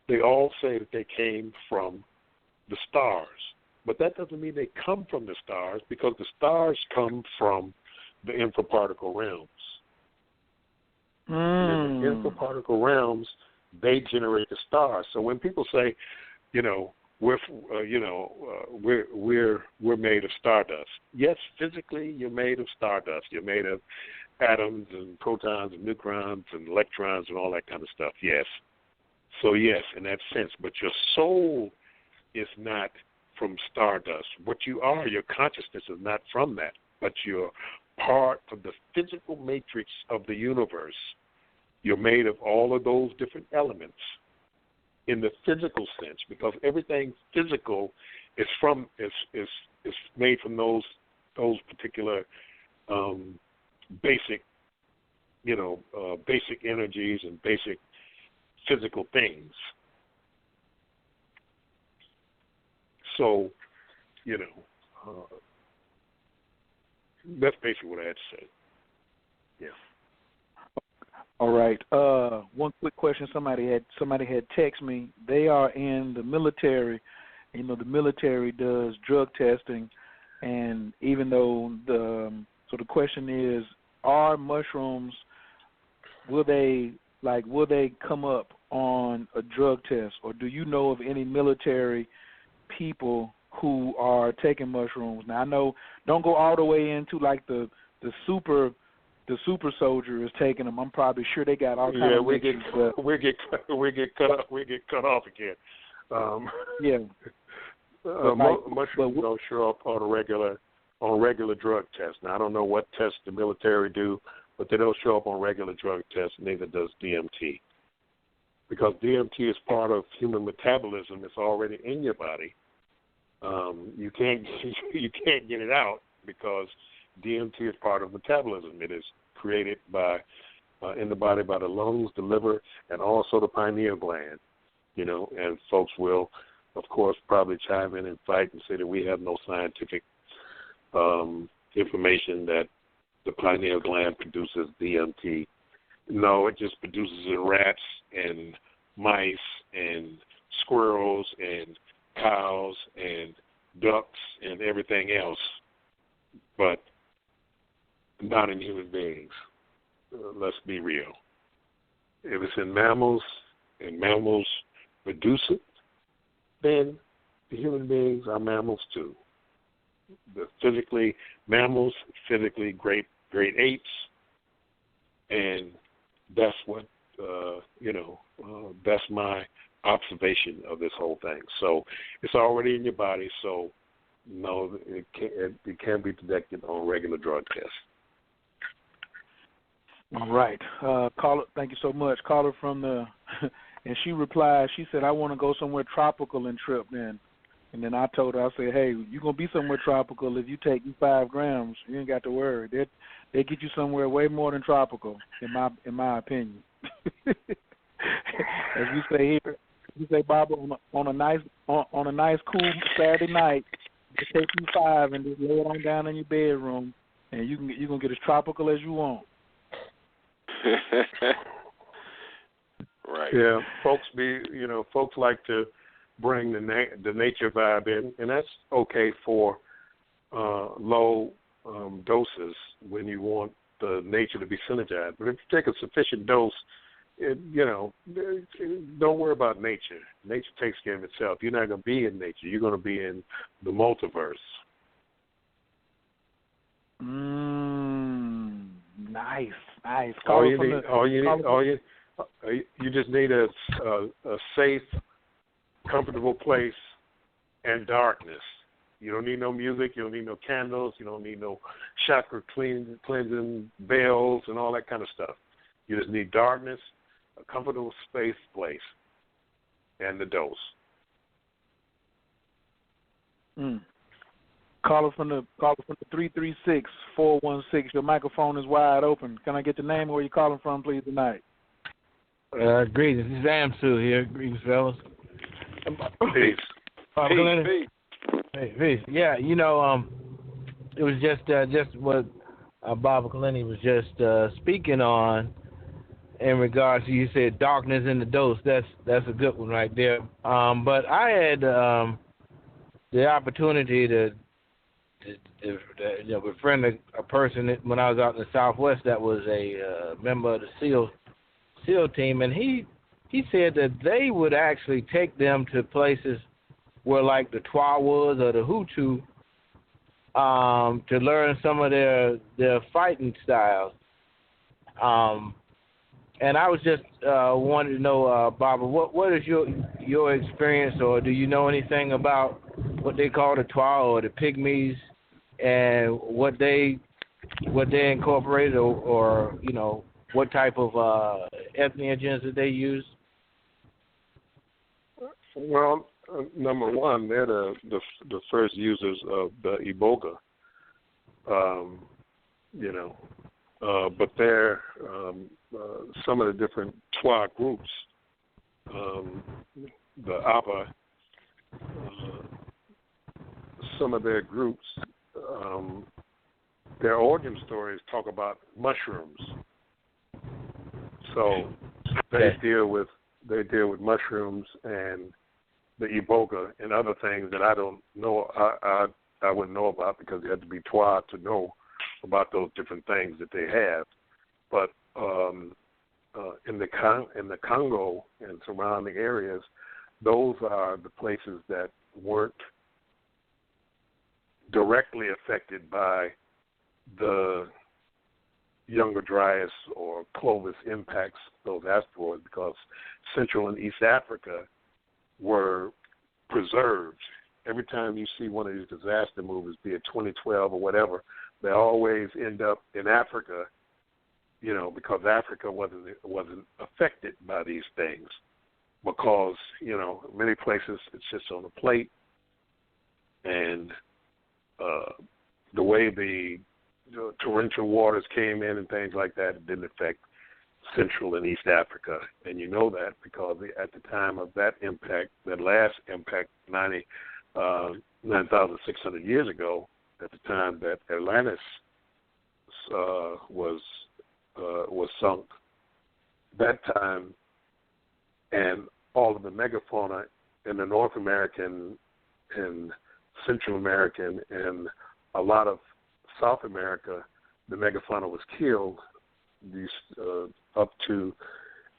they all say that they came from the stars, but that doesn't mean they come from the stars because the stars come from the infraparticle realms. And in the infraparticle realms, they generate the stars. So when people say, we're made of stardust. Yes, physically you're made of stardust. You're made of atoms and protons and neutrons and electrons and all that kind of stuff. Yes. So yes, in that sense. But your soul is not from stardust. What you are, your consciousness is not from that. But you're part of the physical matrix of the universe. You're made of all of those different elements in the physical sense, because everything physical is made from those particular basic energies and basic physical things. So, that's basically what I had to say. Yeah. All right. One quick question. Somebody had texted me. They are in the military. The military does drug testing, and even though the question is, are mushrooms, will they come up on a drug test, or do you know of any military people who are taking mushrooms? Now, I know, don't go all the way into like the super soldier is taking them. I'm probably sure they got all kinds of mixtures. We get cut off again. Mushrooms don't show up on regular drug tests. Now, I don't know what tests the military do, but they don't show up on regular drug tests. Neither does DMT, because DMT is part of human metabolism. It's already in your body. You can't get it out because DMT is part of metabolism. It is created in the body by the lungs, the liver, and also the pineal gland. And folks will, of course, probably chime in and fight and say that we have no scientific information that the pineal gland produces DMT. No, it just produces in rats and mice and squirrels and cows and ducks and everything else, but not in human beings. Let's be real. If it's in mammals and mammals produce it, then the human beings are mammals too. Mammals, physically great apes, and that's what, that's my observation of this whole thing. So it's already in your body, so no, it can't be detected on regular drug tests. All right. Caller, thank you so much. Caller from and she replied, she said, I want to go somewhere tropical and trip then. And then I told her, I said, hey, you're going to be somewhere tropical if you take 5 grams. You ain't got to worry. They get you somewhere way more than tropical, in my opinion. As we say here, we say, Bob, on a nice cool Saturday night, just take 5 and just lay it on down in your bedroom, and you're going to get as tropical as you want. Right. Yeah, folks like to bring the nature vibe in, and that's okay for low doses when you want the nature to be synergized. But if you take a sufficient dose, don't worry about nature. Nature takes care of itself. You're not going to be in nature. You're going to be in the multiverse. Nice. You just need a safe, comfortable place and darkness. You don't need no music. You don't need no candles. You don't need no chakra cleansing bells and all that kind of stuff. You just need darkness, a comfortable place, and the dose. Caller from the 336-416. Your microphone is wide open. Can I get your name and where you're calling from, please, tonight? Greetings. This is Amsu here. Greetings, fellas. Peace. Peace. Peace. Yeah, it was just what Baba Kilindi was just speaking on in regards to, you said darkness in the dose. That's a good one right there. But I had the opportunity to befriend a person when I was out in the Southwest that was a member of the SEAL team, and he said that they would actually take them to places where like the Twa was or the Hutu to learn some of their fighting styles. And I was just wanted to know, Barbara, what is your experience, or do you know anything about what they call the Twa or the Pygmies and what they incorporated, or what type of ethnogens that they use? Well, number one, they're the first users of the Iboga, but they're some of the different Twa groups, the Abba, some of their groups, their origin stories talk about mushrooms. So they deal with mushrooms and the Iboga and other things that I don't know. I wouldn't know about because you had to be Twa to know about those different things that they have. But in the Congo and surrounding areas, those are the places that weren't directly affected by the Younger Dryas or Clovis impacts, those asteroids, because Central and East Africa were preserved. Every time you see one of these disaster movies, be it 2012 or whatever, they always end up in Africa, because Africa wasn't affected by these things. Because, many places it's just on a plate, and the way the torrential waters came in and things like that, it didn't affect Central and East Africa. And you know that because at the time of that impact, that last impact, 9,600 years ago, at the time that Atlantis was sunk, that time, and all of the megafauna in the North American and Central American and a lot of South America, the megafauna was killed. These up to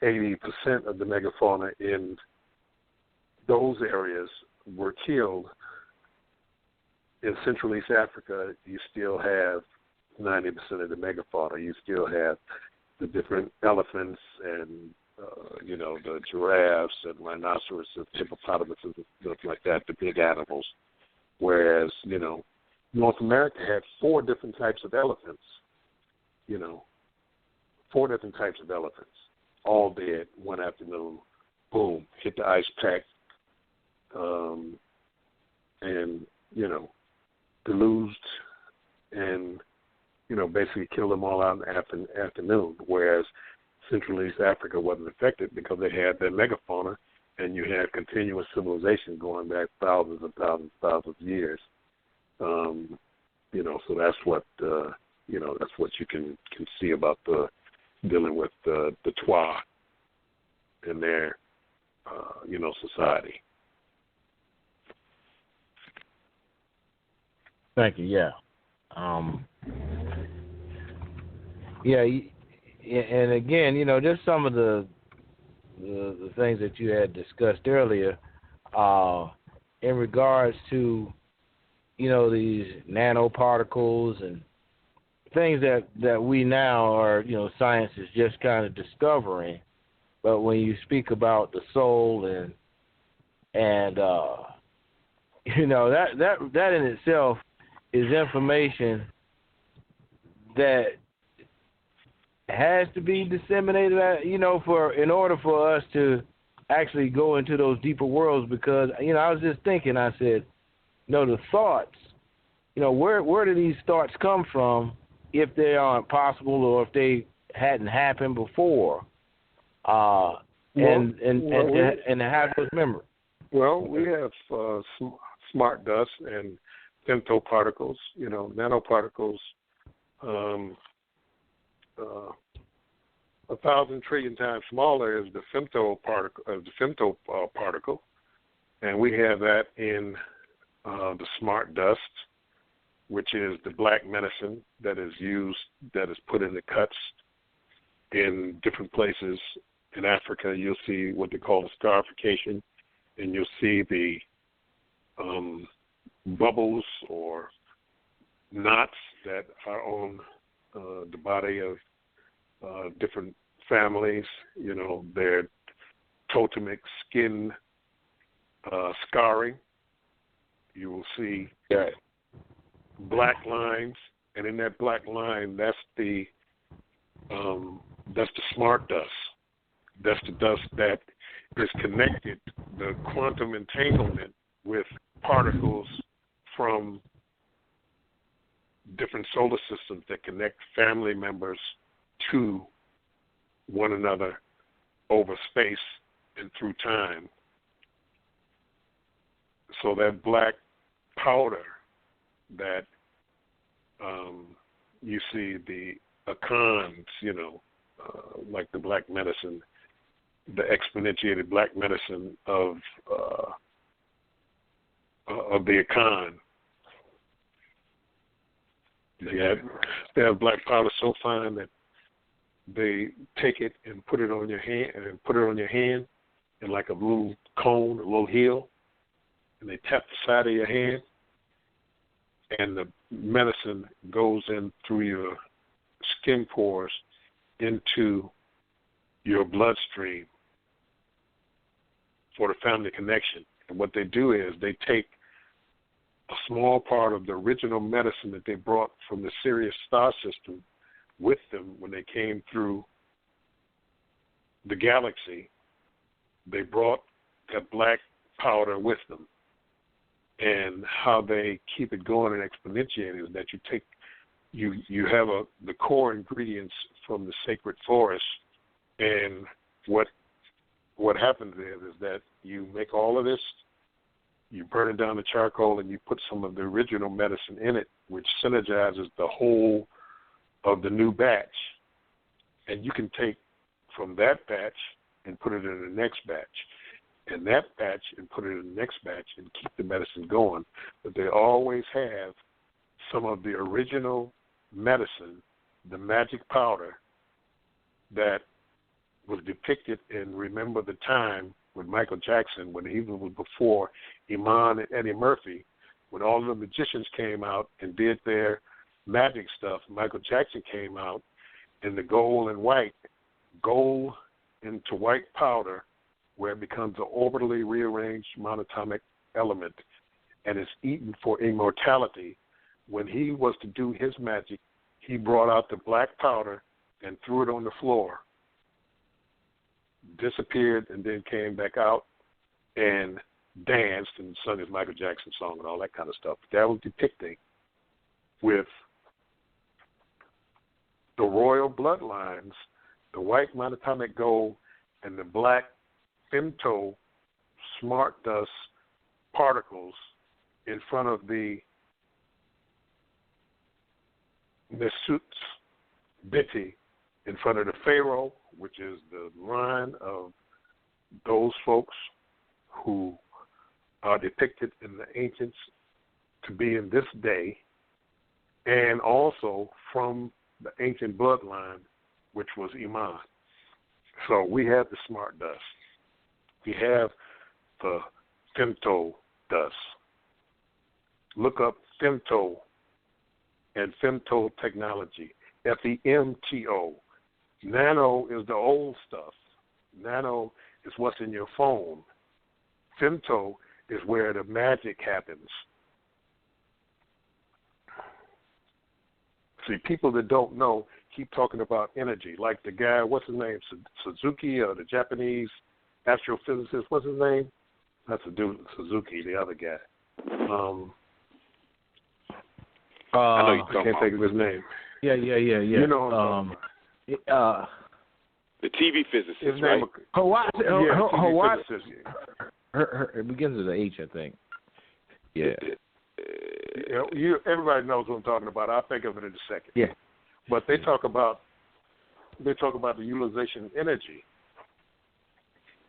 80% of the megafauna in those areas were killed. In Central East Africa, you still have 90% of the megafauna. You still have the different elephants and the giraffes and rhinoceroses, hippopotamuses, and stuff like that, the big animals. Whereas, North America had 4 different types of elephants, 4 different types of elephants, all dead one afternoon. Boom, hit the ice pack, and, deluged and, basically killed them all out in the afternoon, whereas Central East Africa wasn't affected because they had their megafauna, and you had continuous civilization going back thousands and thousands of years. So that's what that's what you can see about the dealing with the Twa in their, society. Thank you. Yeah. Yeah. And again, just some of the things that you had discussed earlier, in regards to, these nanoparticles and things that we now are, science is just kind of discovering. But when you speak about the soul and that in itself is information that has to be disseminated, in order for us to actually go into those deeper worlds. Because, I was just thinking, I said, the thoughts, where do these thoughts come from if they aren't possible or if they hadn't happened before? And have those memories. Well, we have smart dust and femtoparticles. Nanoparticles, 1,000 trillion times smaller is the femtoparticle, and we have that in the smart dust, which is the black medicine that is put in the cuts in different places. In Africa, you'll see what they call the scarification, and you'll see the bubbles or knots that are on the body of different families. Their totemic skin scarring. You will see black lines, and in that black line, that's the smart dust. That's the dust that is connected, the quantum entanglement with particles from different solar systems that connect family members to one another over space and through time. So that black powder that you see, the acons, like the black medicine, the exponentiated black medicine of the Akan. They have black powder so fine that they take it and put it on your hand, in like a little cone, a little heel, and they tap the side of your hand, and the medicine goes in through your skin pores into your bloodstream for the family connection. And what they do is they take a small part of the original medicine that they brought from the Sirius star system with them when they came through the galaxy. They brought that black powder with them. And how they keep it going and exponentiating is that you have the core ingredients from the sacred forest, and what happens is that you make all of this, you burn it down to charcoal, and you put some of the original medicine in it, which synergizes the whole of the new batch. And you can take from that batch and put it in the next batch, and that batch and put it in the next batch, and keep the medicine going. But they always have some of the original medicine, the magic powder that was depicted in Remember the Time with Michael Jackson, when he was before Iman and Eddie Murphy, when all the magicians came out and did their magic stuff. Michael Jackson came out in the gold and white, gold into white powder, where it becomes an orbitally rearranged monatomic element, and is eaten for immortality. When he was to do his magic, he brought out the black powder and threw it on the floor, disappeared, and then came back out and danced and sung his Michael Jackson song and all that kind of stuff. That was depicting with the royal bloodlines, the white monatomic gold and the black femto smart dust particles in front of the Mesut Biti, in front of the Pharaoh, which is the line of those folks who are depicted in the ancients to be in this day, and also from the ancient bloodline, which was Iman. So we have the smart dust. We have the femto dust. Look up femto and femto technology, FEMTO. Nano is the old stuff. Nano is what's in your phone. Femto is where the magic happens. See, people that don't know keep talking about energy, like the guy, what's his name, Suzuki, or the Japanese astrophysicist, what's his name? That's the dude, Suzuki, the other guy. I know you're I talking can't about. think of his name. Yeah. You know what I'm talking about. The TV physicist, His right? name, Hawaii. TV physicist. It begins with an H, I think. Yeah. Everybody knows what I'm talking about. I'll think of it in a second. Yeah. But they talk about the utilization of energy.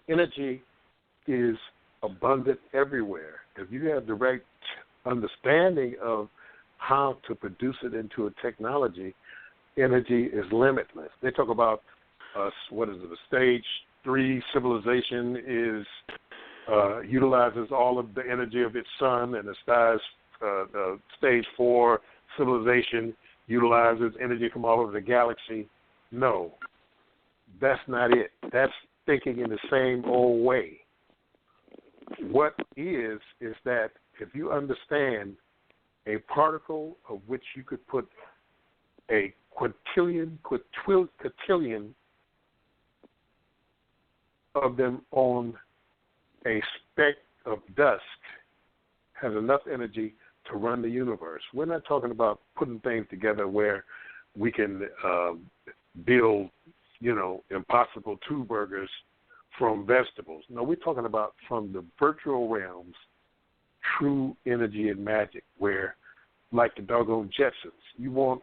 Energy is abundant everywhere. If you have the right understanding of how to produce it into a technology, energy is limitless. They talk about what is it? A stage 3 civilization utilizes all of the energy of its sun, and the stage 4 civilization utilizes energy from all over the galaxy. No, that's not it. That's thinking in the same old way. What is that if you understand a particle of which you could put a quintillion of them on a speck of dust, has enough energy to run the universe. We're not talking about putting things together where we can build, impossible two burgers from vegetables. No, we're talking about from the virtual realms, true energy and magic, where, like the doggone Jetsons, you want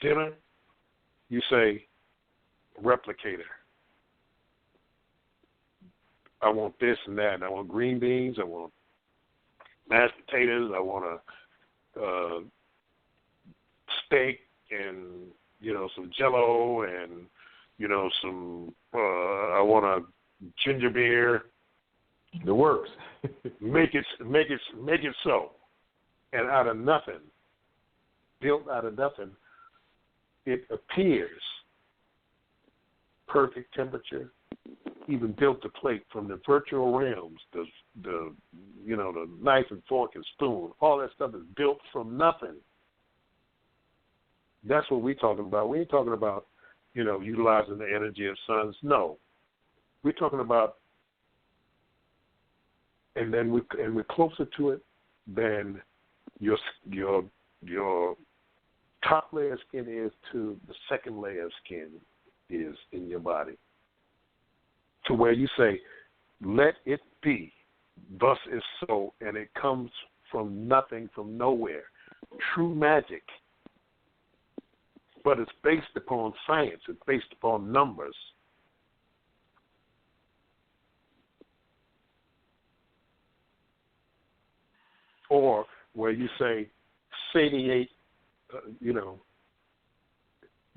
dinner, you say, replicator. I want this and that. I want green beans. I want mashed potatoes. I want a steak and, some Jell-O and, some, I want a ginger beer. The works. Make it so. And out of nothing, built out of nothing, it appears perfect temperature, even built to plate from the virtual realms, the knife and fork and spoon, all that stuff is built from nothing. That's what we're talking about. We ain't talking about, utilizing the energy of suns. No. We're talking about, and we're closer to it than your top layer of skin is to the second layer of skin is in your body. To where you say, let it be, thus is so, and it comes from nothing, from nowhere. True magic. But it's based upon science. It's based upon numbers. Or where you say, satiate,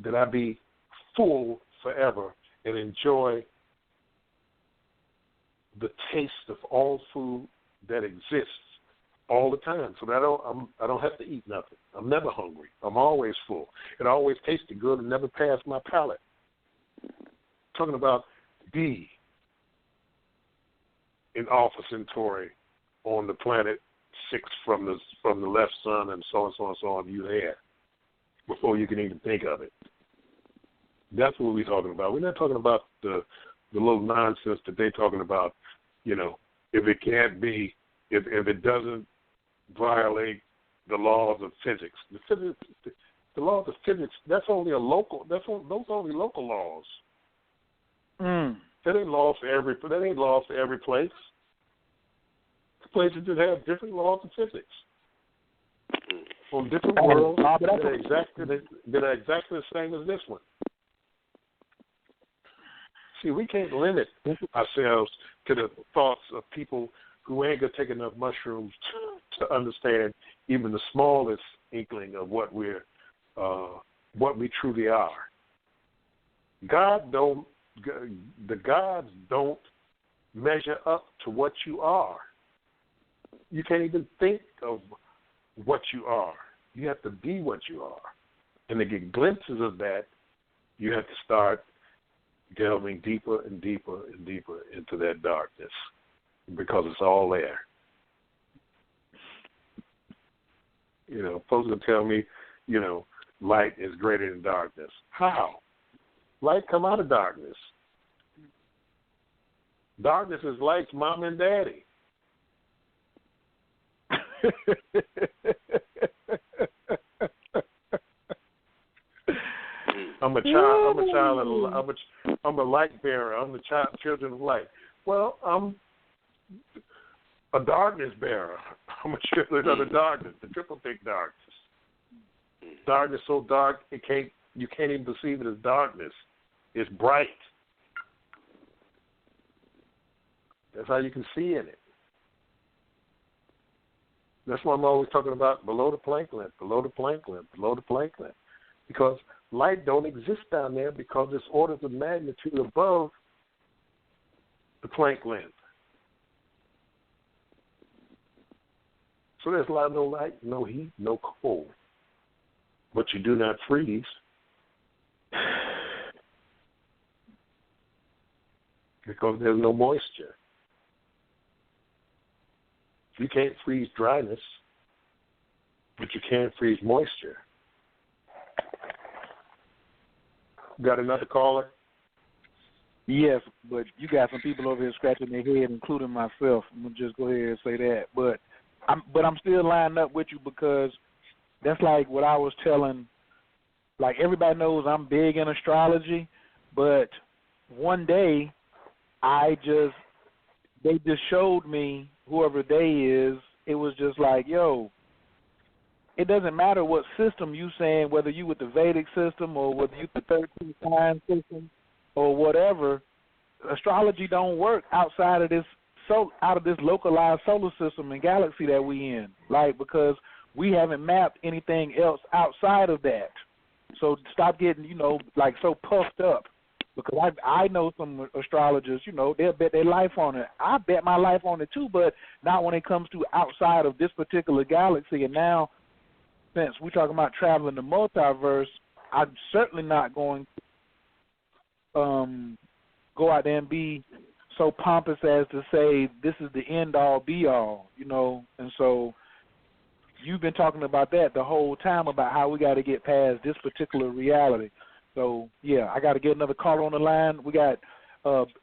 that I be full forever and enjoy the taste of all food that exists all the time, so that I don't have to eat nothing. I'm never hungry. I'm always full. It always tasted good and never passed my palate. Talking about be in Alpha Centauri on the planet 6 from the left sun, and so on and so on and so on. You there before you can even think of it. That's what we're talking about. We're not talking about the little nonsense that they're talking about. If it can't be, if it doesn't violate the laws of physics. The laws of physics. Those only local laws. That ain't laws for every. That ain't laws for every place. Places that have different laws of physics on different worlds that are exactly the same as this one. See, we can't limit ourselves to the thoughts of people who ain't gonna take enough mushrooms to understand even the smallest inkling of what we truly are. The gods don't measure up to what you are. You can't even think of what you are. You have to be what you are. And to get glimpses of that, you have to start delving deeper and deeper and deeper into that darkness, because it's all there. You know, folks will tell me, you know, light is greater than darkness. How? Light come out of darkness. Darkness is light's mom and daddy. I'm a light bearer. I'm the children of light. Well, I'm a darkness bearer. I'm a children of the darkness, the triple thick darkness. Darkness so dark you can't even perceive it as darkness. It's bright. That's how you can see in it. That's why I'm always talking about below the Planck length, below the Planck length, below the Planck length. Because light don't exist down there because it's orders of magnitude above the Planck length. So there's no light, no heat, no cold. But you do not freeze. Because there's no moisture. You can't freeze dryness, but you can freeze moisture. Got another caller? Yes, but you got some people over here scratching their head, including myself. I'm gonna just go ahead and say that. But I'm still lining up with you, because that's like what I was telling. Like, everybody knows I'm big in astrology, but one day they just showed me, whoever they is, it was just like, yo, it doesn't matter what system you saying, whether you with the Vedic system or whether you the 13 sign system or whatever, astrology don't work outside of this localized solar system and galaxy that we in. Like, because we haven't mapped anything else outside of that. So stop getting, like so puffed up. Because I know some astrologers, they'll bet their life on it. I bet my life on it too, but not when it comes to outside of this particular galaxy. And now, since we're talking about traveling the multiverse, I'm certainly not going to go out there and be so pompous as to say this is the end-all, be-all, And so you've been talking about that the whole time, about how we got to get past this particular reality. So, yeah, I got to get another caller on the line. We got,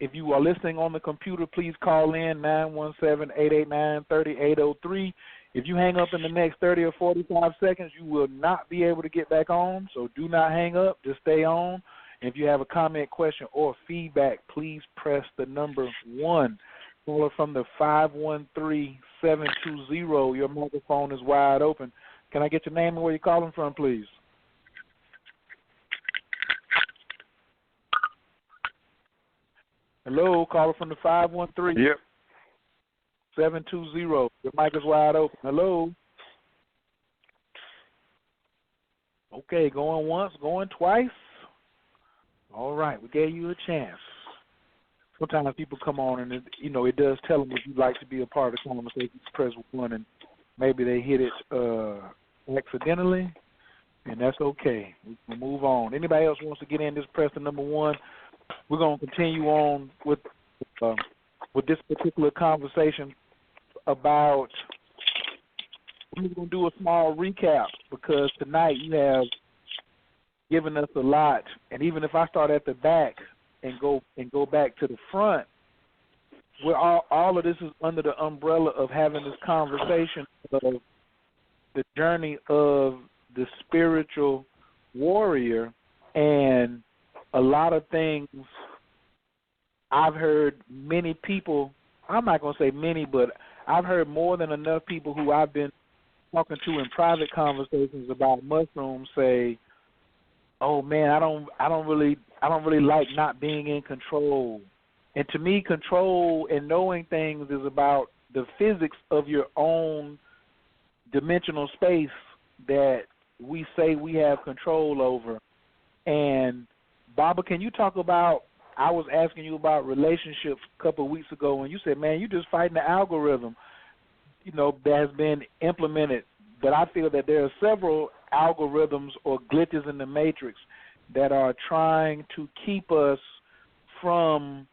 if you are listening on the computer, please call in 917-889-3803. If you hang up in the next 30 or 45 seconds, you will not be able to get back on. So do not hang up. Just stay on. And if you have a comment, question, or feedback, please press the number 1. Caller from the 513-720. Your microphone is wide open. Can I get your name and where you're calling from, please? Hello, caller from the 513. Yep. 720. Your mic is wide open. Hello. Okay, going once, going twice. All right, we gave you a chance. Sometimes people come on and, it does tell them if you'd like to be a part of the conversation, press 1, and maybe they hit it accidentally, and that's okay. We can move on. Anybody else wants to get in, just press the number 1. We're going to continue on with this particular conversation about, we're going to do a small recap, because tonight you have given us a lot. And even if I start at the back and go back to the front, we're all of this is under the umbrella of having this conversation of the journey of the spiritual warrior. And a lot of things I've heard many people, I'm not going to say many, but I've heard more than enough people who I've been talking to in private conversations about mushrooms say, oh man, I don't really I don't really like not being in control. And to me, control and knowing things is about the physics of your own dimensional space that we say we have control over. And, Baba, can you talk about, I was asking you about relationships a couple of weeks ago, and you said, man, you're just fighting the algorithm, that has been implemented. But I feel that there are several algorithms or glitches in the matrix that are trying to keep us from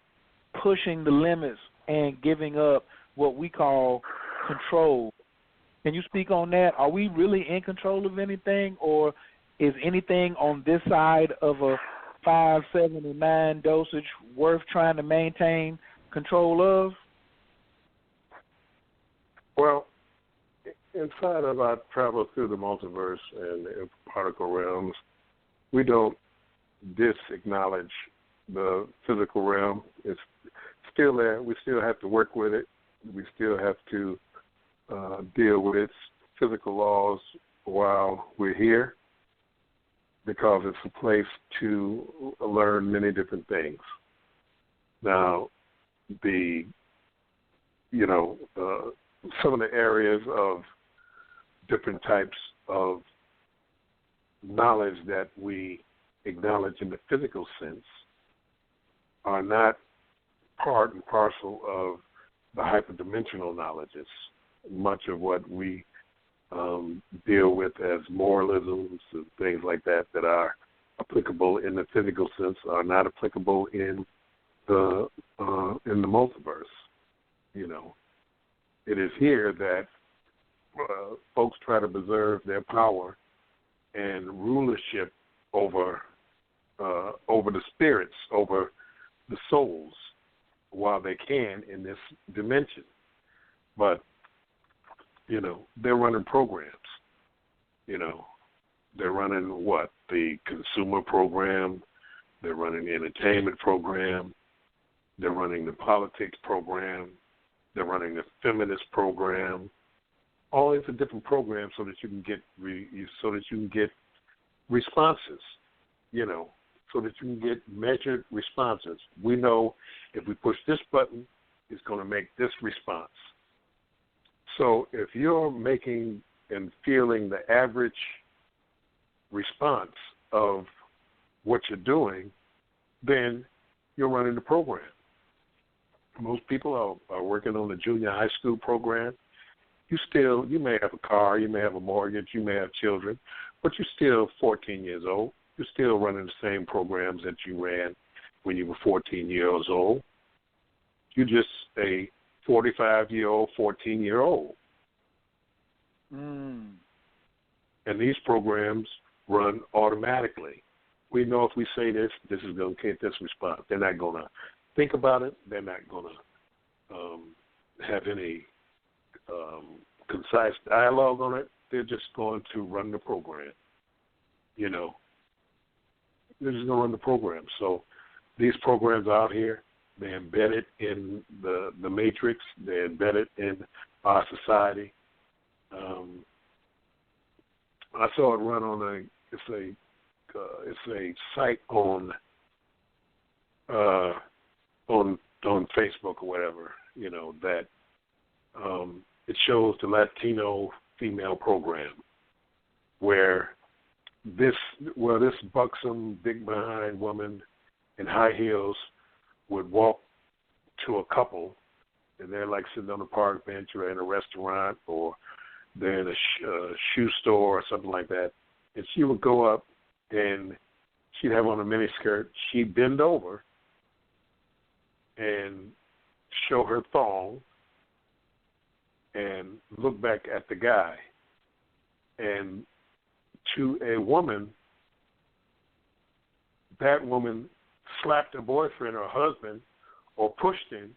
pushing the limits and giving up what we call control. Can you speak on that? Are we really in control of anything, or is anything on this side of a 5, 7, or 9 dosage worth trying to maintain control of? Well, inside of our travel through the multiverse and the particle realms, we don't disacknowledge the physical realm. It's still there. We still have to work with it. We still have to deal with its physical laws while we're here, because it's a place to learn many different things. Now, some of the areas of different types of knowledge that we acknowledge in the physical sense are not part and parcel of the hyperdimensional knowledges. Much of what we deal with as moralisms and things like that are applicable in the physical sense are not applicable in the multiverse. It is here that folks try to preserve their power and rulership over the spirits, over the souls, while they can in this dimension. But they're running programs. They're running what? The consumer program. They're running the entertainment program. They're running the politics program. They're running the feminist program. All these are different programs so that you can get responses. So that you can get measured responses. We know if we push this button, it's going to make this response. So if you're making and feeling the average response of what you're doing, then you're running the program. Most people are working on the junior high school program. You may have a car, you may have a mortgage, you may have children, but you're still 14 years old. You're still running the same programs that you ran when you were 14 years old. You're just a 45-year-old, 14-year-old. And these programs run automatically. We know if we say this is going to get this response. They're not going to think about it. They're not going to have any concise dialogue on it. They're just going to run the program. They're just going to run the program. So these programs out here, they're embedded in the matrix. They're embedded in our society. I saw it run on it's a site on Facebook or whatever, that it shows the Latino female program where this buxom, big behind woman in high heels would walk to a couple, and they're like sitting on a park bench or in a restaurant, or they're in a shoe store or something like that, and she would go up and she'd have on a miniskirt. She'd bend over and show her thong and look back at the guy. And to a woman, that woman slapped her boyfriend or husband or pushed him,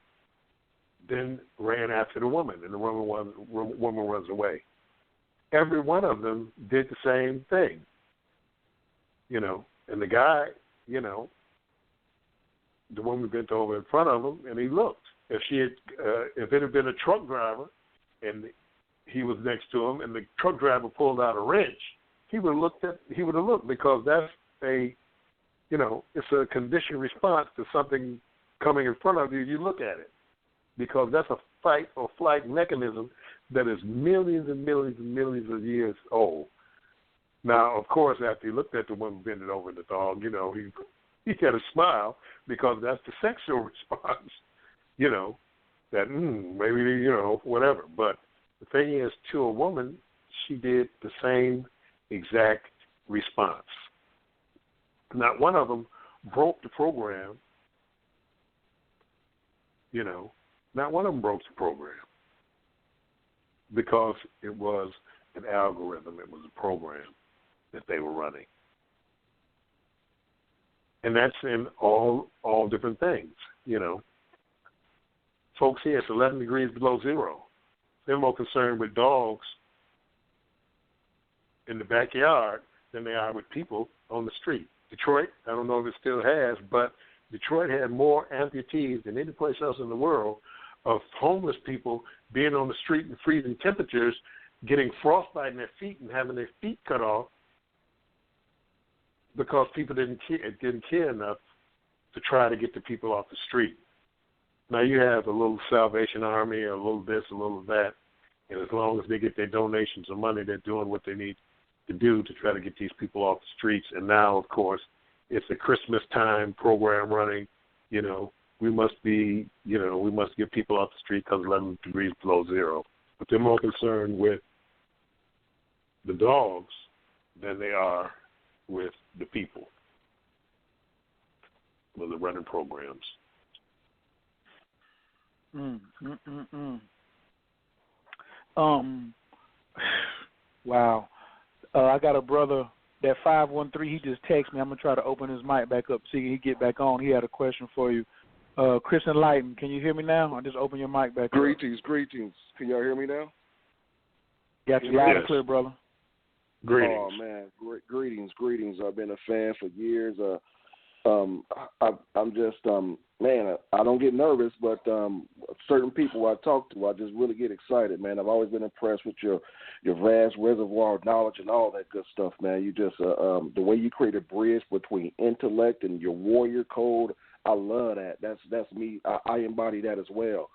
then ran after the woman, and the woman runs away. Every one of them did the same thing, and the guy, the woman bent over in front of him, and he looked. If it had been a truck driver, and he was next to him, and the truck driver pulled out a wrench, he would have looked, because that's a it's a conditioned response to something coming in front of you. You look at it because that's a fight or flight mechanism that is millions and millions and millions of years old. Now, of course, after he looked at the woman bending over the dog, he had a smile because that's the sexual response, that maybe, whatever. But the thing is, to a woman, she did the same exact response. Not one of them broke the program, not one of them broke the program because it was an algorithm, it was a program that they were running. And that's in all different things, Folks here, it's 11 degrees below zero. They're more concerned with dogs in the backyard than they are with people on the street. Detroit, I don't know if it still has, but Detroit had more amputees than any place else in the world of homeless people being on the street in freezing temperatures, getting frostbite in their feet and having their feet cut off because people didn't care enough to try to get the people off the street. Now you have a little Salvation Army, a little this, a little that, and as long as they get their donations of money, they're doing what they need to do to try to get these people off the streets. And now, of course, it's a Christmas time program running. We must get people off the street because 11 degrees below zero. But they're more concerned with the dogs than they are with the people, with the running programs. Wow. I got a brother, that 513, he just texted me. I'm going to try to open his mic back up, see if he get back on. He had a question for you. Chris Enlighten, can you hear me now? I'll just open your mic back up. Greetings. Can y'all hear me now? Got you loud and clear, brother. Greetings. Oh, man. Greetings. I've been a fan for years. I'm just, man, I don't get nervous, but certain people I talk to, I just really get excited, man. I've always been impressed with your vast reservoir of knowledge and all that good stuff, man. You just, the way you create a bridge between intellect and your warrior code, I love that. That's me. I embody that as well.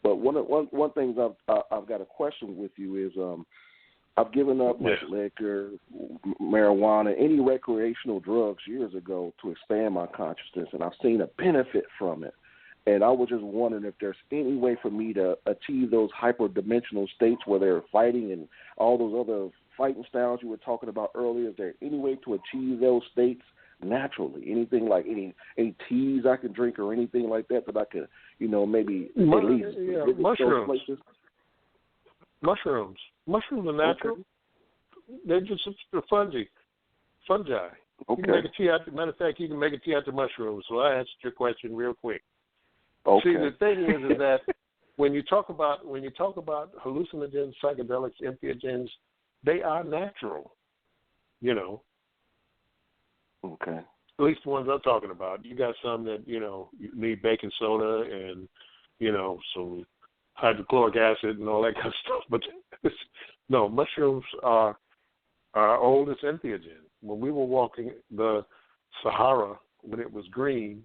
But one thing I've got a question with you is, I've given up liquor, marijuana, any recreational drugs years ago to expand my consciousness, and I've seen a benefit from it. And I was just wondering if there's any way for me to achieve those hyperdimensional states where they're fighting and all those other fighting styles you were talking about earlier. Is there any way to achieve those states naturally? Anything like any teas I can drink or anything like that I could, maybe at least mushrooms. Mushrooms are natural. Okay. They're just fungi. Okay. You can make a tea out. Matter of fact, you can make a tea out of mushrooms. So I answered your question real quick. Okay. See, the thing is that when you talk about hallucinogens, psychedelics, entheogens, they are natural. Okay. At least the ones I'm talking about. You got some that you need baking soda and some hydrochloric acid and all that kind of stuff. But no, mushrooms are our oldest entheogen. When we were walking the Sahara when it was green,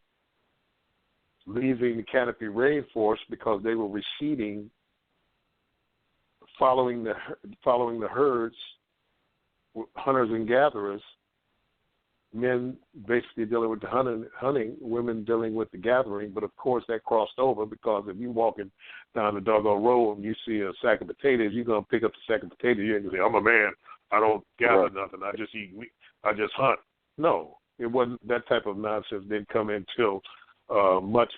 leaving the canopy rainforest because they were receding, following the herds, hunters and gatherers, men basically dealing with the hunting, women dealing with the gathering. But of course that crossed over because if you're walking down the doggone road and you see a sack of potatoes, you're gonna pick up the sack of potatoes. You ain't gonna say, "I'm a man. I don't gather nothing. I just eat meat. I just hunt." No, it wasn't. That type of nonsense didn't come until much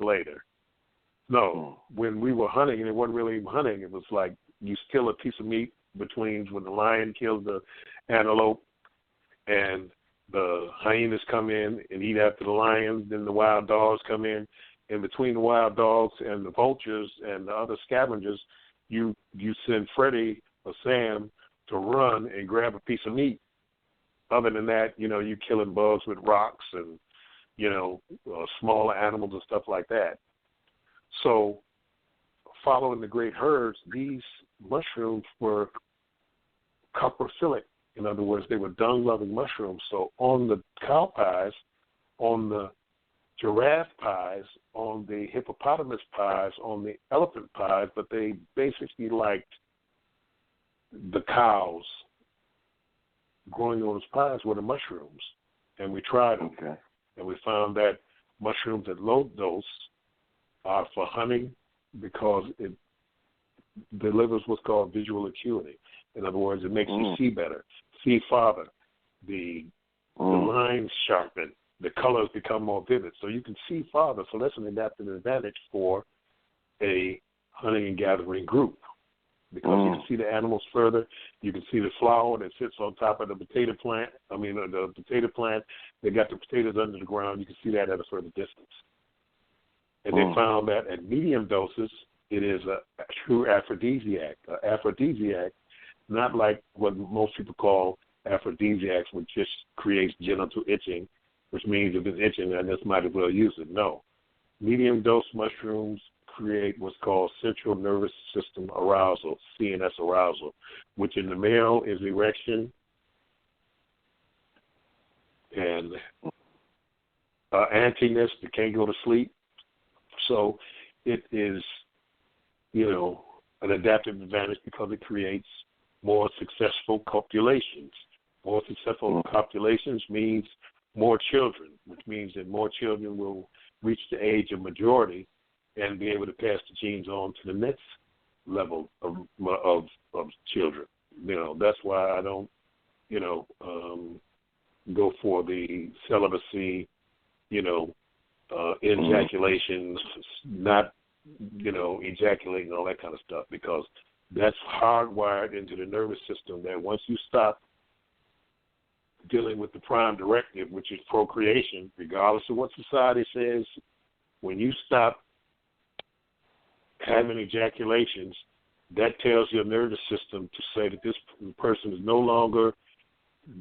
later. No, when we were hunting, and it wasn't really hunting. It was like you kill a piece of meat between when the lion kills the antelope and the hyenas come in and eat after the lions, then the wild dogs come in. And between the wild dogs and the vultures and the other scavengers, you send Freddie or Sam to run and grab a piece of meat. Other than that, you're killing bugs with rocks and, smaller animals and stuff like that. So following the great herds, these mushrooms were coprophilic In other words, they were dung-loving mushrooms. So on the cow pies, on the giraffe pies, on the hippopotamus pies, on the elephant pies, but they basically liked the cows growing those pies were the mushrooms. And we tried them. Okay. And we found that mushrooms at low dose are for hunting because it delivers what's called visual acuity. In other words, it makes you see better, see farther. The lines sharpen, the colors become more vivid, so you can see farther. So that's an adaptive advantage for a hunting and gathering group because you can see the animals further. You can see the flower that sits on top of the potato plant. The potato plant, they got the potatoes under the ground. You can see that at a further distance. And they found that at medium doses, it is a true aphrodisiac. Aphrodisiac, not like what most people call aphrodisiacs, which just creates genital itching, which means if it's itching, I just might as well use it. No. Medium dose mushrooms create what's called central nervous system arousal, CNS arousal, which in the male is erection and antiness, they can't go to sleep. So it is, an adaptive advantage because it creates more successful copulations. More successful copulations means more children, which means that more children will reach the age of majority and be able to pass the genes on to the next level of children. That's why I don't, go for the celibacy, ejaculation, not, ejaculating, all that kind of stuff, because that's hardwired into the nervous system that once you stop dealing with the prime directive, which is procreation, regardless of what society says, when you stop having ejaculations, that tells your nervous system to say that this person is no longer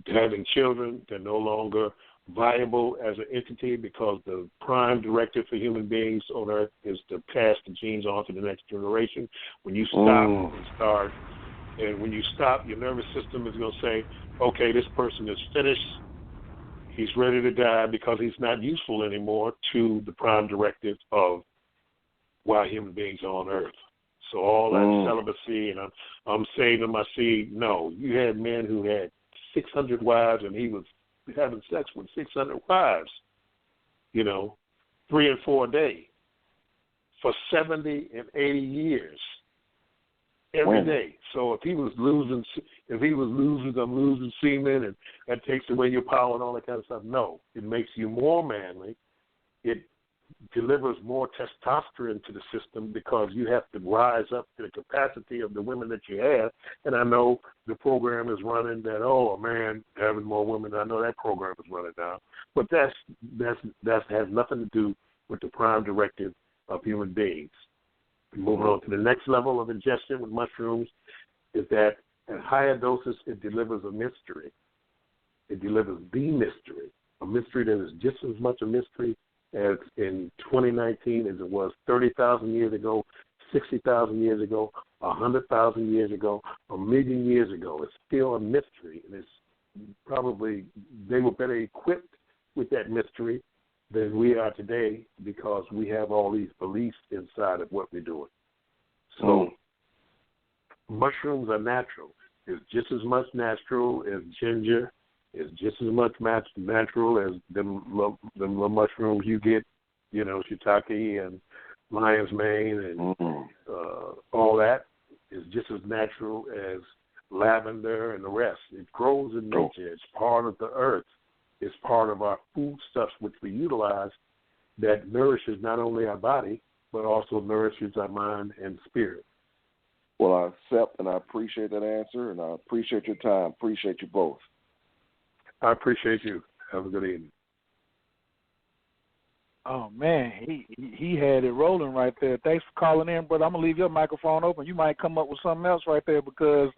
having children, they're no longer viable as an entity because the prime directive for human beings on Earth is to pass the genes on to the next generation. When you stop when you stop, your nervous system is going to say, okay, this person is finished. He's ready to die because he's not useful anymore to the prime directive of why human beings are on Earth. So all that celibacy and I'm saving my seed. No, you had men who had 600 wives and he was having sex with 600 wives, 3 and 4 a day for 70 and 80 years every day. So if he was losing semen and that takes away your power and all that kind of stuff, no, it makes you more manly. It delivers more testosterone to the system because you have to rise up to the capacity of the women that you have. And I know the program is running that, a man having more women. I know that program is running now. But that has nothing to do with the prime directive of human beings. Moving on to the next level of ingestion with mushrooms is that at higher doses, it delivers a mystery. It delivers the mystery, a mystery that is just as much a mystery as in 2019 as it was 30,000 years ago, 60,000 years ago, 100,000 years ago, a million years ago. It's still a mystery, and it's probably they were better equipped with that mystery than we are today because we have all these beliefs inside of what we're doing. So mushrooms are natural. It's just as much natural as ginger. It's just as much natural as them mushrooms you get, shiitake and lion's mane and all that is just as natural as lavender and the rest. It grows in nature. It's part of the earth. It's part of our foodstuffs, which we utilize, that nourishes not only our body, but also nourishes our mind and spirit. Well, I accept and I appreciate that answer, and I appreciate your time. Appreciate you both. I appreciate you. Have a good evening. Oh, man, he had it rolling right there. Thanks for calling in, brother. I'm going to leave your microphone open. You might come up with something else right there because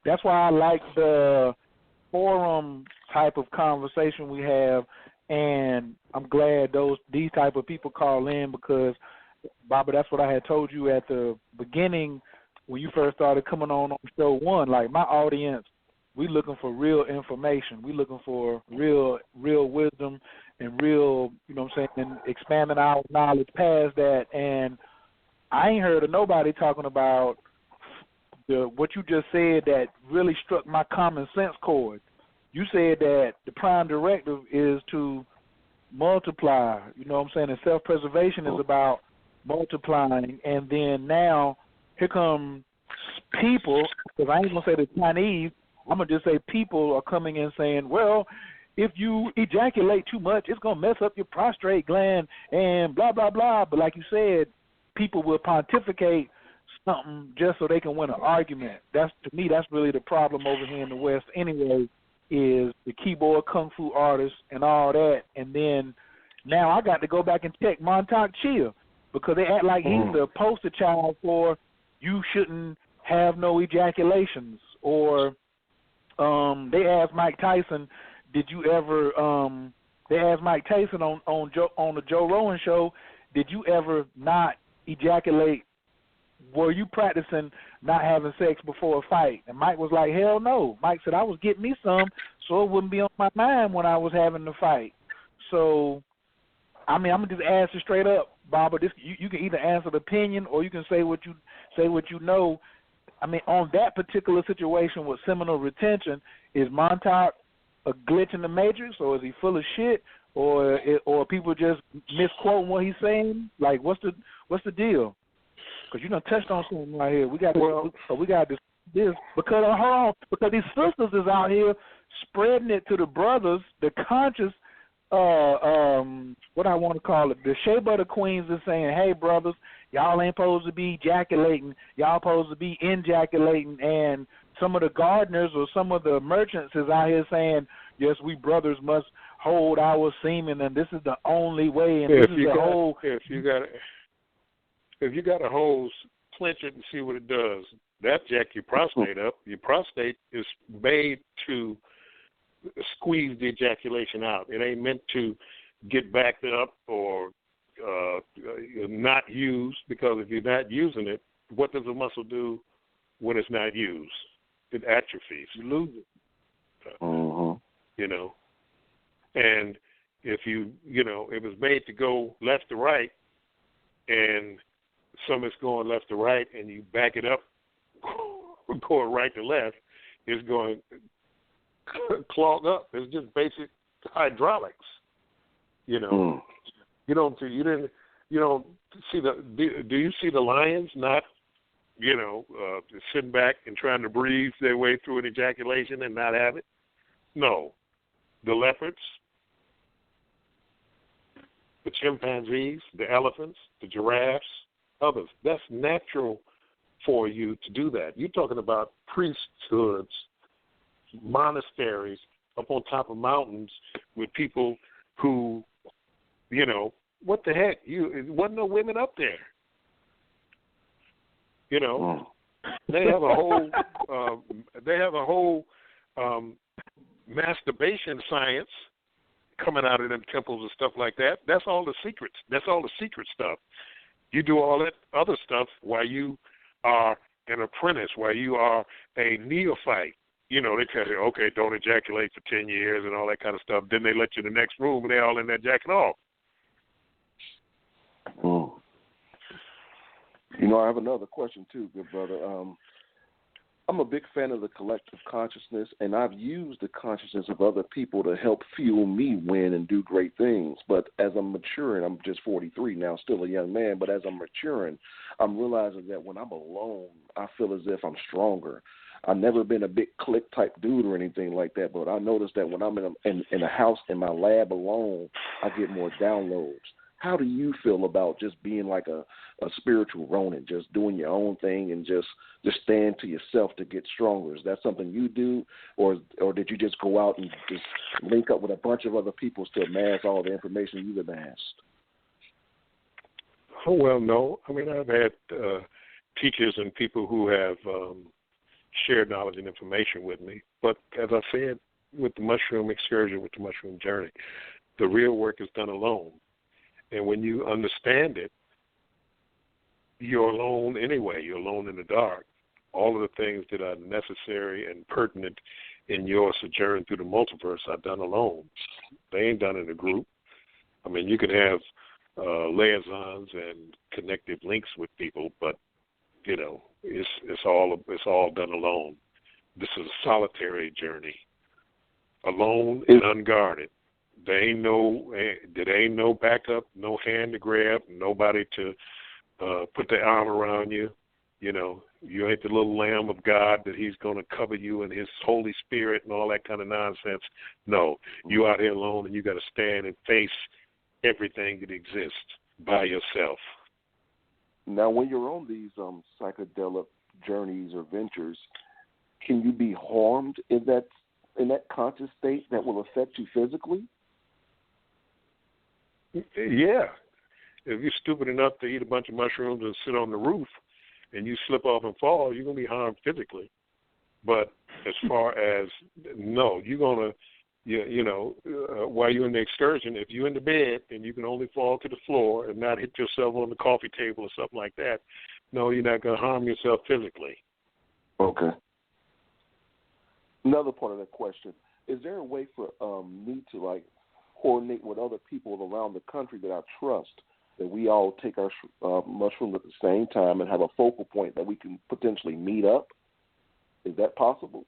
that's why I like the forum type of conversation we have, and I'm glad these type of people call in because, Baba, that's what I had told you at the beginning when you first started coming on show one. Like, my audience we looking for real information. We looking for real wisdom and real, you know what I'm saying, expanding our knowledge past that. And I ain't heard of nobody talking about what you just said that really struck my common sense chord. You said that the prime directive is to multiply, you know what I'm saying, and self-preservation is about multiplying. And then now here come people, because I ain't going to say the Chinese, I'm going to just say people are coming in saying, well, if you ejaculate too much, it's going to mess up your prostate gland and blah, blah, blah. But like you said, people will pontificate something just so they can win an argument. To me, that's really the problem over here in the West anyway, is the keyboard kung fu artists and all that. And then now I got to go back and check Montauk Chia because they act like he's the poster child for you shouldn't have no ejaculations. Or they asked Mike Tyson, did you ever they asked Mike Tyson on the Joe Rogan show, did you ever not ejaculate? Were you practicing not having sex before a fight? And Mike was like, hell no. Mike said, I was getting me some so it wouldn't be on my mind when I was having the fight. So, I mean, I'm going to just ask you straight up, Baba. You can either answer the opinion or you can say what you know. I mean, on that particular situation with seminal retention, is Montauk a glitch in the matrix, or is he full of shit, or people just misquoting what he's saying? Like, what's the deal? Because you done touched on something right here. We got this because hold on, because these sisters is out here spreading it to the brothers. The conscious, what I want to call it, the Shea Butter Queens is saying, hey brothers, y'all ain't supposed to be ejaculating. Y'all supposed to be injaculating. And some of the gardeners or some of the merchants is out here saying, yes, we brothers must hold our semen, and this is the only way. And this is the whole. If you got a hose, clench it and see what it does. That jack your prostate up. Your prostate is made to squeeze the ejaculation out. It ain't meant to get backed up or not used, because if you're not using it, what does the muscle do when it's not used? It atrophies. You lose it. You know. And if it was made to go left to right, and some is going left to right, and you back it up, going right to left, it's going to clog up. It's just basic hydraulics. You know, you don't see do you see the lions not, sitting back and trying to breathe their way through an ejaculation and not have it? No. The leopards, the chimpanzees, the elephants, the giraffes, others. That's natural for you to do that. You're talking about priesthoods, monasteries up on top of mountains with people who, what the heck? There wasn't no women up there. They have a whole masturbation science coming out of them temples and stuff like that. That's all the secrets. That's all the secret stuff. You do all that other stuff while you are an apprentice, while you are a neophyte. They tell you, okay, don't ejaculate for 10 years and all that kind of stuff. Then they let you in the next room and they're all in there jacking off. I have another question too, good brother. I'm a big fan of the collective consciousness, and I've used the consciousness of other people to help fuel me win and do great things. But as I'm maturing, I'm just 43 now, still a young man, but as I'm maturing, I'm realizing that when I'm alone, I feel as if I'm stronger. I've never been a big clique type dude or anything like that, but I noticed that when I'm in a house, in my lab alone, I get more downloads. How do you feel about just being like a spiritual Ronin, just doing your own thing and just stand to yourself to get stronger? Is that something you do, or did you just go out and just link up with a bunch of other people to amass all the information you've amassed? Oh, well, no. I mean, I've had teachers and people who have shared knowledge and information with me. But as I said, with the mushroom excursion, with the mushroom journey, the real work is done alone. And when you understand it, you're alone anyway. You're alone in the dark. all of the things that are necessary and pertinent in your sojourn through the multiverse are done alone. They ain't done in a group. I mean, you can have liaisons and connective links with people, but you know, it's all done alone. This is a solitary journey, alone and unguarded. There ain't no backup, no hand to grab, nobody to put their arm around you. You know, you ain't the little lamb of God that he's going to cover you in his Holy Spirit and all that kind of nonsense. No, you out here alone, and you got to stand and face everything that exists by yourself. Now, when you're on these psychedelic journeys or ventures, can you be harmed in that conscious state that will affect you physically? Yeah. If you're stupid enough to eat a bunch of mushrooms and sit on the roof and you slip off and fall, you're going to be harmed physically. But as far as, no, you're going to, while you're in the excursion, if you're in the bed and you can only fall to the floor and not hit yourself on the coffee table or something like that, no, you're not going to harm yourself physically. Okay. Another part of that question, is there a way for me to, like, coordinate with other people around the country that I trust, that we all take our mushrooms at the same time and have a focal point that we can potentially meet up? Is that possible?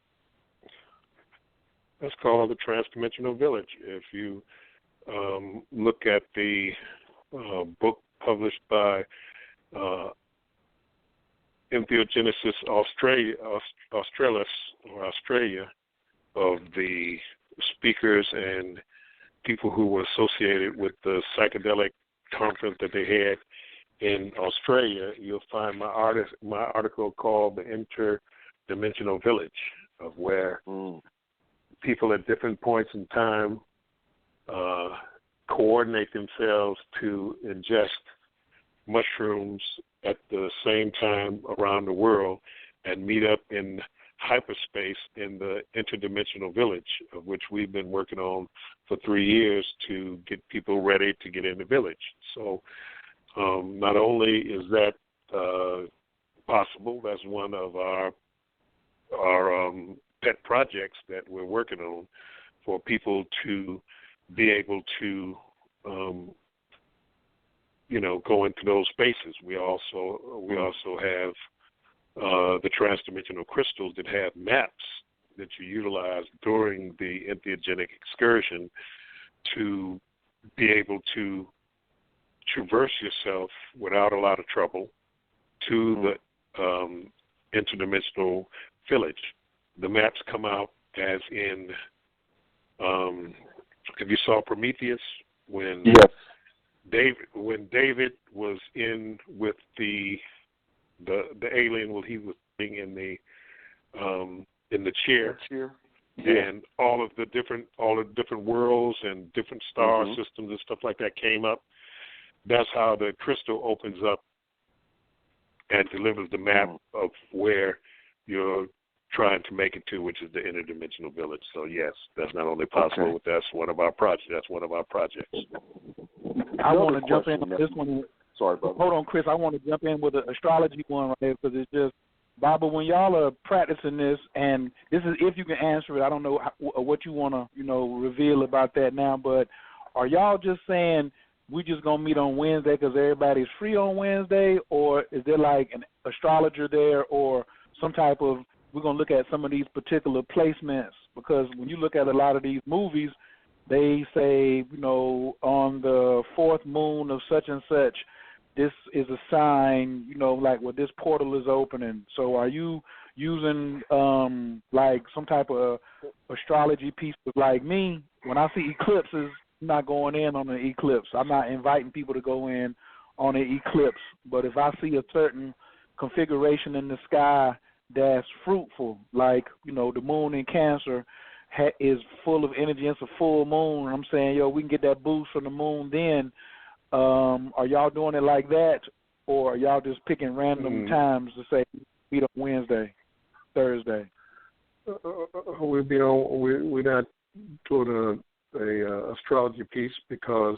That's called the Transdimensional Village. If you look at the book published by Entheogenesis Australia, of the speakers and people who were associated with the psychedelic conference that they had in Australia, you'll find my article called The Interdimensional Village, of where people at different points in time coordinate themselves to ingest mushrooms at the same time around the world and meet up in hyperspace in the interdimensional village, of which we've been working on for 3 years to get people ready to get in the village. So not only is that possible, that's one of our pet projects that we're working on for people to be able to go into those spaces. We also have the transdimensional crystals that have maps that you utilize during the entheogenic excursion to be able to traverse yourself without a lot of trouble to the interdimensional village. The maps come out as in, if you saw Prometheus, when David was in with the alien, well, he was sitting in the chair, and all the different worlds and different star systems and stuff like that came up. That's how the crystal opens up and delivers the map of where you're trying to make it to, which is the interdimensional village. So yes, that's not only possible, but that's one of our projects. I want to jump in on this one. Sorry, brother. Hold on, Chris. I want to jump in with an astrology one right there, because it's just, Baba, when y'all are practicing this, and this is if you can answer it, I don't know what you want to, reveal about that now, but are y'all just saying we just going to meet on Wednesday because everybody's free on Wednesday, or is there like an astrologer there or some type of, we're going to look at some of these particular placements? Because when you look at a lot of these movies, they say, on the fourth moon of such and such, this is a sign, like where this portal is opening. So are you using like some type of astrology piece? Like me, when I see eclipses, I'm not going in on an eclipse. I'm not inviting people to go in on an eclipse. But if I see a certain configuration in the sky that's fruitful, like, the moon in Cancer is full of energy, it's a full moon, I'm saying, we can get that boost from the moon then. Are y'all doing it like that, or are y'all just picking random times to say meet on Wednesday, Thursday? We're not doing a astrology piece because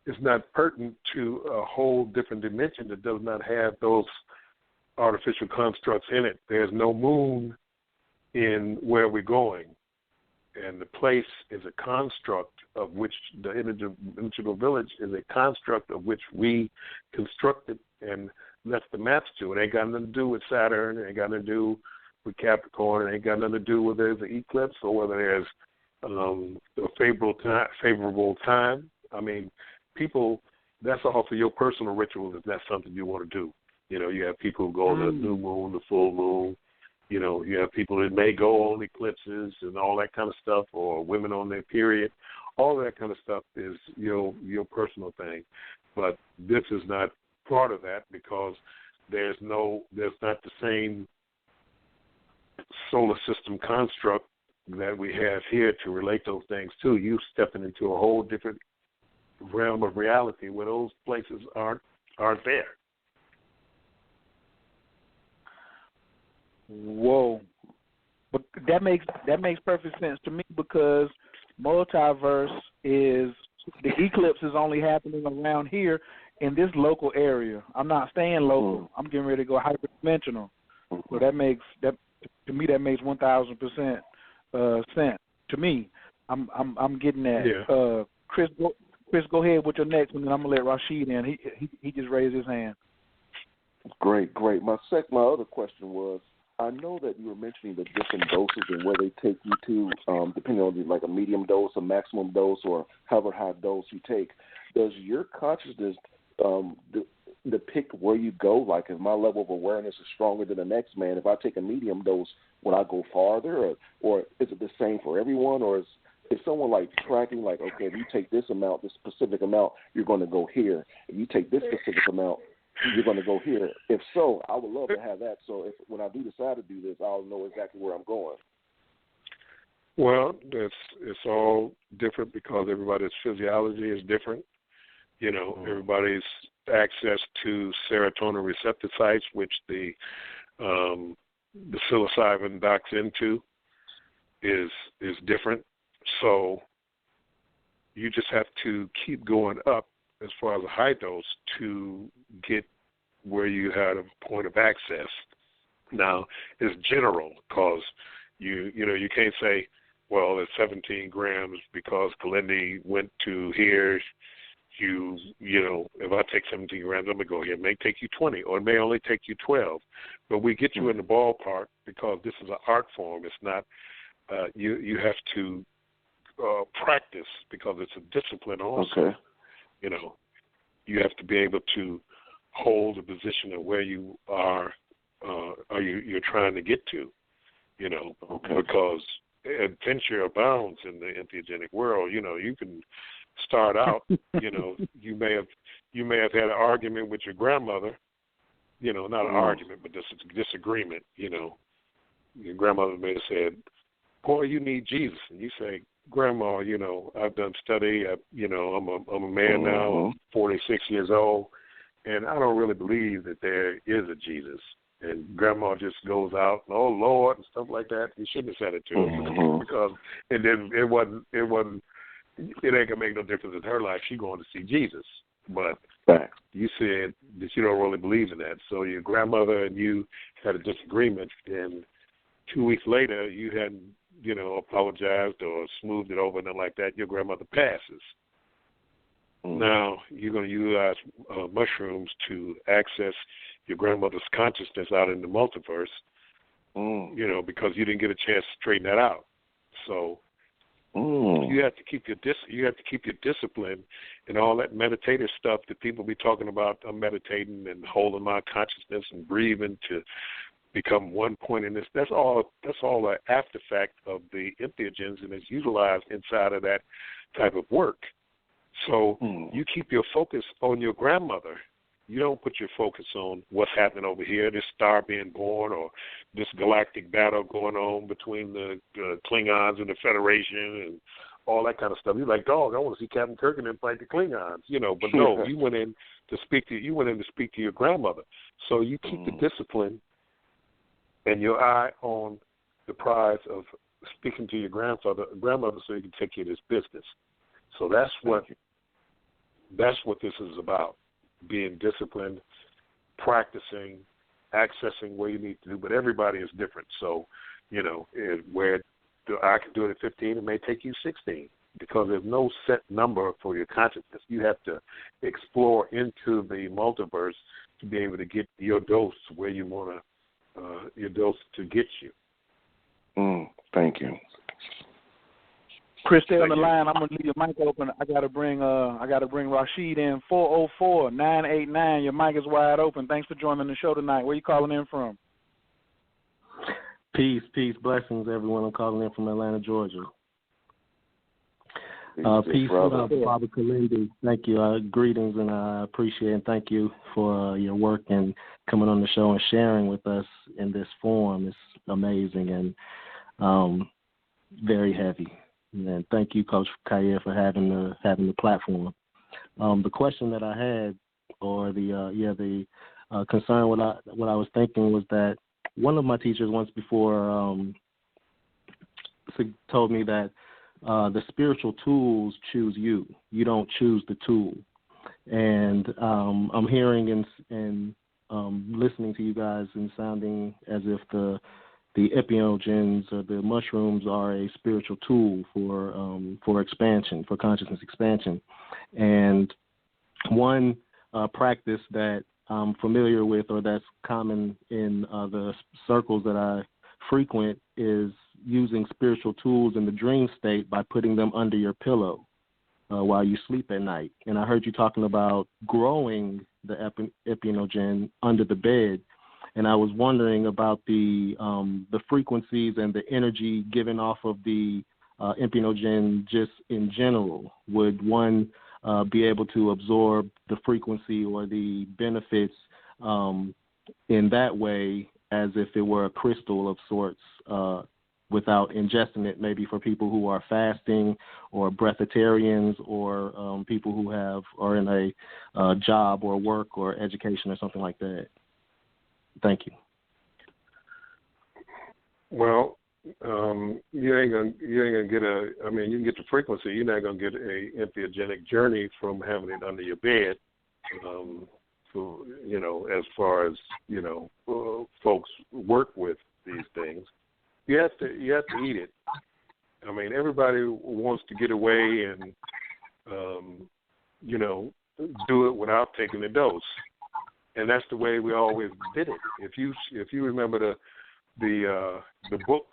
it's not pertinent to a whole different dimension that does not have those artificial constructs in it. There's no moon in where we're going. And the place is a construct of which the integral village is a construct of which we constructed and left the maps to. It ain't got nothing to do with Saturn. It ain't got nothing to do with Capricorn. It ain't got nothing to do whether there's an eclipse or whether there's a favorable time. I mean, people, that's all for your personal rituals if that's something you want to do. You know, you have people who go on the new moon, the full moon. You know, you have people that may go on eclipses and all that kind of stuff, or women on their period. All that kind of stuff is your personal thing. But this is not part of that because there's not the same solar system construct that we have here to relate those things to. You stepping into a whole different realm of reality where those places aren't there. Whoa. But that makes perfect sense to me because multiverse is the eclipse is only happening around here in this local area. I'm not staying local. I'm getting ready to go hyperdimensional. So that makes 1,000% sense to me. I'm getting that. Yeah. Chris, go ahead with your next one, and I'm gonna let Rashid in. He just raised his hand. Great. My other question was, I know that you were mentioning the different doses and where they take you to, depending on like a medium dose, a maximum dose, or however high dose you take. Does your consciousness depict where you go? Like, if my level of awareness is stronger than the next man, if I take a medium dose, will I go farther, or is it the same for everyone, or is someone like tracking, like, okay, if you take this amount, this specific amount, you're going to go here. If you take this specific amount, you're going to go here. If so, I would love to have that. So when I do decide to do this, I'll know exactly where I'm going. Well, it's all different because everybody's physiology is different. You know, everybody's access to serotonin receptor sites, which the psilocybin docks into, is different. So you just have to keep going up as far as a high dose to get where you had a point of access. Now, it's general because you can't say, well, it's 17 grams because Kilindi went to here. You know, if I take 17 grams, I'm going to go here. It may take you 20 or it may only take you 12. But we get you in the ballpark because this is an art form. It's not, you have to practice because it's a discipline also. Okay. You know, you have to be able to hold the position of where you are, you're trying to get to, you know, because adventure abounds in the entheogenic world. You know, you can start out, you know, you may have had an argument with your grandmother, you know, not an argument, but just a disagreement, you know. Your grandmother may have said, boy, you need Jesus. And you say, Grandma, you know, I've done study. I'm a man now. I'm 46 years old, and I don't really believe that there is a Jesus. And Grandma just goes out, oh Lord, and stuff like that. You shouldn't have said it to her because, and then it ain't gonna make no difference in her life. She's going to see Jesus, but you said that you don't really believe in that. So your grandmother and you had a disagreement, and 2 weeks later you hadn't, you know, apologized or smoothed it over, and like that, your grandmother passes. Now, you're going to utilize mushrooms to access your grandmother's consciousness out in the multiverse, you know, because you didn't get a chance to straighten that out. So you have to keep your discipline and all that meditative stuff that people be talking about. I'm meditating and holding my consciousness and breathing to become one point in this. That's all an after fact of the entheogens, and it's utilized inside of that type of work. So you keep your focus on your grandmother. You don't put your focus on what's happening over here, this star being born, or this galactic battle going on between the Klingons and the Federation and all that kind of stuff. You're like, dog, I want to see Captain Kirk and then fight the Klingons, you know. But no, you went in to speak to your grandmother. So you keep the discipline and your eye on the prize of speaking to your grandmother so you can take care of this business. So that's what this is about, being disciplined, practicing, accessing where you need to do, but everybody is different. So, where I can do it at 15, it may take you 16 because there's no set number for your consciousness. You have to explore into the multiverse to be able to get your dose where you want your dose to get you. Thank you. Chris, stay on the line. I'm gonna leave your mic open. I gotta bring Rashid in. 404-989. Your mic is wide open. Thanks for joining the show tonight. Where you calling in from? Peace, blessings, everyone. I'm calling in from Atlanta, Georgia. Peace, Baba Kilindi. Thank you. Greetings, and I appreciate and thank you for your work and coming on the show and sharing with us in this forum. It's amazing and very heavy. And thank you, Coach Khayr, for having the platform. The question that I had, or the concern, what I was thinking was that one of my teachers once before told me that the spiritual tools choose you. You don't choose the tool. And I'm hearing and listening to you guys and sounding as if the epinogens or the mushrooms are a spiritual tool for expansion, for consciousness expansion. And one practice that I'm familiar with, or that's common in the circles that I frequent, is using spiritual tools in the dream state by putting them under your pillow while you sleep at night. And I heard you talking about growing the epinogen under the bed. And I was wondering about the frequencies and the energy given off of the epinogen just in general. Would one be able to absorb the frequency or the benefits in that way as if it were a crystal of sorts without ingesting it, maybe for people who are fasting or breatharians or people who are in a job or work or education or something like that? Thank you. Well, you ain't gonna get you can get the frequency. You're not gonna get a entheogenic journey from having it under your bed. As far as folks work with these things, you have to eat it. I mean, everybody wants to get away and do it without taking the dose. And that's the way we always did it. If you remember the book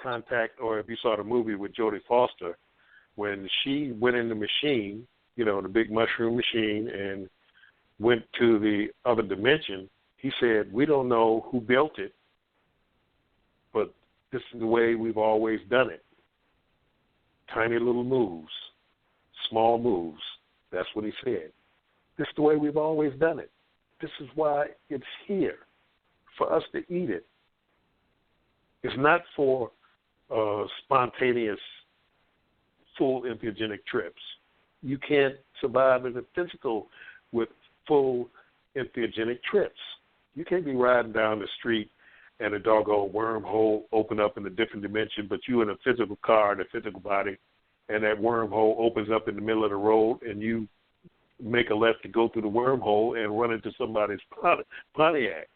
Contact, or if you saw the movie with Jodie Foster, when she went in the machine, the big mushroom machine, and went to the other dimension, he said, "We don't know who built it, but this is the way we've always done it. Tiny little moves, small moves." That's what he said. This is the way we've always done it. This is why it's here, for us to eat it. It's not for spontaneous, full entheogenic trips. You can't survive in the physical with full entheogenic trips. You can't be riding down the street and a doggone wormhole open up in a different dimension, but you in a physical car in a physical body, and that wormhole opens up in the middle of the road, and you make a left to go through the wormhole and run into somebody's Pontiac.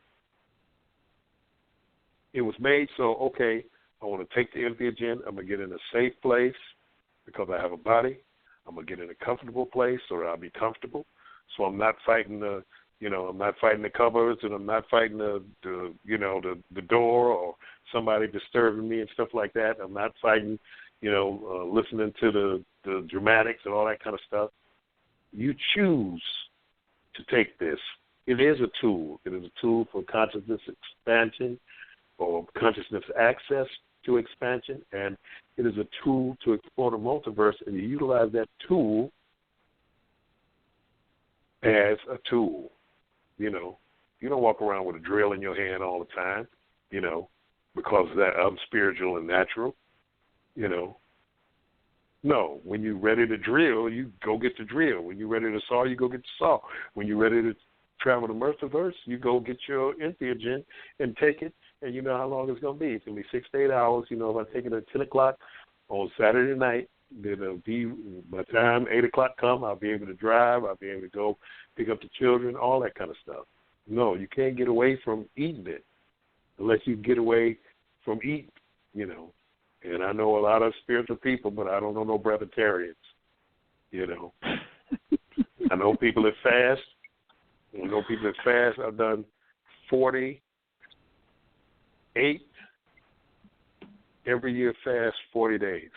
It was made so, okay, I want to take the entheogen, I'm going to get in a safe place because I have a body. I'm going to get in a comfortable place so that I'll be comfortable. So I'm not fighting the cupboards, and I'm not fighting the door or somebody disturbing me and stuff like that. I'm not fighting, listening to the dramatics and all that kind of stuff. You choose to take this. It is a tool. It is a tool for consciousness expansion or consciousness access to expansion, and it is a tool to explore the multiverse, and you utilize that tool as a tool. You don't walk around with a drill in your hand all the time, because that I'm spiritual and natural, No, when you're ready to drill, you go get the drill. When you're ready to saw, you go get the saw. When you're ready to travel the multiverse, you go get your entheogen and take it, and you know how long it's going to be. It's going to be 6 to 8 hours. If I take it at 10 o'clock on Saturday night, then it'll be, by the time 8 o'clock come, I'll be able to drive. I'll be able to go pick up the children, all that kind of stuff. No, you can't get away from eating it unless you get away from eating, And I know a lot of spiritual people, but I don't know no breatharians, I know people that fast. I've done 48 every year fast 40 days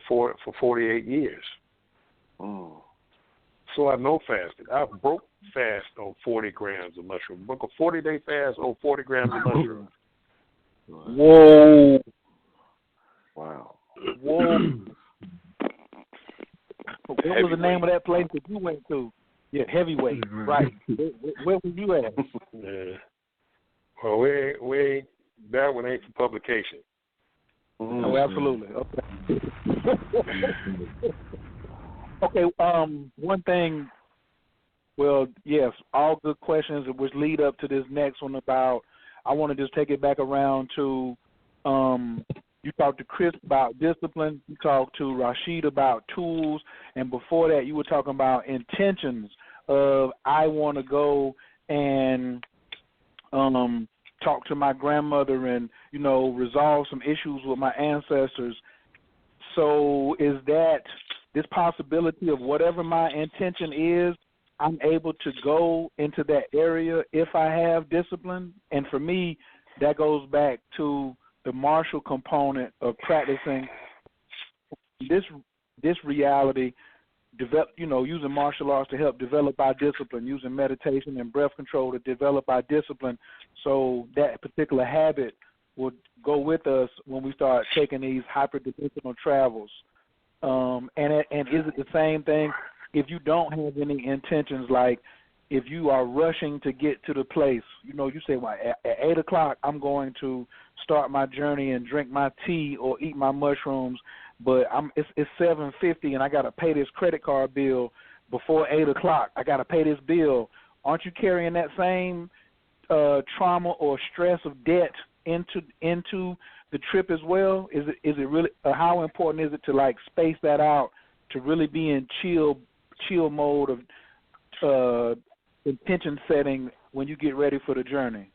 for 48 years. Oh. So I know fasting. I broke fast on 40 grams of mushroom. Broke a 40-day fast on 40 grams of mushroom. Whoa. Wow. Whoa. What was the name of that place that you went to? Yeah, Heavyweight. Right. Where were you at? Yeah. Well, we ain't, that one ain't for publication. Oh, absolutely. Okay. One thing. Well, yes, all good questions, which lead up to this next one about. I want to just take it back around to. You talked to Chris about discipline. You talked to Rashid about tools, and before that, you were talking about intentions of I want to go and talk to my grandmother and resolve some issues with my ancestors. So is that this possibility of whatever my intention is, I'm able to go into that area if I have discipline? And for me, that goes back to the martial component of practicing this reality, using martial arts to help develop our discipline, using meditation and breath control to develop our discipline, so that particular habit will go with us when we start taking these hyperdimensional travels. And is it the same thing if you don't have any intentions, like if you are rushing to get to the place, you say, well, at 8 o'clock I'm going to start my journey and drink my tea or eat my mushrooms, but it's 7:50 and I got to pay this credit card bill before 8 o'clock. I got to pay this bill. Aren't you carrying that same trauma or stress of debt into the trip as well? Is it really? How important is it to space that out to really be in chill mode of intention setting when you get ready for the journey?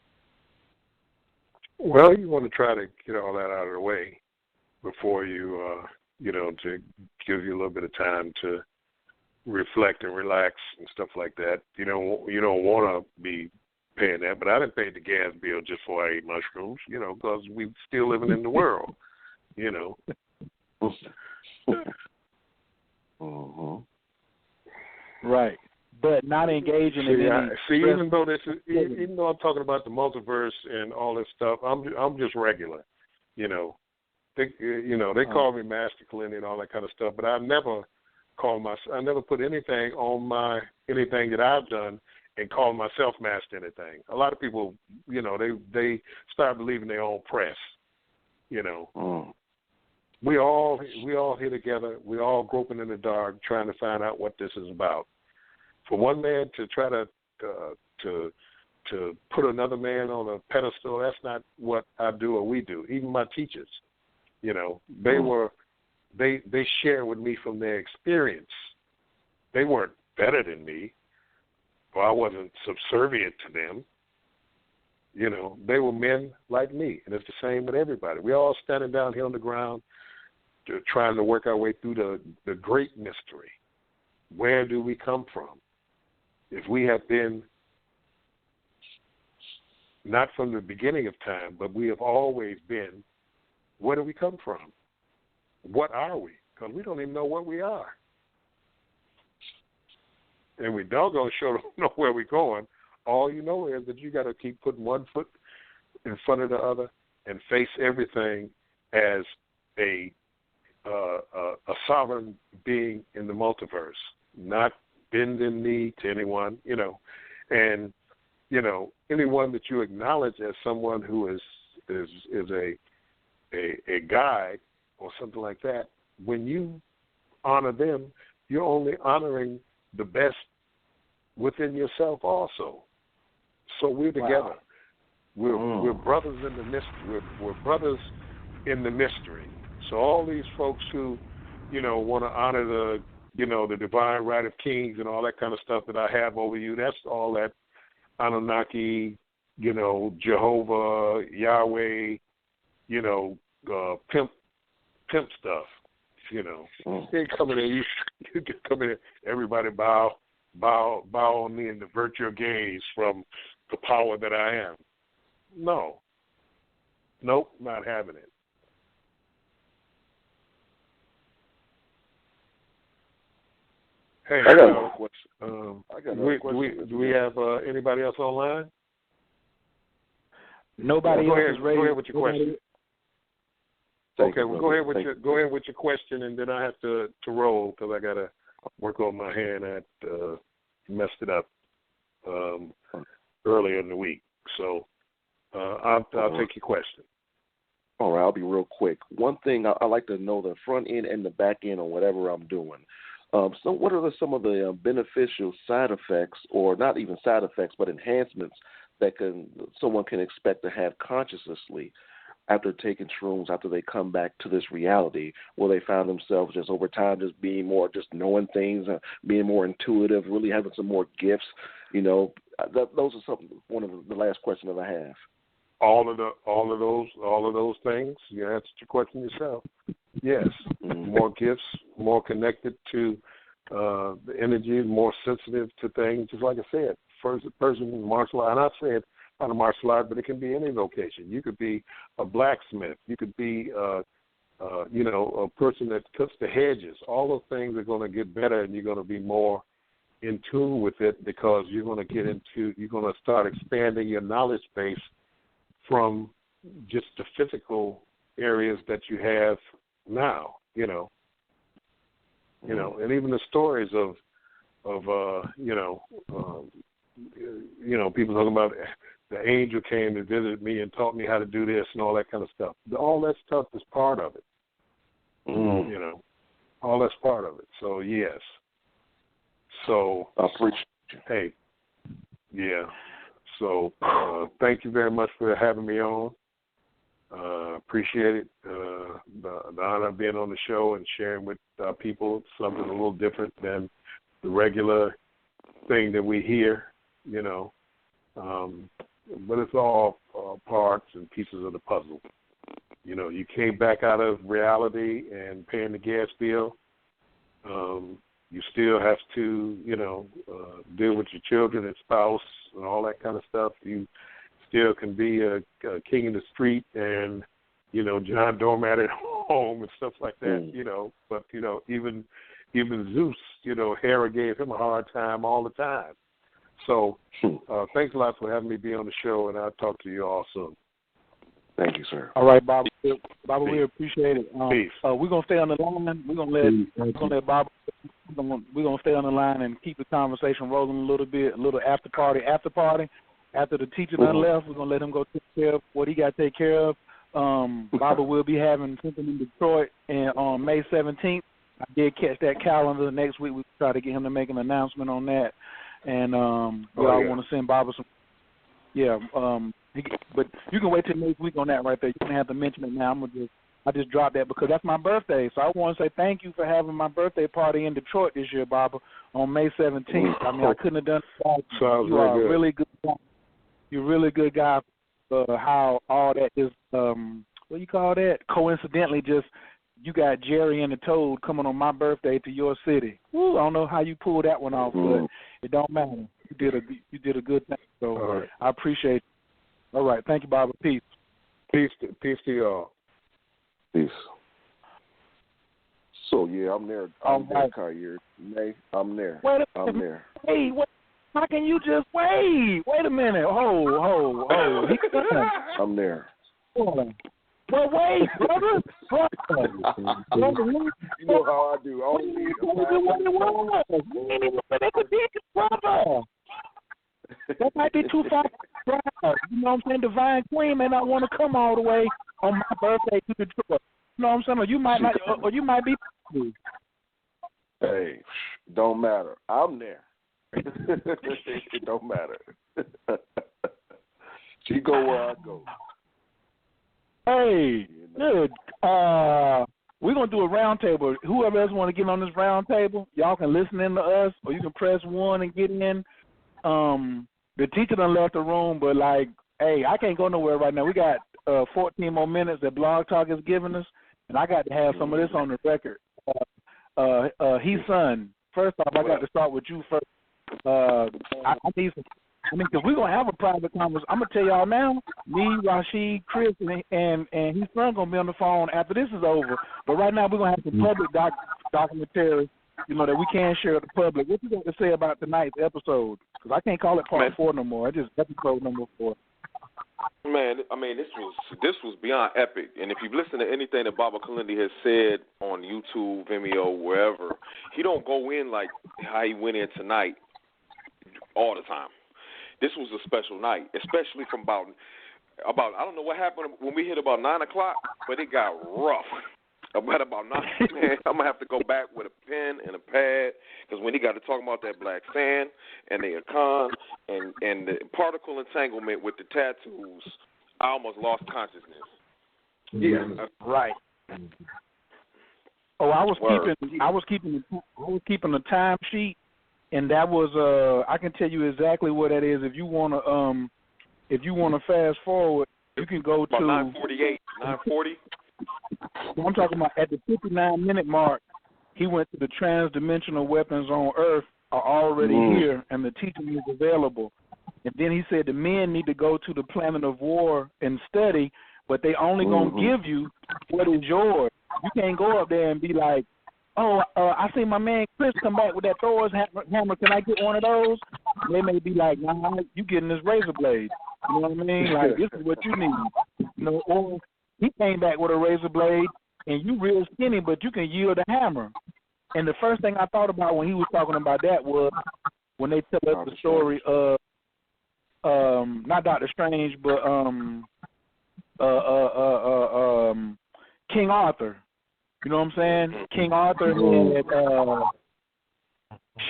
Well, you want to try to get all that out of the way before you, to give you a little bit of time to reflect and relax and stuff like that. You don't want to be paying that, but I didn't pay the gas bill just before I ate mushrooms, because we still living in the world, Right. But not engaging in any. Even though I'm talking about the multiverse and all this stuff, I'm just regular, They call me Master Kilindi and all that kind of stuff, but I never put anything on anything that I've done and call myself Master anything. A lot of people, they start believing their own press, We all here together. We all groping in the dark, trying to find out what this is about. For one man to try to put another man on a pedestal, that's not what I do or we do. Even my teachers, they share with me from their experience. They weren't better than me, or I wasn't subservient to them. They were men like me, and it's the same with everybody. We all standing down here on the ground, trying to work our way through the great mystery. Where do we come from? If we have been, not from the beginning of time, but we have always been, where do we come from? What are we? Because we don't even know what we are. And we doggone sure don't know where we're going. All you know is that you got to keep putting one foot in front of the other and face everything as a sovereign being in the multiverse, not bending knee to anyone, and anyone that you acknowledge as someone who is a guide or something like that. When you honor them, you're only honoring the best within yourself also. So we're together. Wow. We're brothers in the mystery. We're brothers in the mystery. So all these folks who, want to honor the divine right of kings and all that kind of stuff that I have over you, that's all that Anunnaki, Jehovah, Yahweh, pimp stuff. You can't come in there. You can come in there. Everybody bow on me and divert your gaze from the power that I am. No. Nope, not having it. Hey, I got a question. Do we have anybody else online? Nobody else is ready. Go ahead with your question. Okay, well, go ahead with your question, and then I have to roll because I got to work on my hand. I messed it up earlier in the week, so I'll take your question. All right, I'll be real quick. One thing I like to know, the front end and the back end on whatever I'm doing. So what are some of the beneficial side effects, or not even side effects, but enhancements that someone can expect to have consciously after taking shrooms, after they come back to this reality, where they found themselves just over time just being more, just knowing things, being more intuitive, really having some more gifts? Those are one of the last questions that I have. All of those things. You answered your question yourself. Yes, more gifts, more connected to the energy, more sensitive to things. Just like I said, first person in martial art. And I said not a martial art, but it can be any vocation. You could be a blacksmith. You could be, a person that cuts the hedges. All those things are going to get better, and you're going to be more in tune with it because you're going to start expanding your knowledge base from just the physical areas that you have now, and even the stories of people talking about the angel came to visit me and taught me how to do this and all that kind of stuff. All that stuff is part of it. All that's part of it. So yes. So I appreciate you. Hey, yeah. So thank you very much for having me on. Appreciate it. The honor of being on the show and sharing with people something a little different than the regular thing that we hear, but it's all parts and pieces of the puzzle. You came back out of reality and paying the gas bill. You still have to, deal with your children and spouse and all that kind of stuff. You still can be a king in the street and, John Doormat at home and stuff like that, But, even Zeus, Hera gave him a hard time all the time. So thanks a lot for having me be on the show, and I'll talk to you all soon. Thank you, sir. All right, Bob. Bob, we appreciate it. Peace. We're gonna stay on the line. We're gonna let Bob. We're gonna stay on the line and keep the conversation rolling a little bit. A little after party. After the teacher done left, we're gonna let him go take care of what he got to take care of. Baba will be having something in Detroit on May 17th. I did catch that calendar. Next week we try to get him to make an announcement on that. And we all want to send Baba some. Yeah. But you can wait till next week on that right there. You don't have to mention it now. I just dropped that because that's my birthday. So I want to say thank you for having my birthday party in Detroit this year, Baba, on May 17th. I mean, I couldn't have done it. You are a really good guy. You're a really good guy for how all that is, what do you call that? Coincidentally, just you got Jerry and the Toad coming on my birthday to your city. Woo, I don't know how you pulled that one off, but it don't matter. You did a good thing. So right. I appreciate it. All right. Thank you, Baba. Peace. Peace to y'all. Peace. So, yeah, I'm there. I'm there, Khayr. May, I'm there. I'm there. Hey, how can you just wait? Wait a minute. Ho. I'm there. Well, wait, brother. You know how I do. That might be too far. You know what I'm saying? Divine Queen may not want to come all the way on my birthday to Detroit. You know what I'm saying? Or you might not, or you might be. Hey, don't matter. I'm there. It don't matter. She go where I go. Hey, good. We're going to do a round table. Whoever else want to get on this round table, y'all can listen in to us, or you can press 1 and get in. The teacher done left the room, but like, hey, I can't go nowhere right now. We got 14 more minutes that Blog Talk is giving us, and I got to have some of this on the record. His son. First off, I got to start with you first. I need some. I mean, because we're going to have a private conversation. I'm going to tell y'all now, me, Rashid, Chris, and his son going to be on the phone after this is over. But right now, we're going to have some public documentary, that we can share with the public. What you got to say about tonight's episode? Because I can't call it part 4 no more. It's just episode number 4. Man, I mean, this was beyond epic. And if you've listened to anything that Baba Kilindi has said on YouTube, Vimeo, wherever, he don't go in like how he went in tonight all the time. This was a special night, especially from about I don't know what happened when we hit about 9 o'clock, but it got rough. About 9, man, I'm gonna have to go back with a pen and a pad because when he got to talking about that black sand and the Akan and the particle entanglement with the tattoos, I almost lost consciousness. Yeah, right. Oh, I was keeping the time sheet. And that was I can tell you exactly what that is. If you wanna fast forward, you can go to 9:48, 9:40. I'm talking about at the 59-minute mark. He went to the transdimensional weapons on Earth are already here, and the teaching is available. And then he said the men need to go to the planet of war and study, but they only gonna give you what is yours. You can't go up there and be like, oh, I see my man Chris come back with that Thor's hammer. Can I get one of those? They may be like, nah, you getting this razor blade. You know what I mean? Like, this is what you need. Or he came back with a razor blade, and you real skinny, but you can yield a hammer. And the first thing I thought about when he was talking about that was when they tell us the story of, not Dr. Strange, but King Arthur. You know what I'm saying? King Arthur had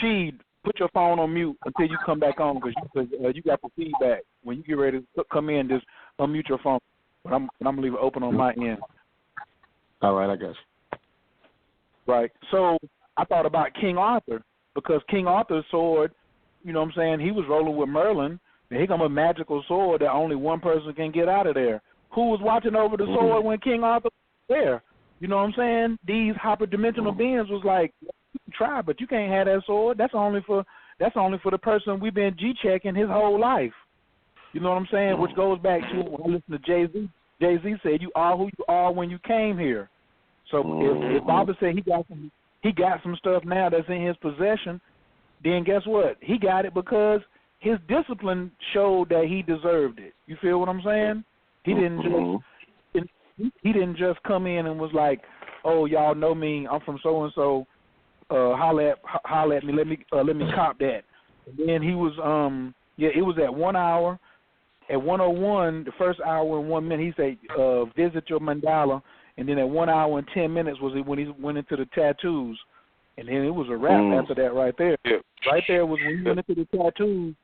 Sheed, put your phone on mute until you come back on because you got the feedback. When you get ready to come in, just unmute your phone. But I'm going to leave it open on my end. All right, I guess. Right. So I thought about King Arthur because King Arthur's sword, you know what I'm saying, he was rolling with Merlin, and he got a magical sword that only one person can get out of there. Who was watching over the sword when King Arthur was there? You know what I'm saying? These hyperdimensional beings was like, you can try, but you can't have that sword. That's only for the person we've been G-checking his whole life. You know what I'm saying? Which goes back to when I listen to Jay-Z. Jay-Z said, you are who you are when you came here. So if Baba said he got some stuff now that's in his possession, then guess what? He got it because his discipline showed that he deserved it. You feel what I'm saying? He didn't just come in and was like, oh, y'all know me, I'm from so and so, holla at me, let me cop that. And then he was it was at 1 hour. At 1:01, the first hour and 1 minute, he said, visit your mandala. And then at 1 hour and 10 minutes was when he went into the tattoos. And then it was a wrap after that right there. Yeah. Right there was when he went into the tattoos.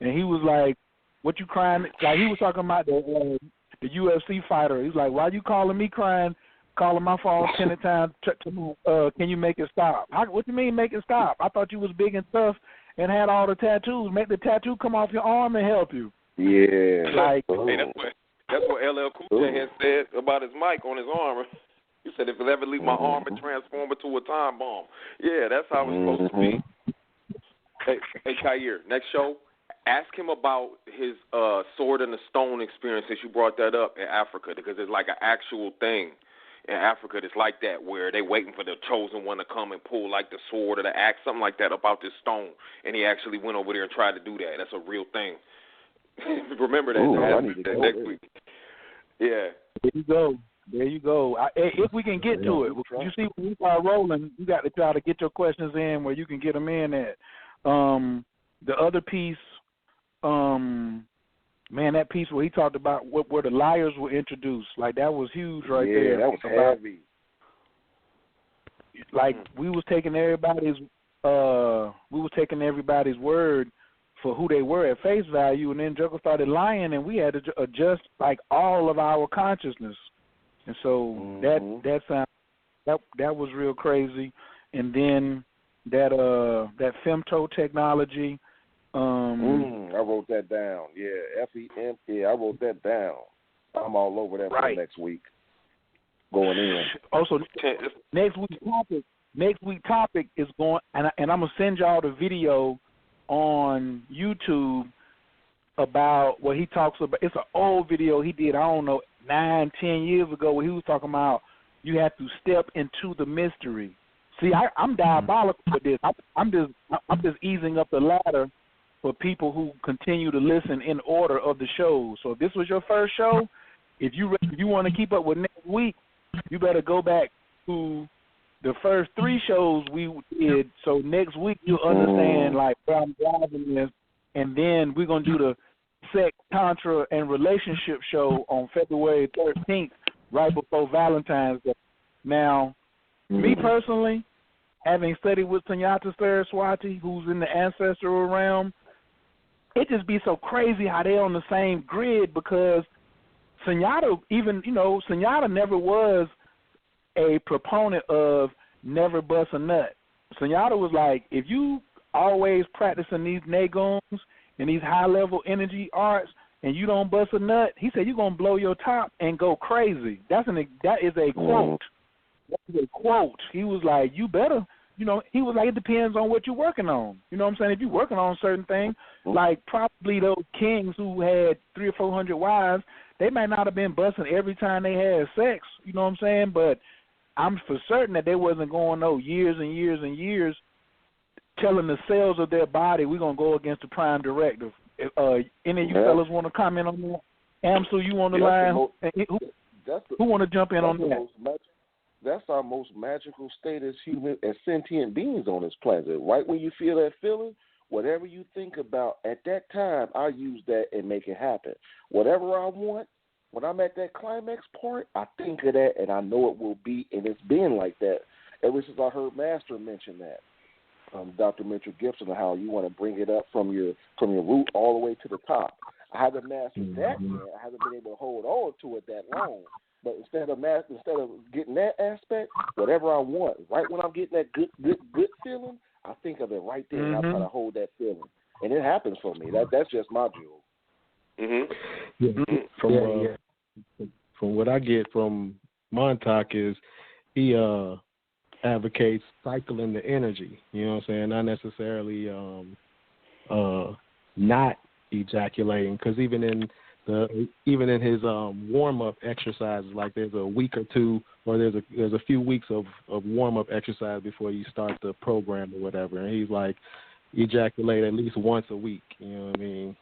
And he was like, what you crying? Like he was talking about the UFC fighter. He's like, why you calling me crying, calling my phone 10 times, can you make it stop? What you mean make it stop? I thought you was big and tough and had all the tattoos. Make the tattoo come off your arm and help you. Yeah. Like, hey, that's what LL Cool J had said about his mic on his arm. He said, if it ever leave my arm and transform it to a time bomb. Yeah, that's how it's supposed to be. Hey, Khayr, next show, ask him about his sword and the stone experience since you brought that up in Africa, because it's like an actual thing in Africa that's like that, where they waiting for the chosen one to come and pull like the sword or the axe, something like that about this stone, and he actually went over there and tried to do that. That's a real thing. Remember that next week. Yeah. There you go. If we can get to it. You see, when we start rolling, you got to try to get your questions in where you can get them in at. The other piece, man, that piece where he talked about where the liars were introduced, like that was huge right there. Yeah, that was heavy. Like we was taking everybody's word for who they were at face value, and then Joker started lying, and we had to adjust like all of our consciousness, and so that was real crazy. And then that femto technology, I wrote that down. Yeah, FEM. Yeah, I wrote that down. I'm all over that for next week. Going in. Also, next week's topic is going, and I'm gonna send y'all the video on YouTube about what he talks about. It's an old video he did, I don't know, 9-10 years ago, where he was talking about you have to step into the mystery. See, I'm diabolical with this. I'm just easing up the ladder for people who continue to listen in order of the shows. So if this was your first show, if you want to keep up with next week, you better go back to the first 3 shows we did. So next week you'll understand like where I'm driving this, and then we're gonna do the sex, tantra, and relationship show on February 13th, right before Valentine's Day. Now, me personally, having studied with Sunyata Saraswati, who's in the ancestral realm, it just be so crazy how they're on the same grid, because Sunyata, Sunyata never was a proponent of never bust a nut. Sunyata was like, if you always practicing these Naguns and these high-level energy arts and you don't bust a nut, he said you're going to blow your top and go crazy. That is a quote. That is a quote. He was like, you better, he was like, it depends on what you're working on. You know what I'm saying? If you're working on certain things, like probably those kings who had 300 or 400 wives, they might not have been busting every time they had sex. You know what I'm saying? But I'm for certain that they wasn't going years and years and years telling the cells of their body, we're going to go against the prime directive. Any of you fellas want to comment on that? Amsel, you on the line? Who want to jump in on that? That's our most magical state as human, as sentient beings on this planet. Right when you feel that feeling, whatever you think about at that time, I use that and make it happen. Whatever I want, when I'm at that climax part, I think of that and I know it will be, and it's been like that ever since I heard Master mention that. Dr. Mitchell Gibson, how you want to bring it up from your root all the way to the top. I haven't mastered that yet. I haven't been able to hold on to it that long. But instead of getting that aspect, whatever I want, right when I'm getting that good feeling, I think of it right there, and I try to hold that feeling, and it happens for me. That's just my jewel. From what I get from Montauk is he advocates cycling the energy. You know what I'm saying? Not necessarily not ejaculating, because even in his warm up exercises, like there's a week or two, or there's a few weeks of warm up exercise before you start the program or whatever, and he's like ejaculate at least once a week. You know what I mean?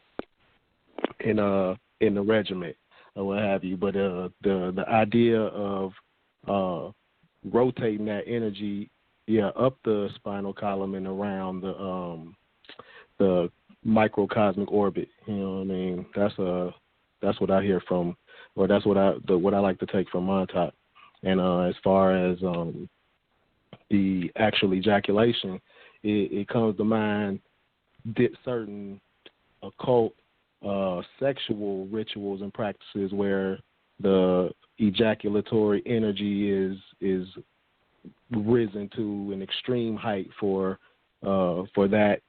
In the regiment or what have you. But the idea of rotating that energy, up the spinal column and around the microcosmic orbit. You know what I mean? That's what I hear from, or that's what I like to take from Montauk. And as far as the actual ejaculation, it comes to mind certain occult sexual rituals and practices where the ejaculatory energy is risen to an extreme height for that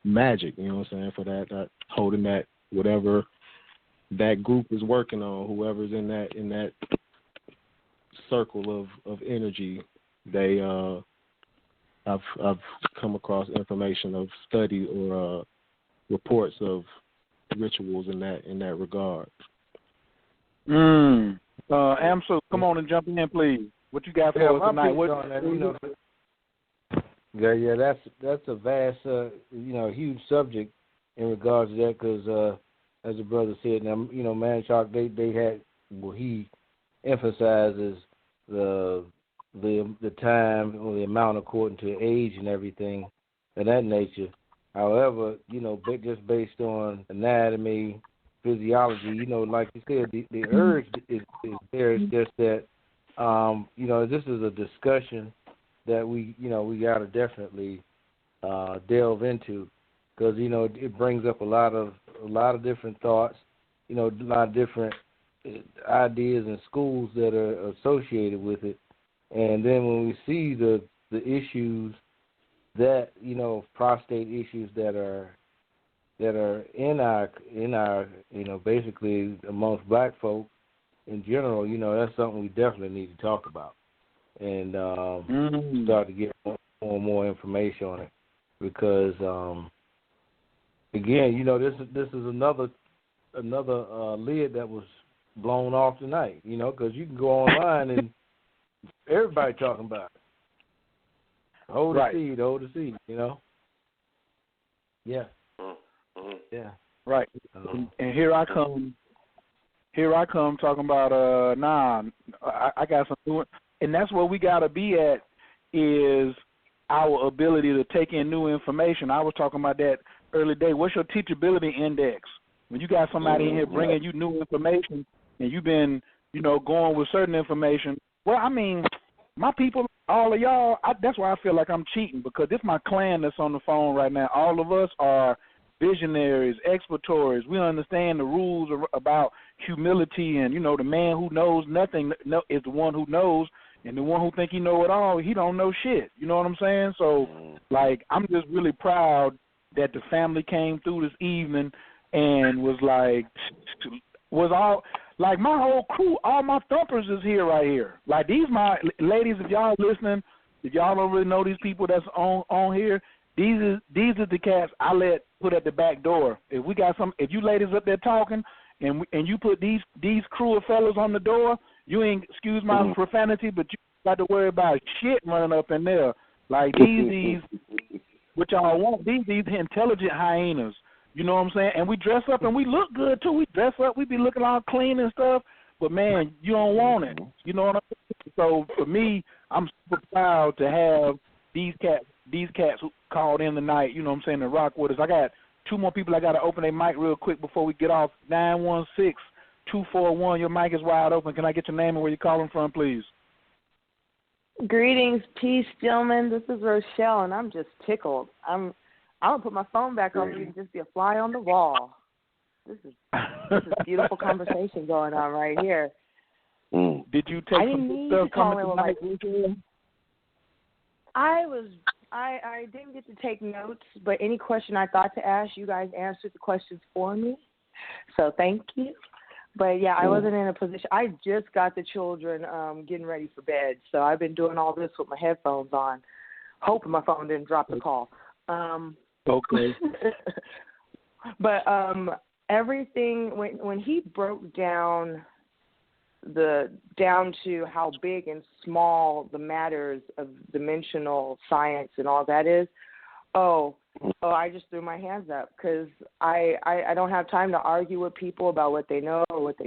magic, you know what I'm saying, for that holding that whatever that group is working on, whoever's in that circle of energy, they I've come across information of study or reports of rituals in that regard. Amso, come on and jump in, please. What you got for us tonight? That's a vast, huge subject in regards to that, because as the brother said, now, Manchok, they had, he emphasizes the time or the amount according to age and everything of that nature. However, just based on anatomy, physiology, like you said, the urge is there. It's just that, this is a discussion that we got to definitely delve into, because it brings up a lot of different thoughts, a lot of different ideas and schools that are associated with it. And then when we see the issues that, prostate issues that are in our basically amongst black folk in general, that's something we definitely need to talk about and start to get more and more information on it, because again, this is another lid that was blown off tonight, because you can go online and everybody talking about it. Hold the seed, Yeah. Mm-hmm. Yeah. Right. And here I come talking about I got some new, and that's where we gotta be at, is our ability to take in new information. I was talking about that early day. What's your teachability index? When you got somebody in here bringing you new information and you've been, going with certain information. Well, I mean, my people, all of y'all, that's why I feel like I'm cheating, because this is my clan that's on the phone right now. All of us are visionaries, exploratories. We understand the rules about humility, and, the man who knows nothing is the one who knows, and the one who think he know it all, he don't know shit. You know what I'm saying? So, I'm just really proud that the family came through this evening and was all, my whole crew, all my thumpers is here right here. Like, these my ladies, if y'all listening, if y'all don't really know these people that's on here, these are the cats I let put at the back door. If we got if you ladies up there talking and you put these crew of fellas on the door, you ain't, excuse my profanity, but you got to worry about shit running up in there. Like, these what y'all want, these intelligent hyenas. You know what I'm saying? And we dress up and we look good too. We dress up, we be looking all clean and stuff, but man, you don't want it. You know what I'm saying? So for me, I'm super proud to have these cats who called in tonight, you know what I'm saying, to rock with us. I got two more people I got to open their mic real quick before we get off. 916-241, your mic is wide open. Can I get your name and where you're calling from, please? Greetings, peace, gentlemen. This is Rochelle, and I'm just tickled. I'm gonna put my phone back on and just be a fly on the wall. This is beautiful conversation going on right here. Did you take some stuff coming tonight? I didn't get to take notes, but any question I thought to ask, you guys answered the questions for me. So thank you. But, yeah, I wasn't in a position. I just got the children getting ready for bed, so I've been doing all this with my headphones on, hoping my phone didn't drop the call. Okay. But everything, when he broke down to how big and small the matters of dimensional science and all that is, I just threw my hands up, because I don't have time to argue with people about what they know or what they